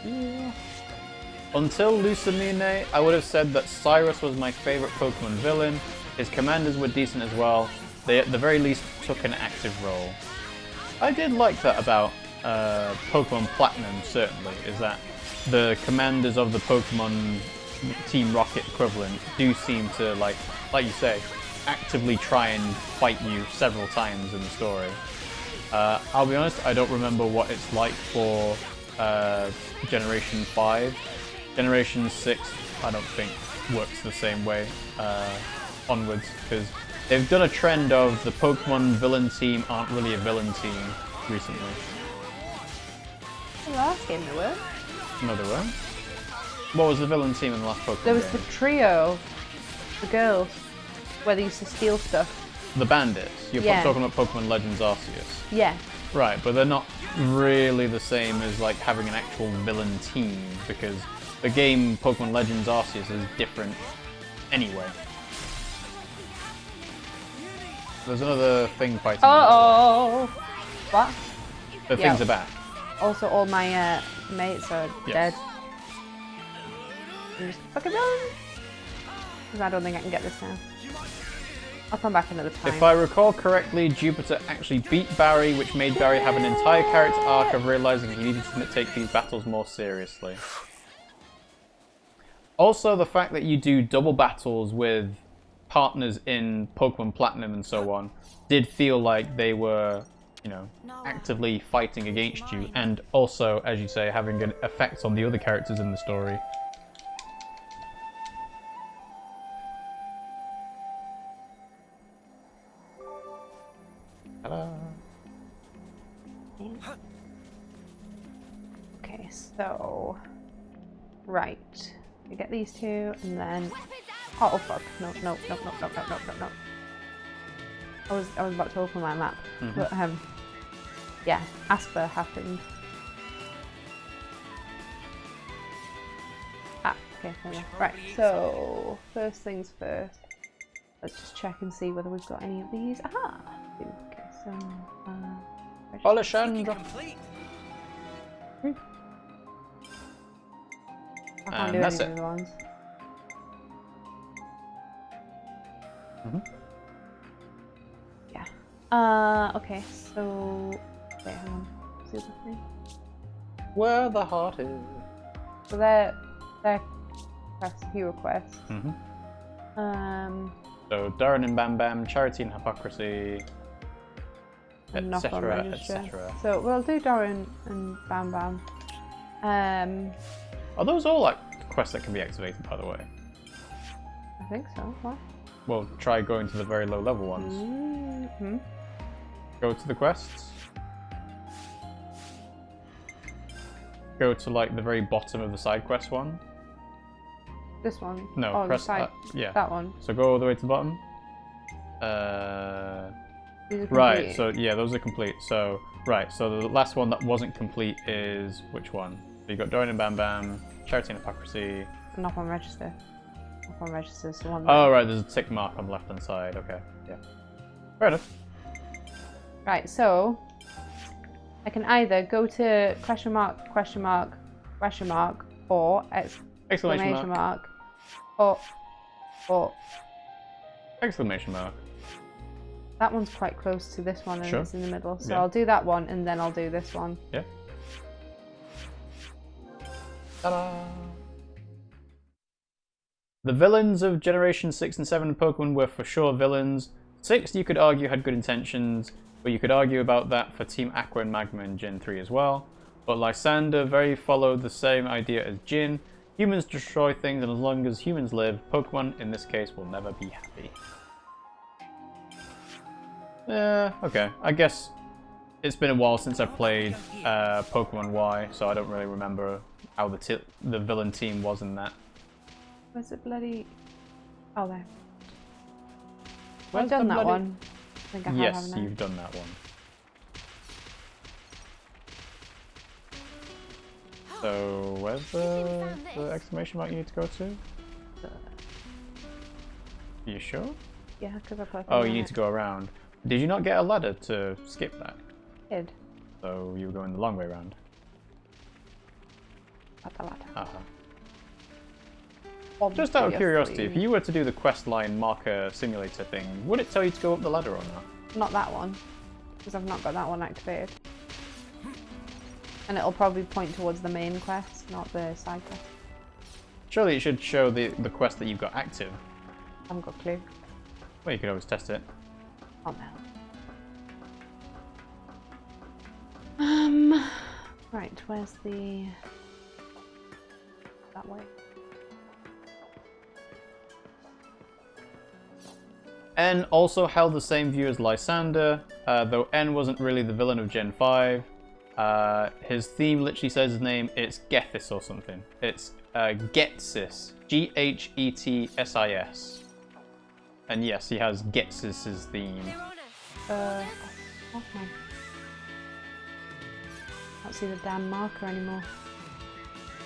Yeah. Until Lucamine, I would have said that Cyrus was my favourite Pokemon villain. His commanders were decent as well. They at the very least took an active role. I did like that about Pokemon Platinum, certainly, is that the commanders of the Pokemon Team Rocket equivalent do seem to, like you say, actively try and fight you several times in the story. I'll be honest, I don't remember what it's like for Generation 5. Generation 6, I don't think, works the same way onwards, because they've done a trend of the Pokemon villain team aren't really a villain team recently. In the last game they were. No, they weren't. What was the villain team in the last Pokemon There was game? the trio, the girls, where they used to steal stuff. The bandits? You're talking about Pokemon Legends Arceus? Yeah. Right, but they're not really the same as like having an actual villain team, because the game Pokemon Legends Arceus is different anyway. There's another thing fighting. Uh-oh! What? The things are back. Also, all my mates are dead. I'm just fucking run! Because I don't think I can get this now. I'll come back another time. If I recall correctly, Jupiter actually beat Barry, which made Barry have an entire character arc of realizing he needed to take these battles more seriously. Also, the fact that you do double battles with partners in Pokemon Platinum and so on did feel like they were, you know, actively fighting against you, and also, as you say, having an effect on the other characters in the story. Okay, so right, we get these two, and then oh fuck, no. I was about to open my map, but yeah, Asper happened. Okay, there we go. Right, so first things first. Let's just check and see whether we've got any of these. Aha! Okay, so Alexandria. I can't do any of the ones. Yeah. Okay, so wait, hang on. What's the other thing? Where the heart is. So they're hero quests. So Darren and Bam Bam, Charity and Hypocrisy, Not on etc., register. etc. So we'll do Darren and Bam Bam. Are those all like quests that can be activated, by the way? I think so. What? Well, try going to the very low level ones. Mm-hmm. Go to the quests. Go to like the very bottom of the side quest one. This one? No, oh, press the side, yeah. that one. So go all the way to the bottom. Right, so yeah, those are complete. So, right, so the last one that wasn't complete is which one? So you got Dorian and Bam Bam, Charity and Hypocrisy. Not on register. Not on register is the one. Oh, right, there's a tick mark on the left hand side. Okay, yeah. Fair enough. Right, so I can either go to question mark, question mark, question mark, or exclamation mark, or exclamation mark. That one's quite close to this one and Sure. it's in the middle. So Yeah. I'll do that one and then I'll do this one. Yeah. Ta-da! The villains of Generation 6 and 7 Pokemon were for sure villains. 6 you could argue had good intentions, but you could argue about that for Team Aqua and Magma in Gen 3 as well. But Lysander very followed the same idea as Jin. Humans destroy things, and as long as humans live, Pokemon in this case will never be happy. Okay. I guess it's been a while since I played Pokemon Y, so I don't really remember how the villain team was in that. Where's it bloody... Oh, there. Where's I've done the that bloody... one. I think I have, Yes, haven't I? you've done that one. So, where's the exclamation mark you need to go to? Are you sure? Yeah, because I put Oh, you need to go around. Did you not get a ladder to skip that? Did. So you were going the long way around. At the ladder. Just out of curiosity, if Obviously. you were to do the quest line marker simulator thing, would it tell you to go up the ladder or not? Not that one, because I've not got that one activated. And it'll probably point towards the main quest, not the side quest. Surely it should show the quest that you've got active. I haven't got a clue. Well, you could always test it. Oh no. Right, where's the... that way? N also held the same view as Lysander, though N wasn't really the villain of Gen 5. His theme literally says his name, it's Gethys or something. It's Getsis. G-H-E-T-S-I-S. And yes, he has Getsis's theme. Oh my... Can't see the damn marker anymore.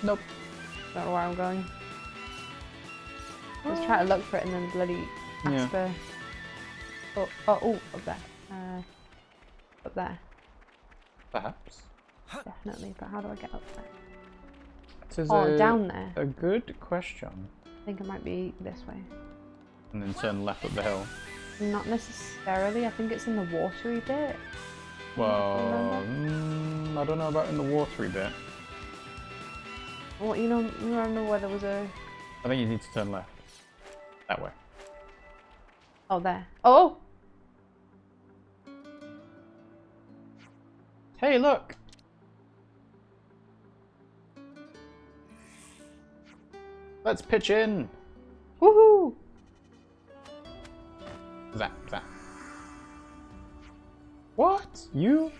Nope. Don't know where I'm going. I was trying to look for it and then bloody Asper. Yeah. Oh, up there. Up there. Perhaps. Definitely, but how do I get up there? It is down there. A good question. I think it might be this way. And then turn left up the hill. Not necessarily, I think it's in the watery bit. Well, I don't know about in the watery bit. What, you remember where there was a... I think you need to turn left. That way. Oh, there. Oh! Hey, look! Let's pitch in! Woohoo! Zap, zap. What? You?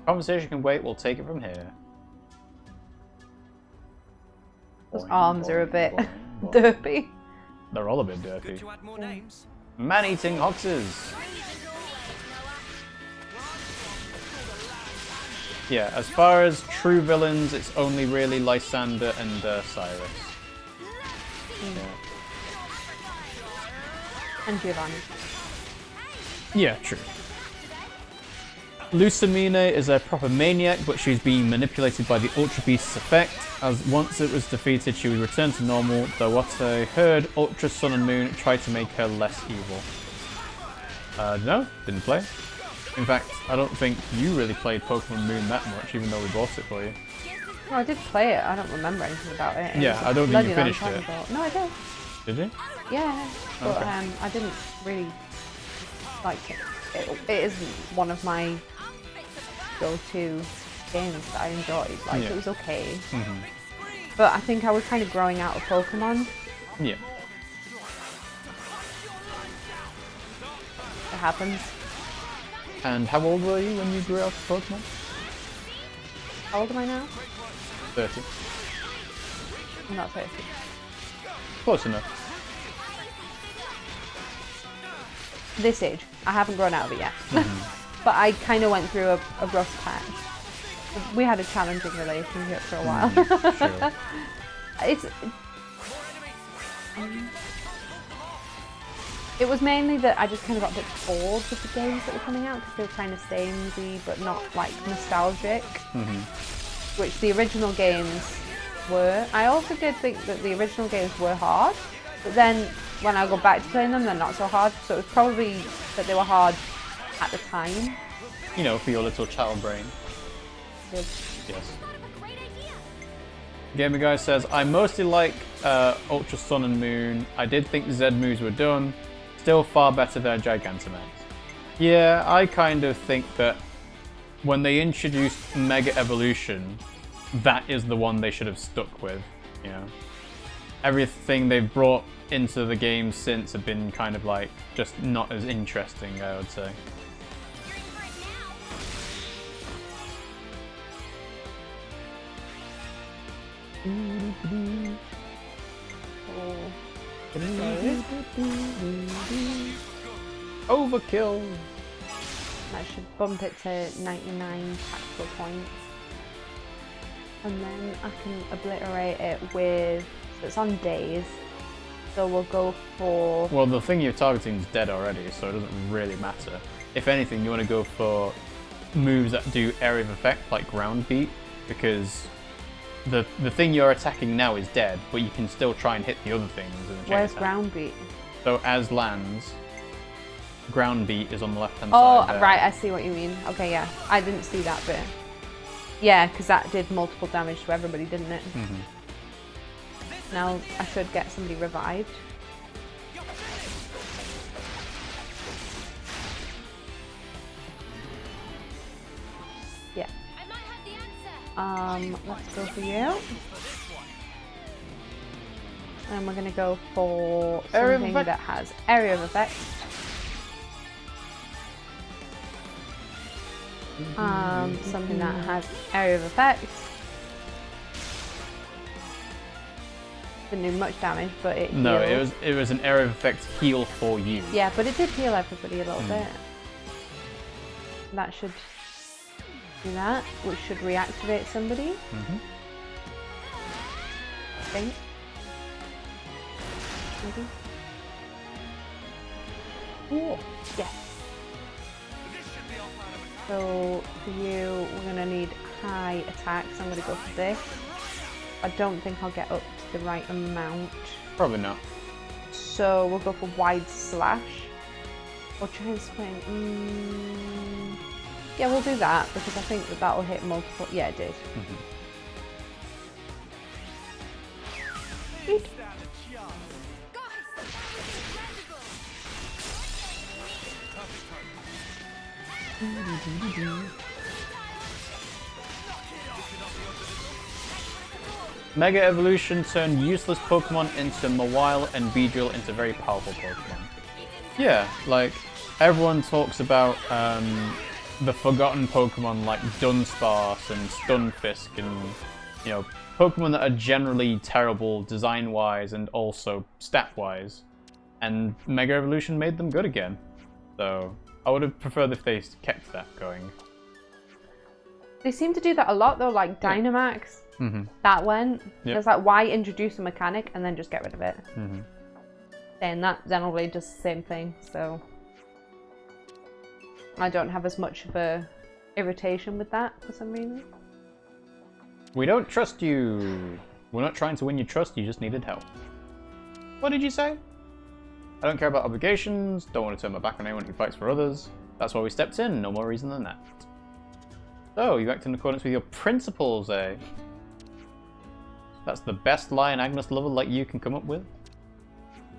Conversation can wait, we'll take it from here. Those Boing, arms are a boing, bit boing, boing. derpy. They're all a bit dirty. Good to add more names. Man-eating hoxes! Yeah, as far as true villains, it's only really Lysander and Cyrus. Yeah. And Giovanni. Yeah, true. Lucamine is a proper maniac, but she's being manipulated by the Ultra Beast's effect, as once it was defeated she would return to normal, though what I heard, Ultra Sun and Moon tried to make her less evil. No, didn't play. In fact, I don't think you really played Pokemon Moon that much, even though we bought it for you. No, I did play it, I don't remember anything about it. Yeah, I don't think you finished it. No, I did. Did you? Yeah, but Okay. I didn't really like it. It isn't one of my go-to games that I enjoyed. Like, Yeah. it was okay. Mm-hmm. But I think I was kind of growing out of Pokemon. Yeah. It happens. And how old were you when you grew up with Pokemon? How old am I now? 30. I'm not 30. Close enough. This age. I haven't grown out of it yet. But I kind of went through a rough patch. We had a challenging relationship for a while. Sure. It was mainly that I just kind of got a bit bored with the games that were coming out because they were kind of samey but not like nostalgic, which the original games were. I also did think that the original games were hard, but then when I go back to playing them, they're not so hard. So it was probably that they were hard at the time. You know, for your little child brain. Yes. Gamer Guy says, I mostly like Ultra Sun and Moon. I did think the Z moves were done. Still far better than Gigantamax. Yeah, I kind of think that when they introduced Mega Evolution, that is the one they should have stuck with, you know. Everything they've brought into the game since have been kind of like, just not as interesting, I would say. Overkill! I should bump it to 99 tactical points. And then I can obliterate it with... So it's on days. So we'll go for... Well, the thing you're targeting is dead already, so it doesn't really matter. If anything, you want to go for moves that do area of effect, like ground beat, because the thing you're attacking now is dead, but you can still try and hit the other things in the chain Where's attack. ground beat? So as lands, ground beat is on the left hand Oh, side. right, I see what you mean. Okay, yeah. I didn't see that bit. Yeah, because that did multiple damage to everybody, didn't it? Now I should get somebody revived. Yeah. Let's go for you. And we're gonna go for Area of something effect. that has area of effect. Something that has area of effect. Didn't do much damage, but it No, healed. it was an area of effect heal for you. Yeah, but it did heal everybody a little bit. That should do that, which should reactivate somebody. I think. Maybe. Cool. Yes. So for you, we're gonna need high attack, so I'm gonna go for this. I don't think I'll get up to the right amount. Probably not. So we'll go for wide slash. Or giant swing. Yeah, we'll do that because I think that that'll hit multiple. Yeah, it did. Eek. Mega Evolution turned useless Pokemon into Mawile and Beedrill into very powerful Pokemon. Yeah, like, everyone talks about the forgotten Pokemon like Dunsparce and Stunfisk and, you know, Pokemon that are generally terrible design-wise and also stat-wise. And Mega Evolution made them good again. So, I would have preferred if they kept that going. They seem to do that a lot though, like Dynamax. That went. Yep. It's like, why introduce a mechanic and then just get rid of it? Saying that, Xenoblade does the same thing, so I don't have as much of a irritation with that for some reason. We don't trust you. We're not trying to win your trust, you just needed help. What did you say? I don't care about obligations, don't want to turn my back on anyone who fights for others. That's why we stepped in, no more reason than that. So, you act in accordance with your principles, eh? That's the best Lion Agnus lover like you can come up with?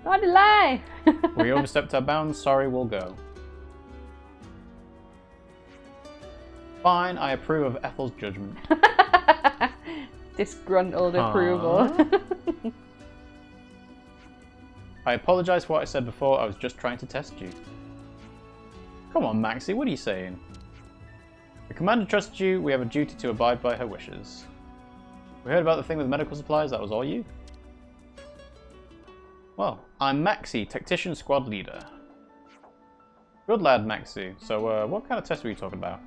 Not a lie! We overstepped our bounds, sorry, we'll go. Fine, I approve of Ethel's judgment. Disgruntled approval. I apologise for what I said before, I was just trying to test you. Come on, Maxie, what are you saying? The commander trusts you, we have a duty to abide by her wishes. We heard about the thing with medical supplies, that was all you? Well, I'm Maxie, Tactician Squad Leader. Good lad, Maxie. So, what kind of test were you talking about?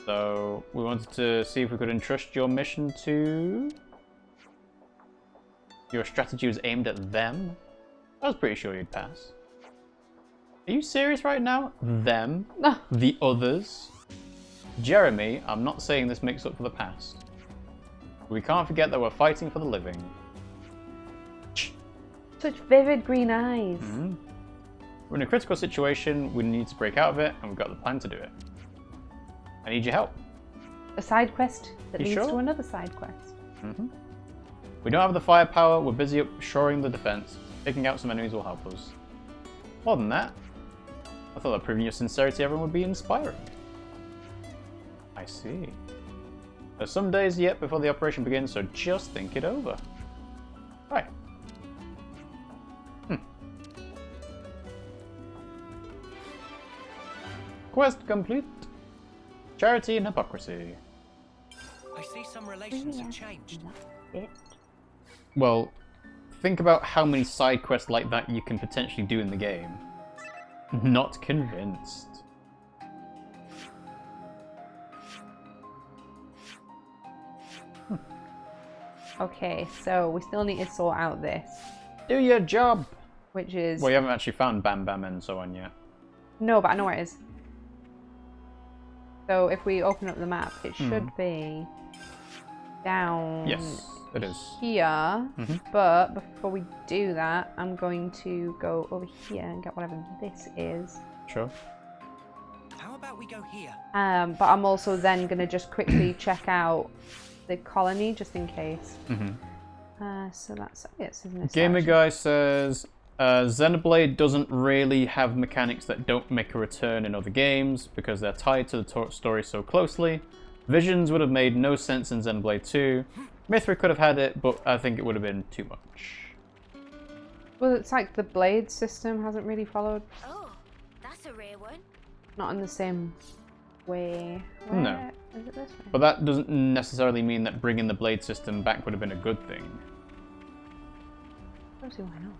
So, we wanted to see if we could entrust your mission to... Your strategy was aimed at them? I was pretty sure you'd pass. Are you serious right now? Them? The others? Jeremy, I'm not saying this makes up for the past. We can't forget that we're fighting for the living. Such vivid green eyes. Mm-hmm. We're in a critical situation, we need to break out of it, and we've got the plan to do it. I need your help. A side quest that leads sure? to another side quest. Mm-hmm. We don't have the firepower, we're busy shoring the defense. Taking out some enemies will help us. More than that, I thought that proving your sincerity to everyone would be inspiring. I see. There's some days yet before the operation begins, so just think it over. Right. Quest complete. Charity and hypocrisy. I see some relations have changed. Well, think about how many side quests like that you can potentially do in the game. Not convinced. Okay, so we still need to sort out this. Do your job! Which is... Well, you haven't actually found Bam Bam and so on yet. No, but I know where it is. So if we open up the map, it should be down Yes, it is. here. But before we do that, I'm going to go over here and get whatever this is. Sure. How about we go here? But I'm also then going to just quickly check out the colony just in case. So that's it, isn't it? Gamer Guy says, Xenoblade doesn't really have mechanics that don't make a return in other games because they're tied to the story so closely. Visions would have made no sense in Xenoblade 2. Mithra could have had it, but I think it would have been too much. Well, it's like the blade system hasn't really followed. Oh, that's a rare one. Not in the same way. No. Is it this way? But that doesn't necessarily mean that bringing the blade system back would have been a good thing. I don't see why not.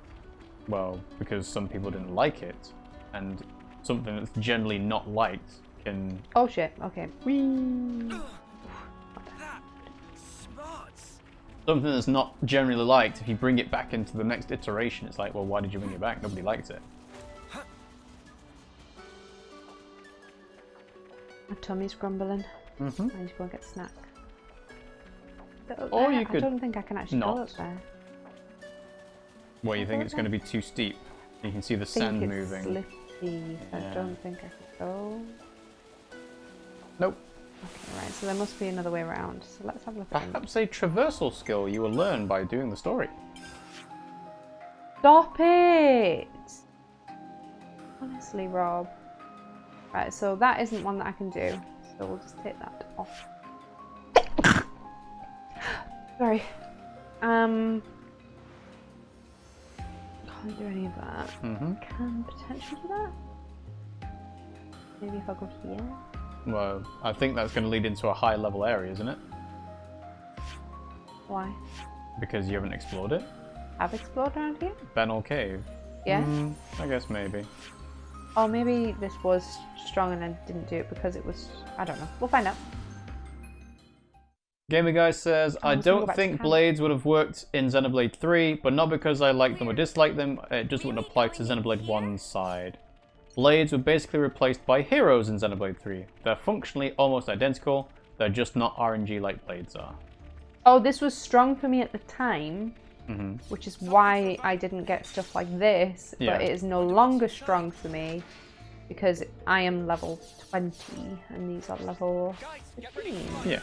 Well, because some people didn't like it, and something that's generally not liked can... Oh shit, okay. Something that's not generally liked, if you bring it back into the next iteration, it's like, well, why did you bring it back? Nobody liked it. My tummy's grumbling. I need to go and get a snack. Or you could I don't think I can actually go up there. Well, you think it's going to be too steep? You can see the sand moving. Slippy. I don't think I could go. Nope. Okay, right, so there must be another way around. So let's have a look at it. Perhaps a traversal skill you will learn by doing the story. Stop it! Honestly, Rob. Right, so that isn't one that I can do. So we'll just take that off. Sorry. Can't do any of that. Can potentially do that. Maybe if I go here. Well, I think that's going to lead into a high level area, isn't it? Why? Because you haven't explored it? I've explored around here? Benel Cave. Yeah? I guess maybe. Or maybe this was strong and I didn't do it because it was... I don't know. We'll find out. Gamer Guy says, I don't think blades would have worked in Xenoblade 3, but not because I like them or dislike them, it just wouldn't apply to Xenoblade 1's side. Blades were basically replaced by heroes in Xenoblade 3. They're functionally almost identical, they're just not RNG like blades are. Oh, this was strong for me at the time, which is why I didn't get stuff like this, but it is no longer strong for me because I am level 20 and these are level 15. Yeah.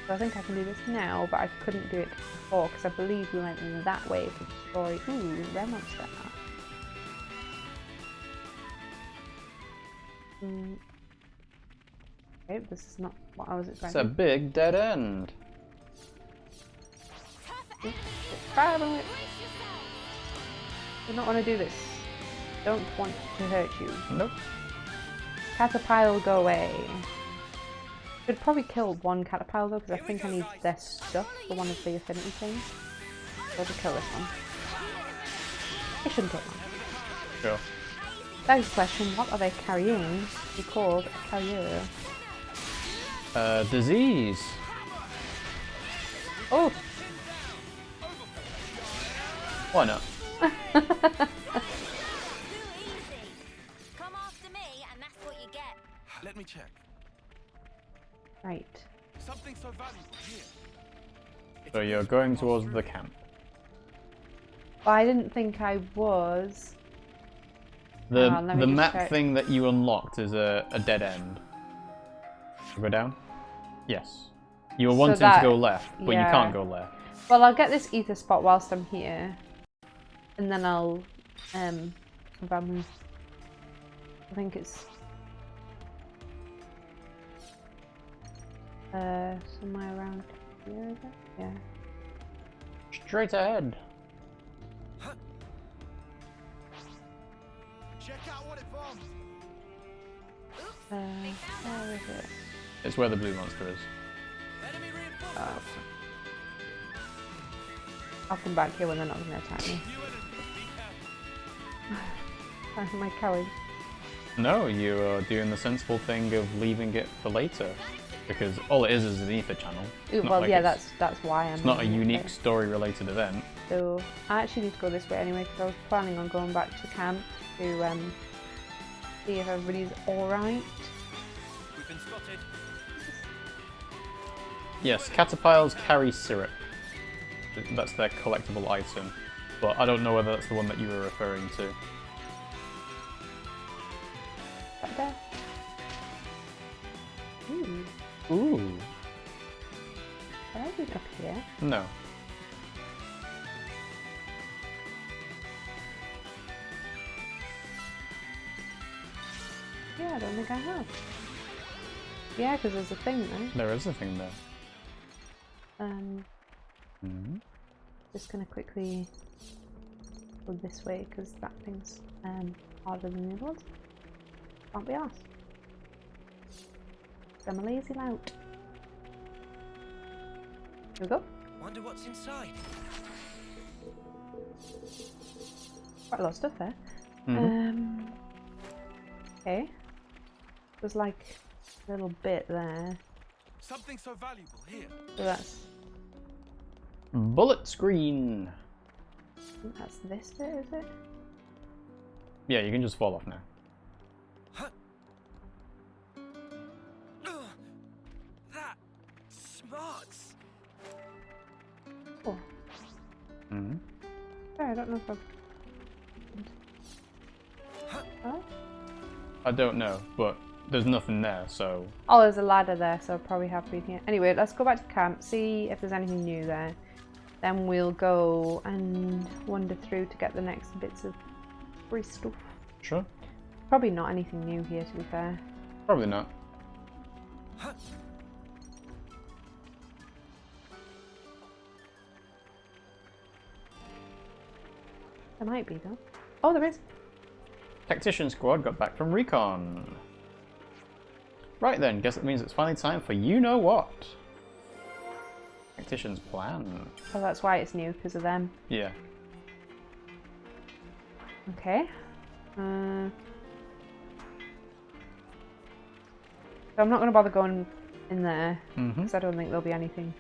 So I think I can do this now, but I couldn't do it before because I believe we went in that way to destroy. Ooh, rare monster. Okay, this is not what I was expecting. It's a big dead end. I do not want to do this. Don't want to hurt you. Nope. Caterpillar, go away. Should probably kill one caterpillar though, because I think I need their stuff for one of the affinity things. So I'll just kill this one. It shouldn't take long. Sure. Next question, what are they carrying? Be called a carrier. Disease. Oh! Why not? Come after me, and that's what you get. Let me check. Right. Something so valuable here. So you're going towards the camp. Well, I didn't think I was. The the map check. thing that you unlocked is a dead end. Go down? Yes. You were So wanting to that- go left, but you yeah. can't go left. Well, I'll get this ether spot whilst I'm here. And then I'll confirm. I think it's somewhere around here, is it? Yeah. Straight ahead. Check out what it forms. Where is it? It's where the blue monster is. Oh. I'll come back here when they're not going to attack me. My coward. No, you are doing the sensible thing of leaving it for later. Because all it is an ether channel. Ooh, Not well, like yeah, it's- that's why I'm. It's not a leaving it unique there. story-related event. So I actually need to go this way anyway because I was planning on going back to camp to see if everybody's all right. We've been spotted. Yes, caterpillars carry syrup. That's their collectible item. But I don't know whether that's the one that you were referring to. Right there. Ooh. Ooh. Can I read up here? No. Yeah, I don't think I have. Yeah, because there's a thing there. There is a thing there. Just gonna quickly go this way because that thing's harder than the other ones. Can't be asked. I'm a lazy lout. Here we go. Wonder what's inside. Quite a lot of stuff there. Okay. There's like a little bit there. Something so valuable here. So that's Bullet screen. I think that's this bit, is it? Yeah, you can just fall off now. That smarts. Oh. Sorry, I don't know if I've. Oh? I don't know, but there's nothing there, so... Oh, there's a ladder there, so I probably have been here. Anyway, let's go back to camp, see if there's anything new there. Then we'll go and wander through to get the next bits of free stuff. Sure. Probably not anything new here, to be fair. Probably not. There might be, though. Oh, there is. Tactician squad got back from recon. Right then, guess that means it's finally time for you-know-what. Tactician's plan. Oh, that's why it's new, because of them. Yeah. Okay. So I'm not going to bother going in there, because I don't think there'll be anything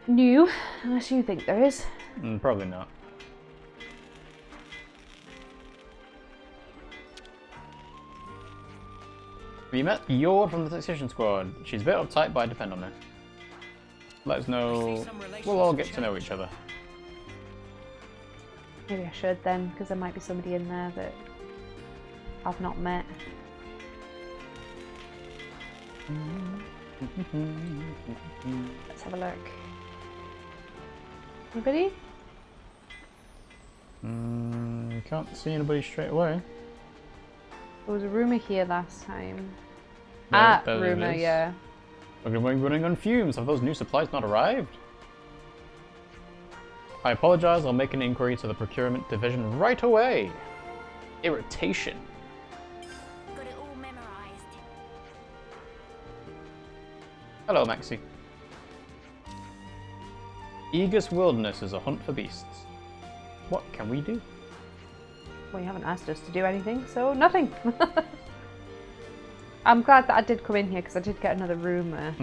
new, unless you think there is. Probably not. We met Yord from the Tactician squad. She's a bit uptight, but I depend on her. Let us know. We'll all get to know each other. Maybe I should then, because there might be somebody in there that I've not met. Let's have a look. Anybody? Can't see anybody straight away. There was a rumour here last time. There it Rumour, is. yeah. We're going to be running on fumes. Have those new supplies not arrived? I apologize. I'll make an inquiry to the procurement division right away. Irritation. Got it all memorized. Hello, Maxie. Aegis Wilderness is a hunt for beasts. What can we do? Well, you haven't asked us to do anything, so nothing. I'm glad that I did come in here because I did get another rumour.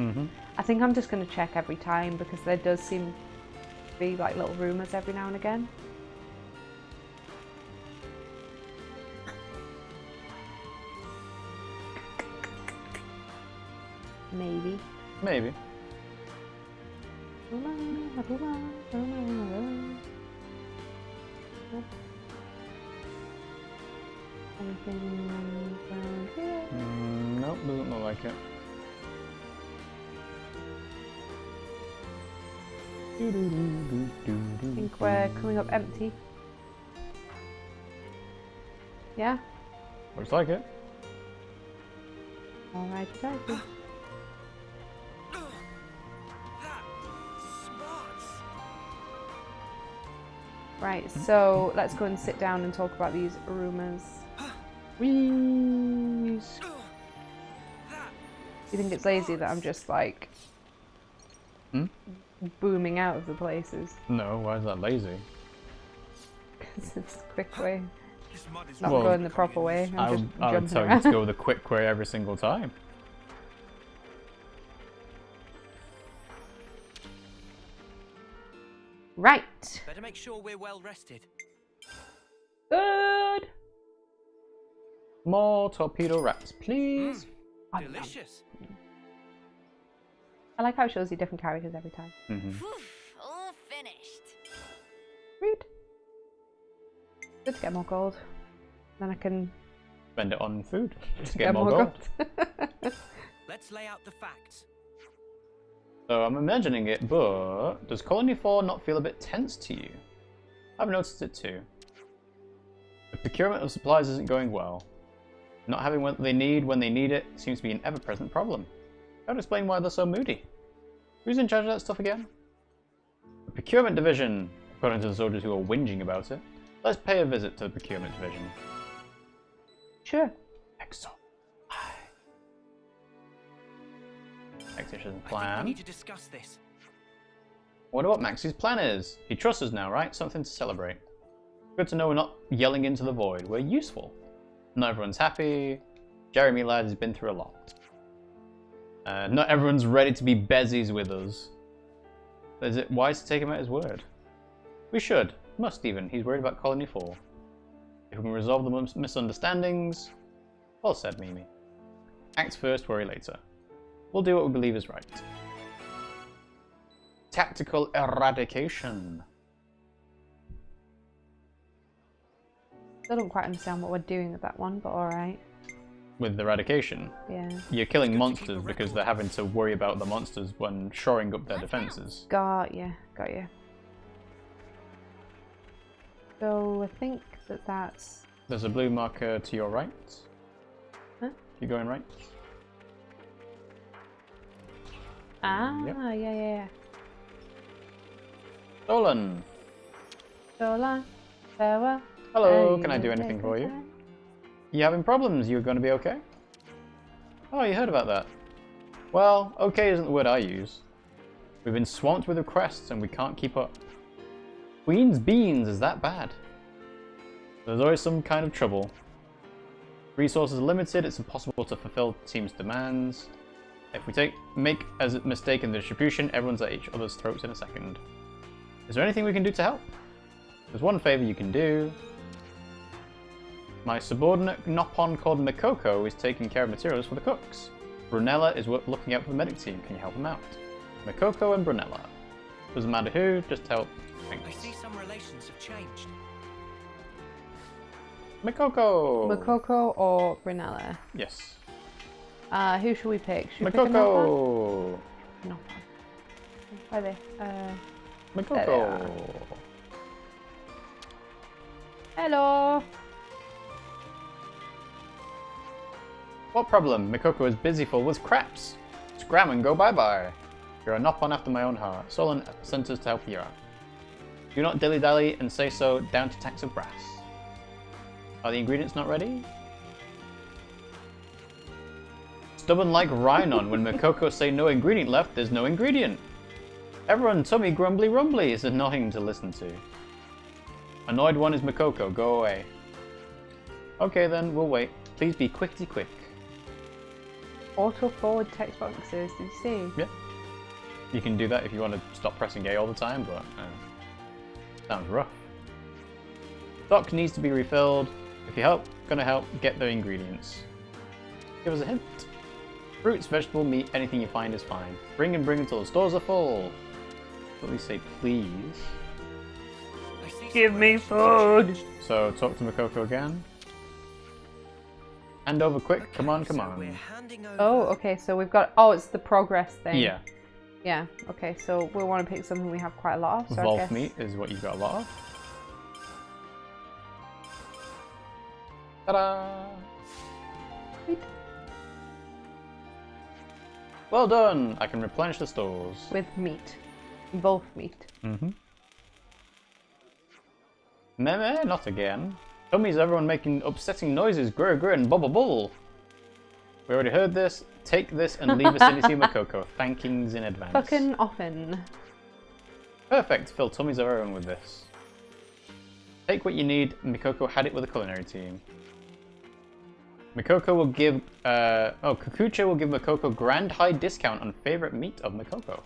I think I'm just going to check every time because there does seem to be like little rumours every now and again. Maybe. Maybe. Anything around here? Nope, doesn't look like it. I think we're coming up empty. Yeah? Looks like it. Alright, okay. Right, so let's go and sit down and talk about these rumours. Wheeze! You think it's lazy that I'm just like booming out of the places? No, why is that lazy? Because it's a quick way. Not Well, going the proper way. I'm just I would jumping tell you around. to go the quick way every single time. Right. Better make sure we're well rested. Good. More torpedo rats, please. Delicious. I like how it shows you different characters every time. All finished. Sweet. Good to get more gold. Then I can Spend it on food to get more gold. Let's lay out the facts. So I'm imagining it, but does Colony 4 not feel a bit tense to you? I've noticed it too. The procurement of supplies isn't going well. Not having what they need when they need it seems to be an ever-present problem. That would explain why they're so moody. Who's in charge of that stuff again? The procurement division, according to the soldiers who are whinging about it. Let's pay a visit to the procurement division. Sure. Excellent. Execution I think plan. we need to discuss this. Wonder what Maxie's plan is. He trusts us now, right? Something to celebrate. Good to know we're not yelling into the void. We're useful. Not everyone's happy. Jeremy lad has been through a lot. Not everyone's ready to be bezies with us. Is it wise to take him at his word? We should. Must even. He's worried about Colony 4. If we can resolve the misunderstandings... Well said, Mimi. Act first, worry later. We'll do what we believe is right. Tactical eradication. I don't quite understand what we're doing with that one, but alright. With eradication, Yeah. you're killing monsters because they're having to worry about the monsters when shoring up their defences. Got ya. Got ya. So I think that that's... There's a blue marker to your right. Huh? You're going right? Ah, Yep. yeah. Stolen! Sola, farewell. Hello, can I do anything for you? You having problems? You going to be okay? Oh, you heard about that. Well, okay isn't the word I use. We've been swamped with requests and we can't keep up. Queen's beans is that bad. There's always some kind of trouble. Resources are limited, it's impossible to fulfill the team's demands. If we make a mistake in the distribution, everyone's at each other's throats in a second. Is there anything we can do to help? There's one favour you can do. My subordinate Nopon called Mikoko is taking care of materials for the cooks. Brunella is looking out for the medic team. Can you help him out? Mikoko and Brunella. Doesn't matter who, just help. Thanks. I see some relations have changed. Mikoko! Makoko or Brunella? Yes. Who should we pick? Should we pick a Makoko! Noppa? Where are they? Makoko! Hello! What problem? Makoko is busy full with craps. Scram and go bye-bye. You're a Noppon after my own heart. Solon sent us to help you out. Do not dilly-dally and say so down to tacks of brass. Are the ingredients not ready? Stubborn like Rhinon, when Makoko say no ingredient left, there's no ingredient. Everyone tummy grumbly rumbly is annoying to listen to. Annoyed one is Makoko, go away. Okay then, we'll wait. Please be quick. Auto forward text boxes, did you see? Yeah. You can do that if you want to stop pressing A all the time, but sounds rough. Stock needs to be refilled. If you're gonna help, get the ingredients. Give us a hint. Fruits, vegetable, meat, anything you find is fine. Bring until the stores are full. At least say please. Give me food! So talk to Makoko again. Hand over quick, come on. Oh, okay, so we've got... Oh, it's the progress thing. Yeah. Yeah, okay, so we want to pick something we have quite a lot of. So Wolf meat is what you've got a lot of. Ta-da! Sweet. Well done! I can replenish the stores. With meat. Wolf meat. Mm-hmm. Meh, not again. Tummy's everyone making upsetting noises, grr and bubble. We already heard this. Take this and leave vicinity Makoko. Thankings in advance. Fucking often. Perfect. Fill tummies of everyone with this. Take what you need. Makoko had it with the culinary team. Makoko will give... Kakucha will give Makoko grand high discount on favorite meat of Makoko.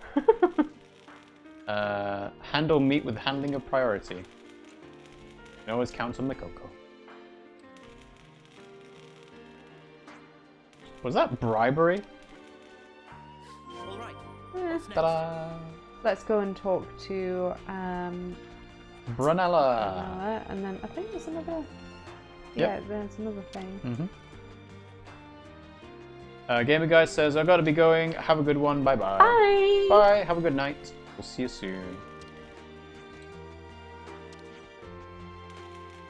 Handle meat with handling of priority. You can always count on Makoko. Was that bribery? All right. Ta-da! Let's go and talk to Brunella. And then I think there's another... Yep. Yeah, there's another thing. Mm-hmm. Gamer Guy says, I've got to be going. Have a good one. Bye-bye. Bye! Bye. Have a good night. We'll see you soon.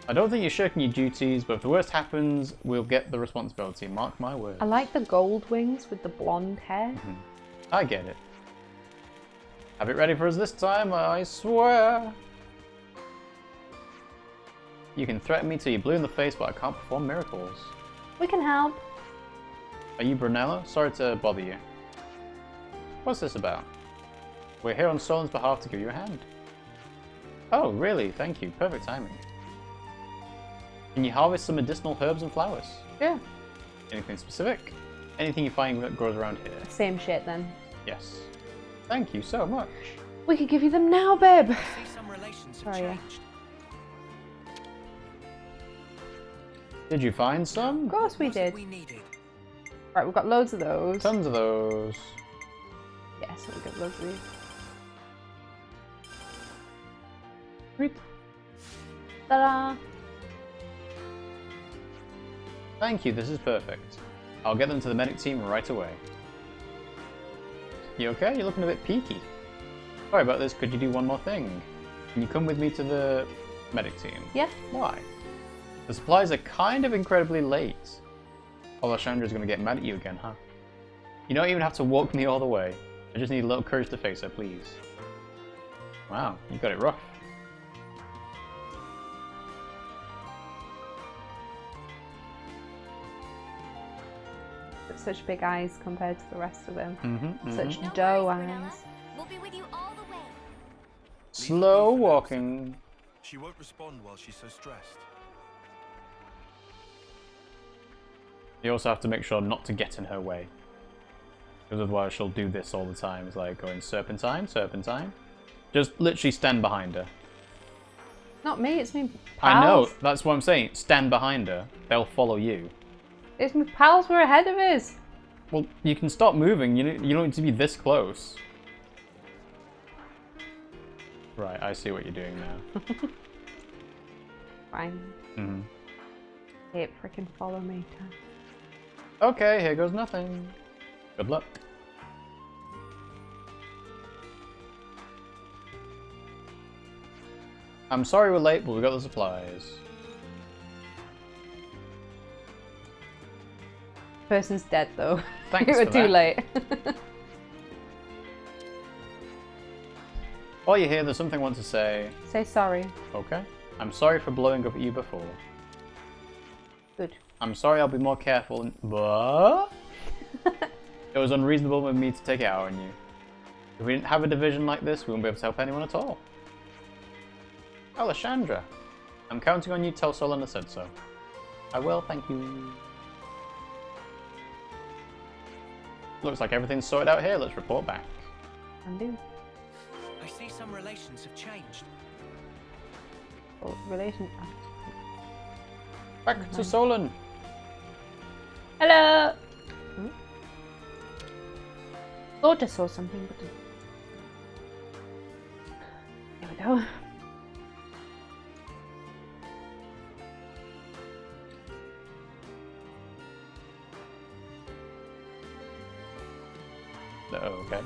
I don't think you're shirking your duties, but if the worst happens, we'll get the responsibility. Mark my words. I like the gold wings with the blonde hair. I get it. Have it ready for us this time, I swear. You can threaten me till you're blue in the face, but I can't perform miracles. We can help. Are you Brunella? Sorry to bother you. What's this about? We're here on Solon's behalf to give you a hand. Oh, really? Thank you. Perfect timing. Can you harvest some medicinal herbs and flowers? Yeah. Anything specific? Anything you find that grows around here? Same shit then. Yes. Thank you so much. We could give you them now, babe. I see some relations have Sorry. changed. Did you find some? Of course we did. We needed. Right, we've got loads of those. Tons of those. Yeah, so we've got loads of these. Sweet. Ta-da! Thank you, this is perfect. I'll get them to the medic team right away. You okay? You're looking a bit peaky. Sorry about this, could you do one more thing? Can you come with me to the medic team? Yeah. Why? The supplies are kind of incredibly late. Alexandria's gonna get mad at you again, huh? You don't even have to walk me all the way. I just need a little courage to face her, please. Wow, you got it rough. Such big eyes compared to the rest of them. Such No doe worries, eyes. Brunella. We'll be with you all the way. Slow walking. She won't respond while she's so stressed. You also have to make sure not to get in her way. Because otherwise she'll do this all the time. It's like going serpentine, serpentine. Just literally stand behind her. Not me, it's me pals. I know, that's what I'm saying. Stand behind her. They'll follow you. It's my pals, we're ahead of us. Well, you can stop moving. You don't need to be this close. Right, I see what you're doing now. Fine. Hey, frickin' follow me. Okay, here goes nothing. Good luck. I'm sorry we're late, but we got the supplies. Person's dead though. Thanks We were for too that. late. While you're here, there's something I want to say. Say sorry. Okay. I'm sorry for blowing up at you before. Good. I'm sorry, I'll be more careful. But it was unreasonable of me to take it out on you. If we didn't have a division like this, we wouldn't be able to help anyone at all. Alexandria, I'm counting on you to tell Solon I said so. I will, thank you. Looks like everything's sorted out here. Let's report back. Undo. I see some relations have changed. Oh, relation. Back to Solon. Hello. Thought I saw something, but there we go. Oh, okay.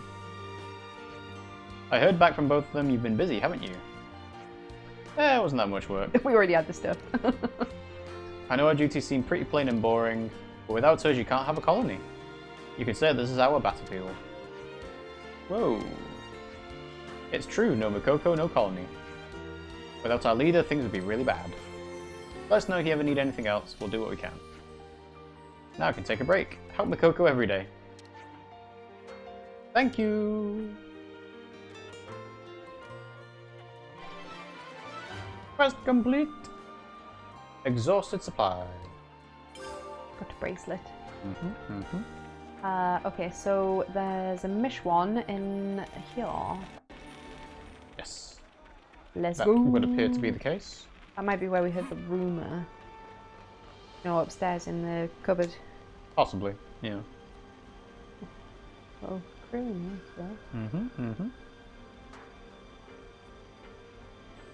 I heard back from both of them. You've been busy, haven't you? It wasn't that much work. We already had the stuff. I know our duties seem pretty plain and boring, but without us you can't have a colony. You could say this is our battlefield. Whoa. It's true, no Makoko, no colony. Without our leader, things would be really bad. Let us know if you ever need anything else, we'll do what we can. Now I can take a break. Help Makoko every day. Thank you! Quest complete! Exhausted supply. Got a bracelet. Mm-hmm. Okay, so there's a Mishwan in here. Yes. Let's That go. would appear to be the case. That might be where we heard the rumour. No, upstairs in the cupboard. Possibly, yeah. Oh, cream.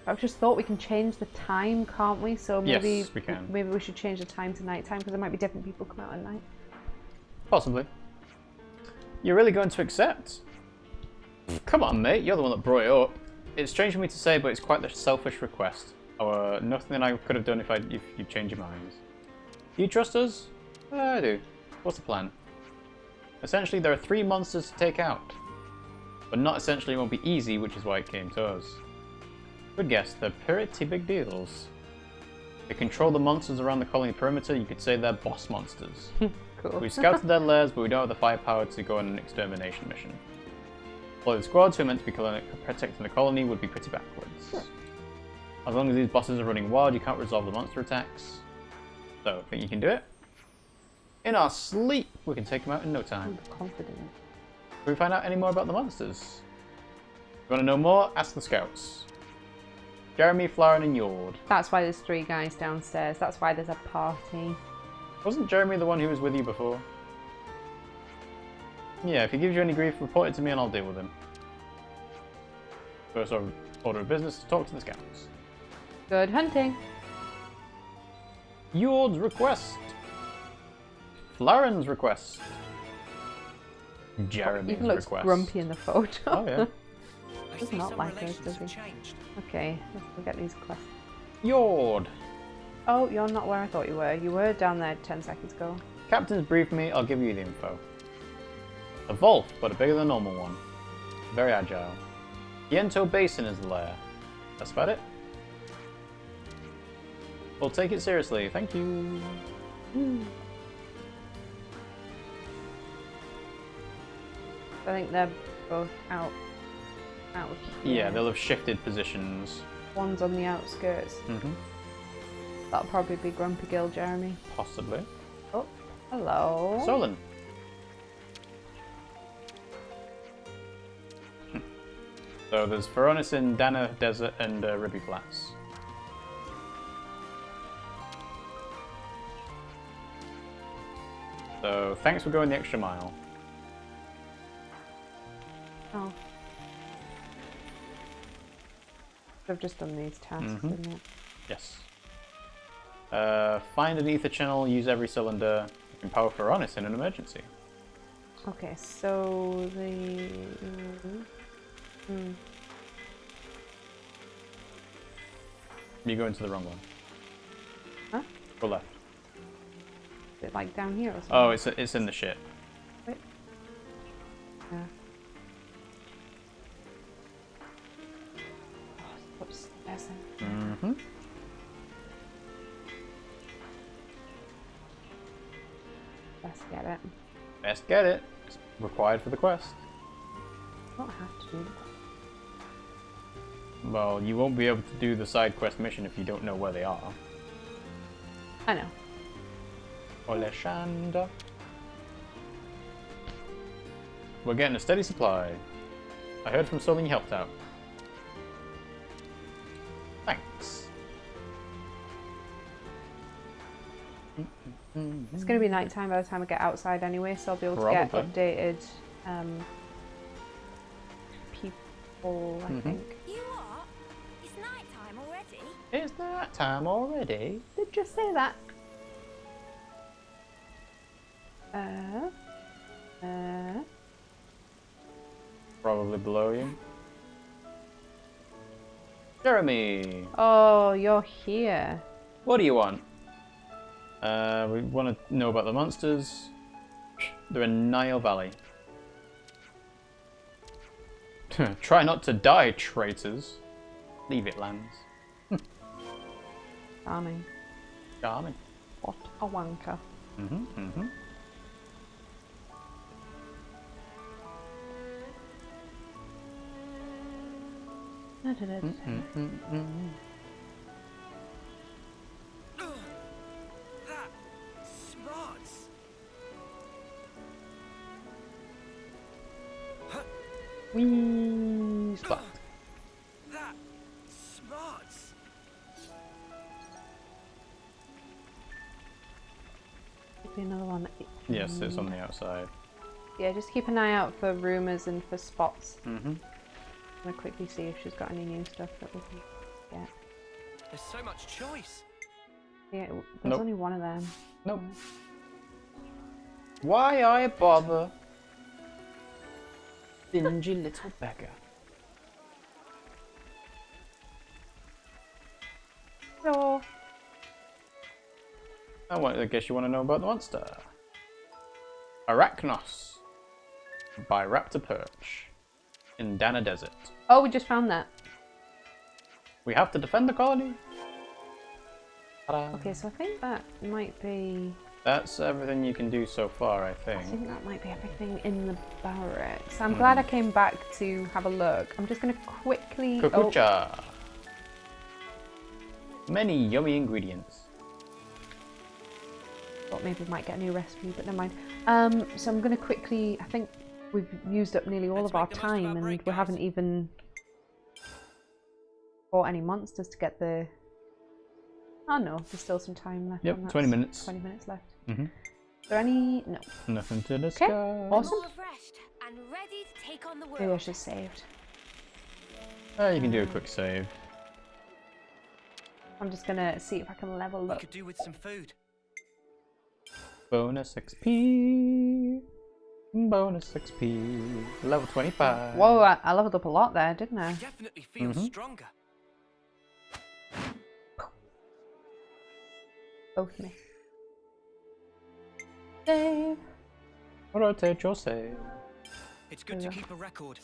I just thought we can change the time, can't we? So maybe Yes, we can. Maybe we should change the time to night time because there might be different people come out at night. Possibly. You're really going to accept? Come on, mate. You're the one that brought it up. It's strange for me to say, but it's quite the selfish request. Or nothing I could have done if you change your minds. Do you trust us? I do. What's the plan? Essentially, there are 3 monsters to take out. But not essentially it won't be easy, which is why it came to us. Good guess, they're pretty big deals. They control the monsters around the colony perimeter. You could say they're boss monsters. Cool. We scouted their lairs, but we don't have the firepower to go on an extermination mission. Although the squads who are meant to be protecting the colony would be pretty backwards. As long as these bosses are running wild, you can't resolve the monster attacks. So, think you can do it? In our sleep, we can take them out in no time. I'm confident. Can we find out any more about the monsters? If you want to know more, ask the scouts. Jeremy, Flaren, and Yord. That's why there's 3 guys downstairs. That's why there's a party. Wasn't Jeremy the one who was with you before? Yeah, if he gives you any grief, report it to me and I'll deal with him. First order of business, talk to the scouts. Good hunting. Yord's request. Flaren's request. Jeremy's Even looks request. grumpy in the photo. Oh yeah. Does not like us, does he? Okay, let's look at these quests. Yord. Oh, you're not where I thought you were. You were down there 10 seconds ago. Captain's briefed me, I'll give you the info. A vault, but a bigger than a normal one. Very agile. Yento Basin is the lair. That's about it. We'll take it seriously, thank you. I think they're both out. Yeah, they'll have shifted positions. One's on the outskirts. That'll probably be Grumpy Gill Jeremy. Possibly. Oh, hello. Solon. So there's Veronis in Dana Desert and Ribby Flats. So thanks for going the extra mile. Oh. I've just done these tasks, didn't it? Yes. Find an ether channel, use every cylinder. Empower Ferronis in an emergency. Okay, so the... You're going to the wrong one. Huh? Go left. Is it like down here or something? Oh, it's in the ship. Wait. Yeah. Oh, it's upstairs then. Mm-hmm. Let's get it. Best get it. It's required for the quest. I don't have to do the quest. Well, you won't be able to do the side quest mission if you don't know where they are. I know. Alexandria. We're getting a steady supply. I heard from someone you helped out. Thanks. It's going to be nighttime by the time I get outside anyway, so I'll be able to get updated people, I think. You what? It's nighttime already? It's that time already. Did you say that? Probably below you. Jeremy! Oh, you're here. What do you want? We want to know about the monsters. They're in Nile Valley. Try not to die, traitors. Leave it, Lanz. Charming. Charming. What a wanker. Mm-hmm. That smarts. Wee splat. That smarts. Could be another one. Yes, it's on the outside. Yeah, just keep an eye out for rumours and for spots. Mm-hmm. I'm gonna quickly see if she's got any new stuff that we can get. There's so much choice. Yeah, there's only one of them. Nope. Why I bother? Stingy little beggar. Hello. I guess you want to know about the monster. Arachnos by Raptor Perch in Dana Desert. Oh, we just found that. We have to defend the colony. Okay, so I think that might be... That's everything you can do so far, I I think. think that might be everything in the barracks. I'm glad I came back to have a look. I'm just going to quickly... Kokucha. Many yummy ingredients. Thought maybe we might get a new recipe, but never mind. So I'm going to quickly... I think we've used up nearly all of our time and we haven't even bought any monsters to get the... Oh no, there's still some time left. Yep, 20 minutes. 20 minutes left. Mm-hmm. Is there any... No. Nothing to discuss. Okay, awesome. Refreshed and ready to take on the world. Maybe I should have saved. You can do a quick save. I'm just going to see if I can level We up. could do with some food. Bonus XP. Bonus XP. Level 25. Whoa, I leveled up a lot there, didn't I? Definitely feel stronger. Both me. Save. Rotate your save. It's good to keep a record.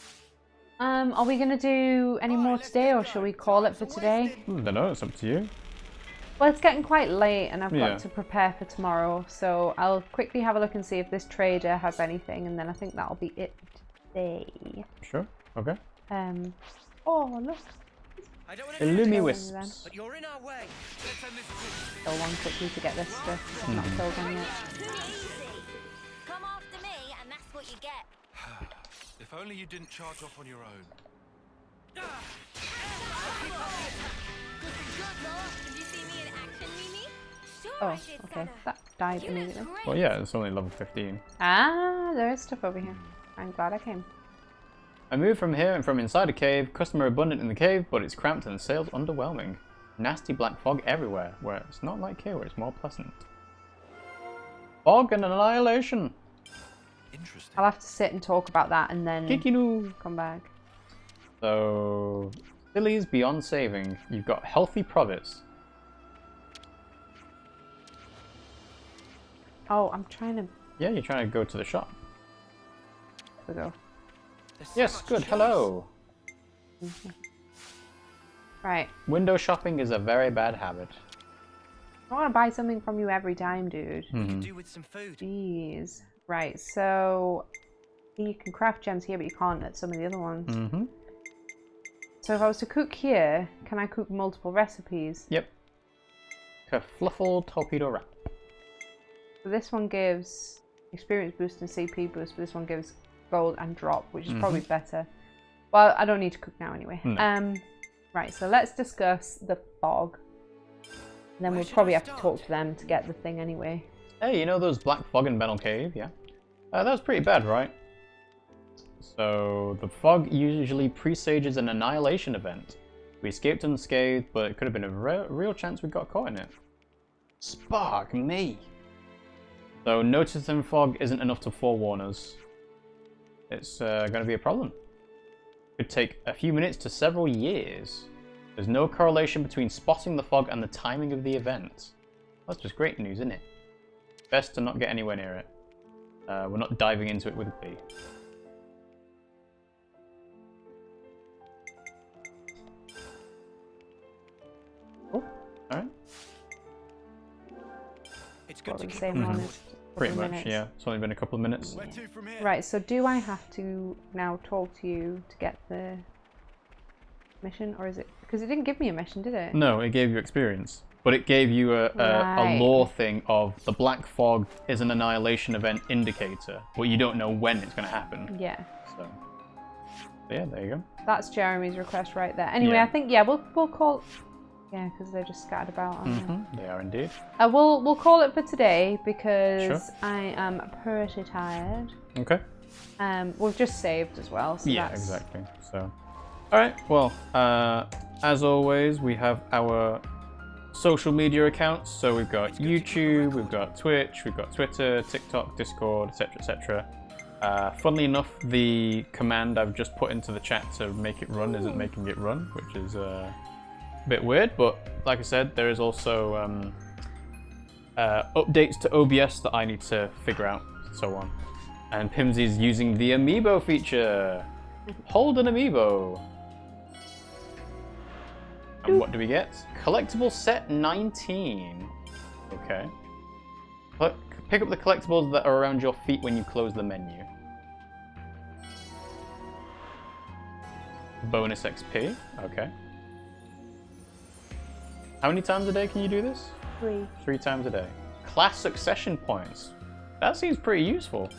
Are we going to do any more today or shall we call it for today? I don't know, it's up to you. Well, it's getting quite late and I've got to prepare for tomorrow, so I'll quickly have a look and see if this trader has anything, and then I think that'll be it today. Sure, okay. Oh, look. Illumi Wisps. But you're in our way. Kill one quickly to get this stuff. I've not killed one yet. Come after me, and that's what you get. If only you didn't charge off on your own. Did you see me in action, Mimi? Sure, Oh, I did, okay. Sena. That died immediately. Well, yeah, it's only level 15. Ah, there is stuff over here. I'm glad I came. I moved from here and from inside a cave. Customer abundant in the cave, but it's cramped and sales underwhelming. Nasty black fog everywhere, where it's not like here where it's more pleasant. Fog and annihilation. Interesting. I'll have to sit and talk about that and then Kikinu. come back. So, Sillies beyond saving. You've got healthy province. Oh, I'm trying to... Yeah, you're trying to go to the shop. There we go. Yes, good, hello. Right. Window shopping is a very bad habit. I want to buy something from you every time, dude. Could do with some food. Jeez. Right, so... You can craft gems here, but you can't at some of the other ones. Mm-hmm. So if I was to cook here, can I cook multiple recipes? Yep. Kerfluffle torpedo wrap. So this one gives experience boost and CP boost, but this one gives gold and drop, which is probably better. Well, I don't need to cook now anyway. No. Right, so let's discuss the fog. And then we'll probably have to talk to them to get the thing anyway. Hey, you know those black fog in Metal Cave? Yeah. That was pretty bad, right? So, the fog usually presages an annihilation event. We escaped unscathed, but it could have been a real chance we got caught in it. Spark me! So, noticing fog isn't enough to forewarn us. It's going to be a problem. It could take a few minutes to several years. There's no correlation between spotting the fog and the timing of the event. That's just great news, isn't it? Best to not get anywhere near it. We're not diving into it with a B. Oh, alright. It's good to keep same on on record. Pretty much, minutes. yeah. It's only been a couple of minutes. Where to from here? Right, so do I have to now talk to you to get the mission, or is it... Because it didn't give me a mission, did it? No, it gave you experience. But it gave you a Right. lore thing of the black fog is an annihilation event indicator, but you don't know when it's going to happen. Yeah. So yeah, there you go. That's Jeremy's request right there. Anyway, Yeah. I think, yeah, we'll call... Yeah, because they're just scattered about, aren't they? They are indeed. We'll call it for today because Sure. I am pretty tired. Okay. We've just saved as well, so Yeah, that's... exactly. So, alright, well, as always, we have our social media accounts. So we've got YouTube, we've got Twitch, we've got Twitter, TikTok, Discord, etc, etc. Funnily enough, the command I've just put into the chat to make it run isn't making it run, which is a bit weird, but like I said, there is also updates to OBS that I need to figure out, and so on. And Pimmsy's using the amiibo feature. Hold an amiibo. And what do we get? Collectible set 19. Okay. Pick up the collectibles that are around your feet when you close the menu. Bonus XP. Okay. How many times a day can you do this? 3. 3 times a day. Class succession points. That seems pretty useful.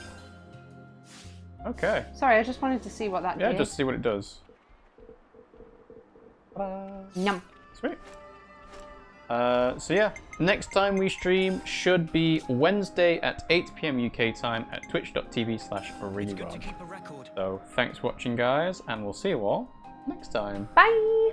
Okay. Sorry, I just wanted to see what that did. Yeah, just see what it does. Yum. Sweet. So yeah, next time we stream should be Wednesday at 8 PM UK time at twitch.tv/RiggyRob. Keep a record. So thanks for watching, guys, and we'll see you all next time. Bye!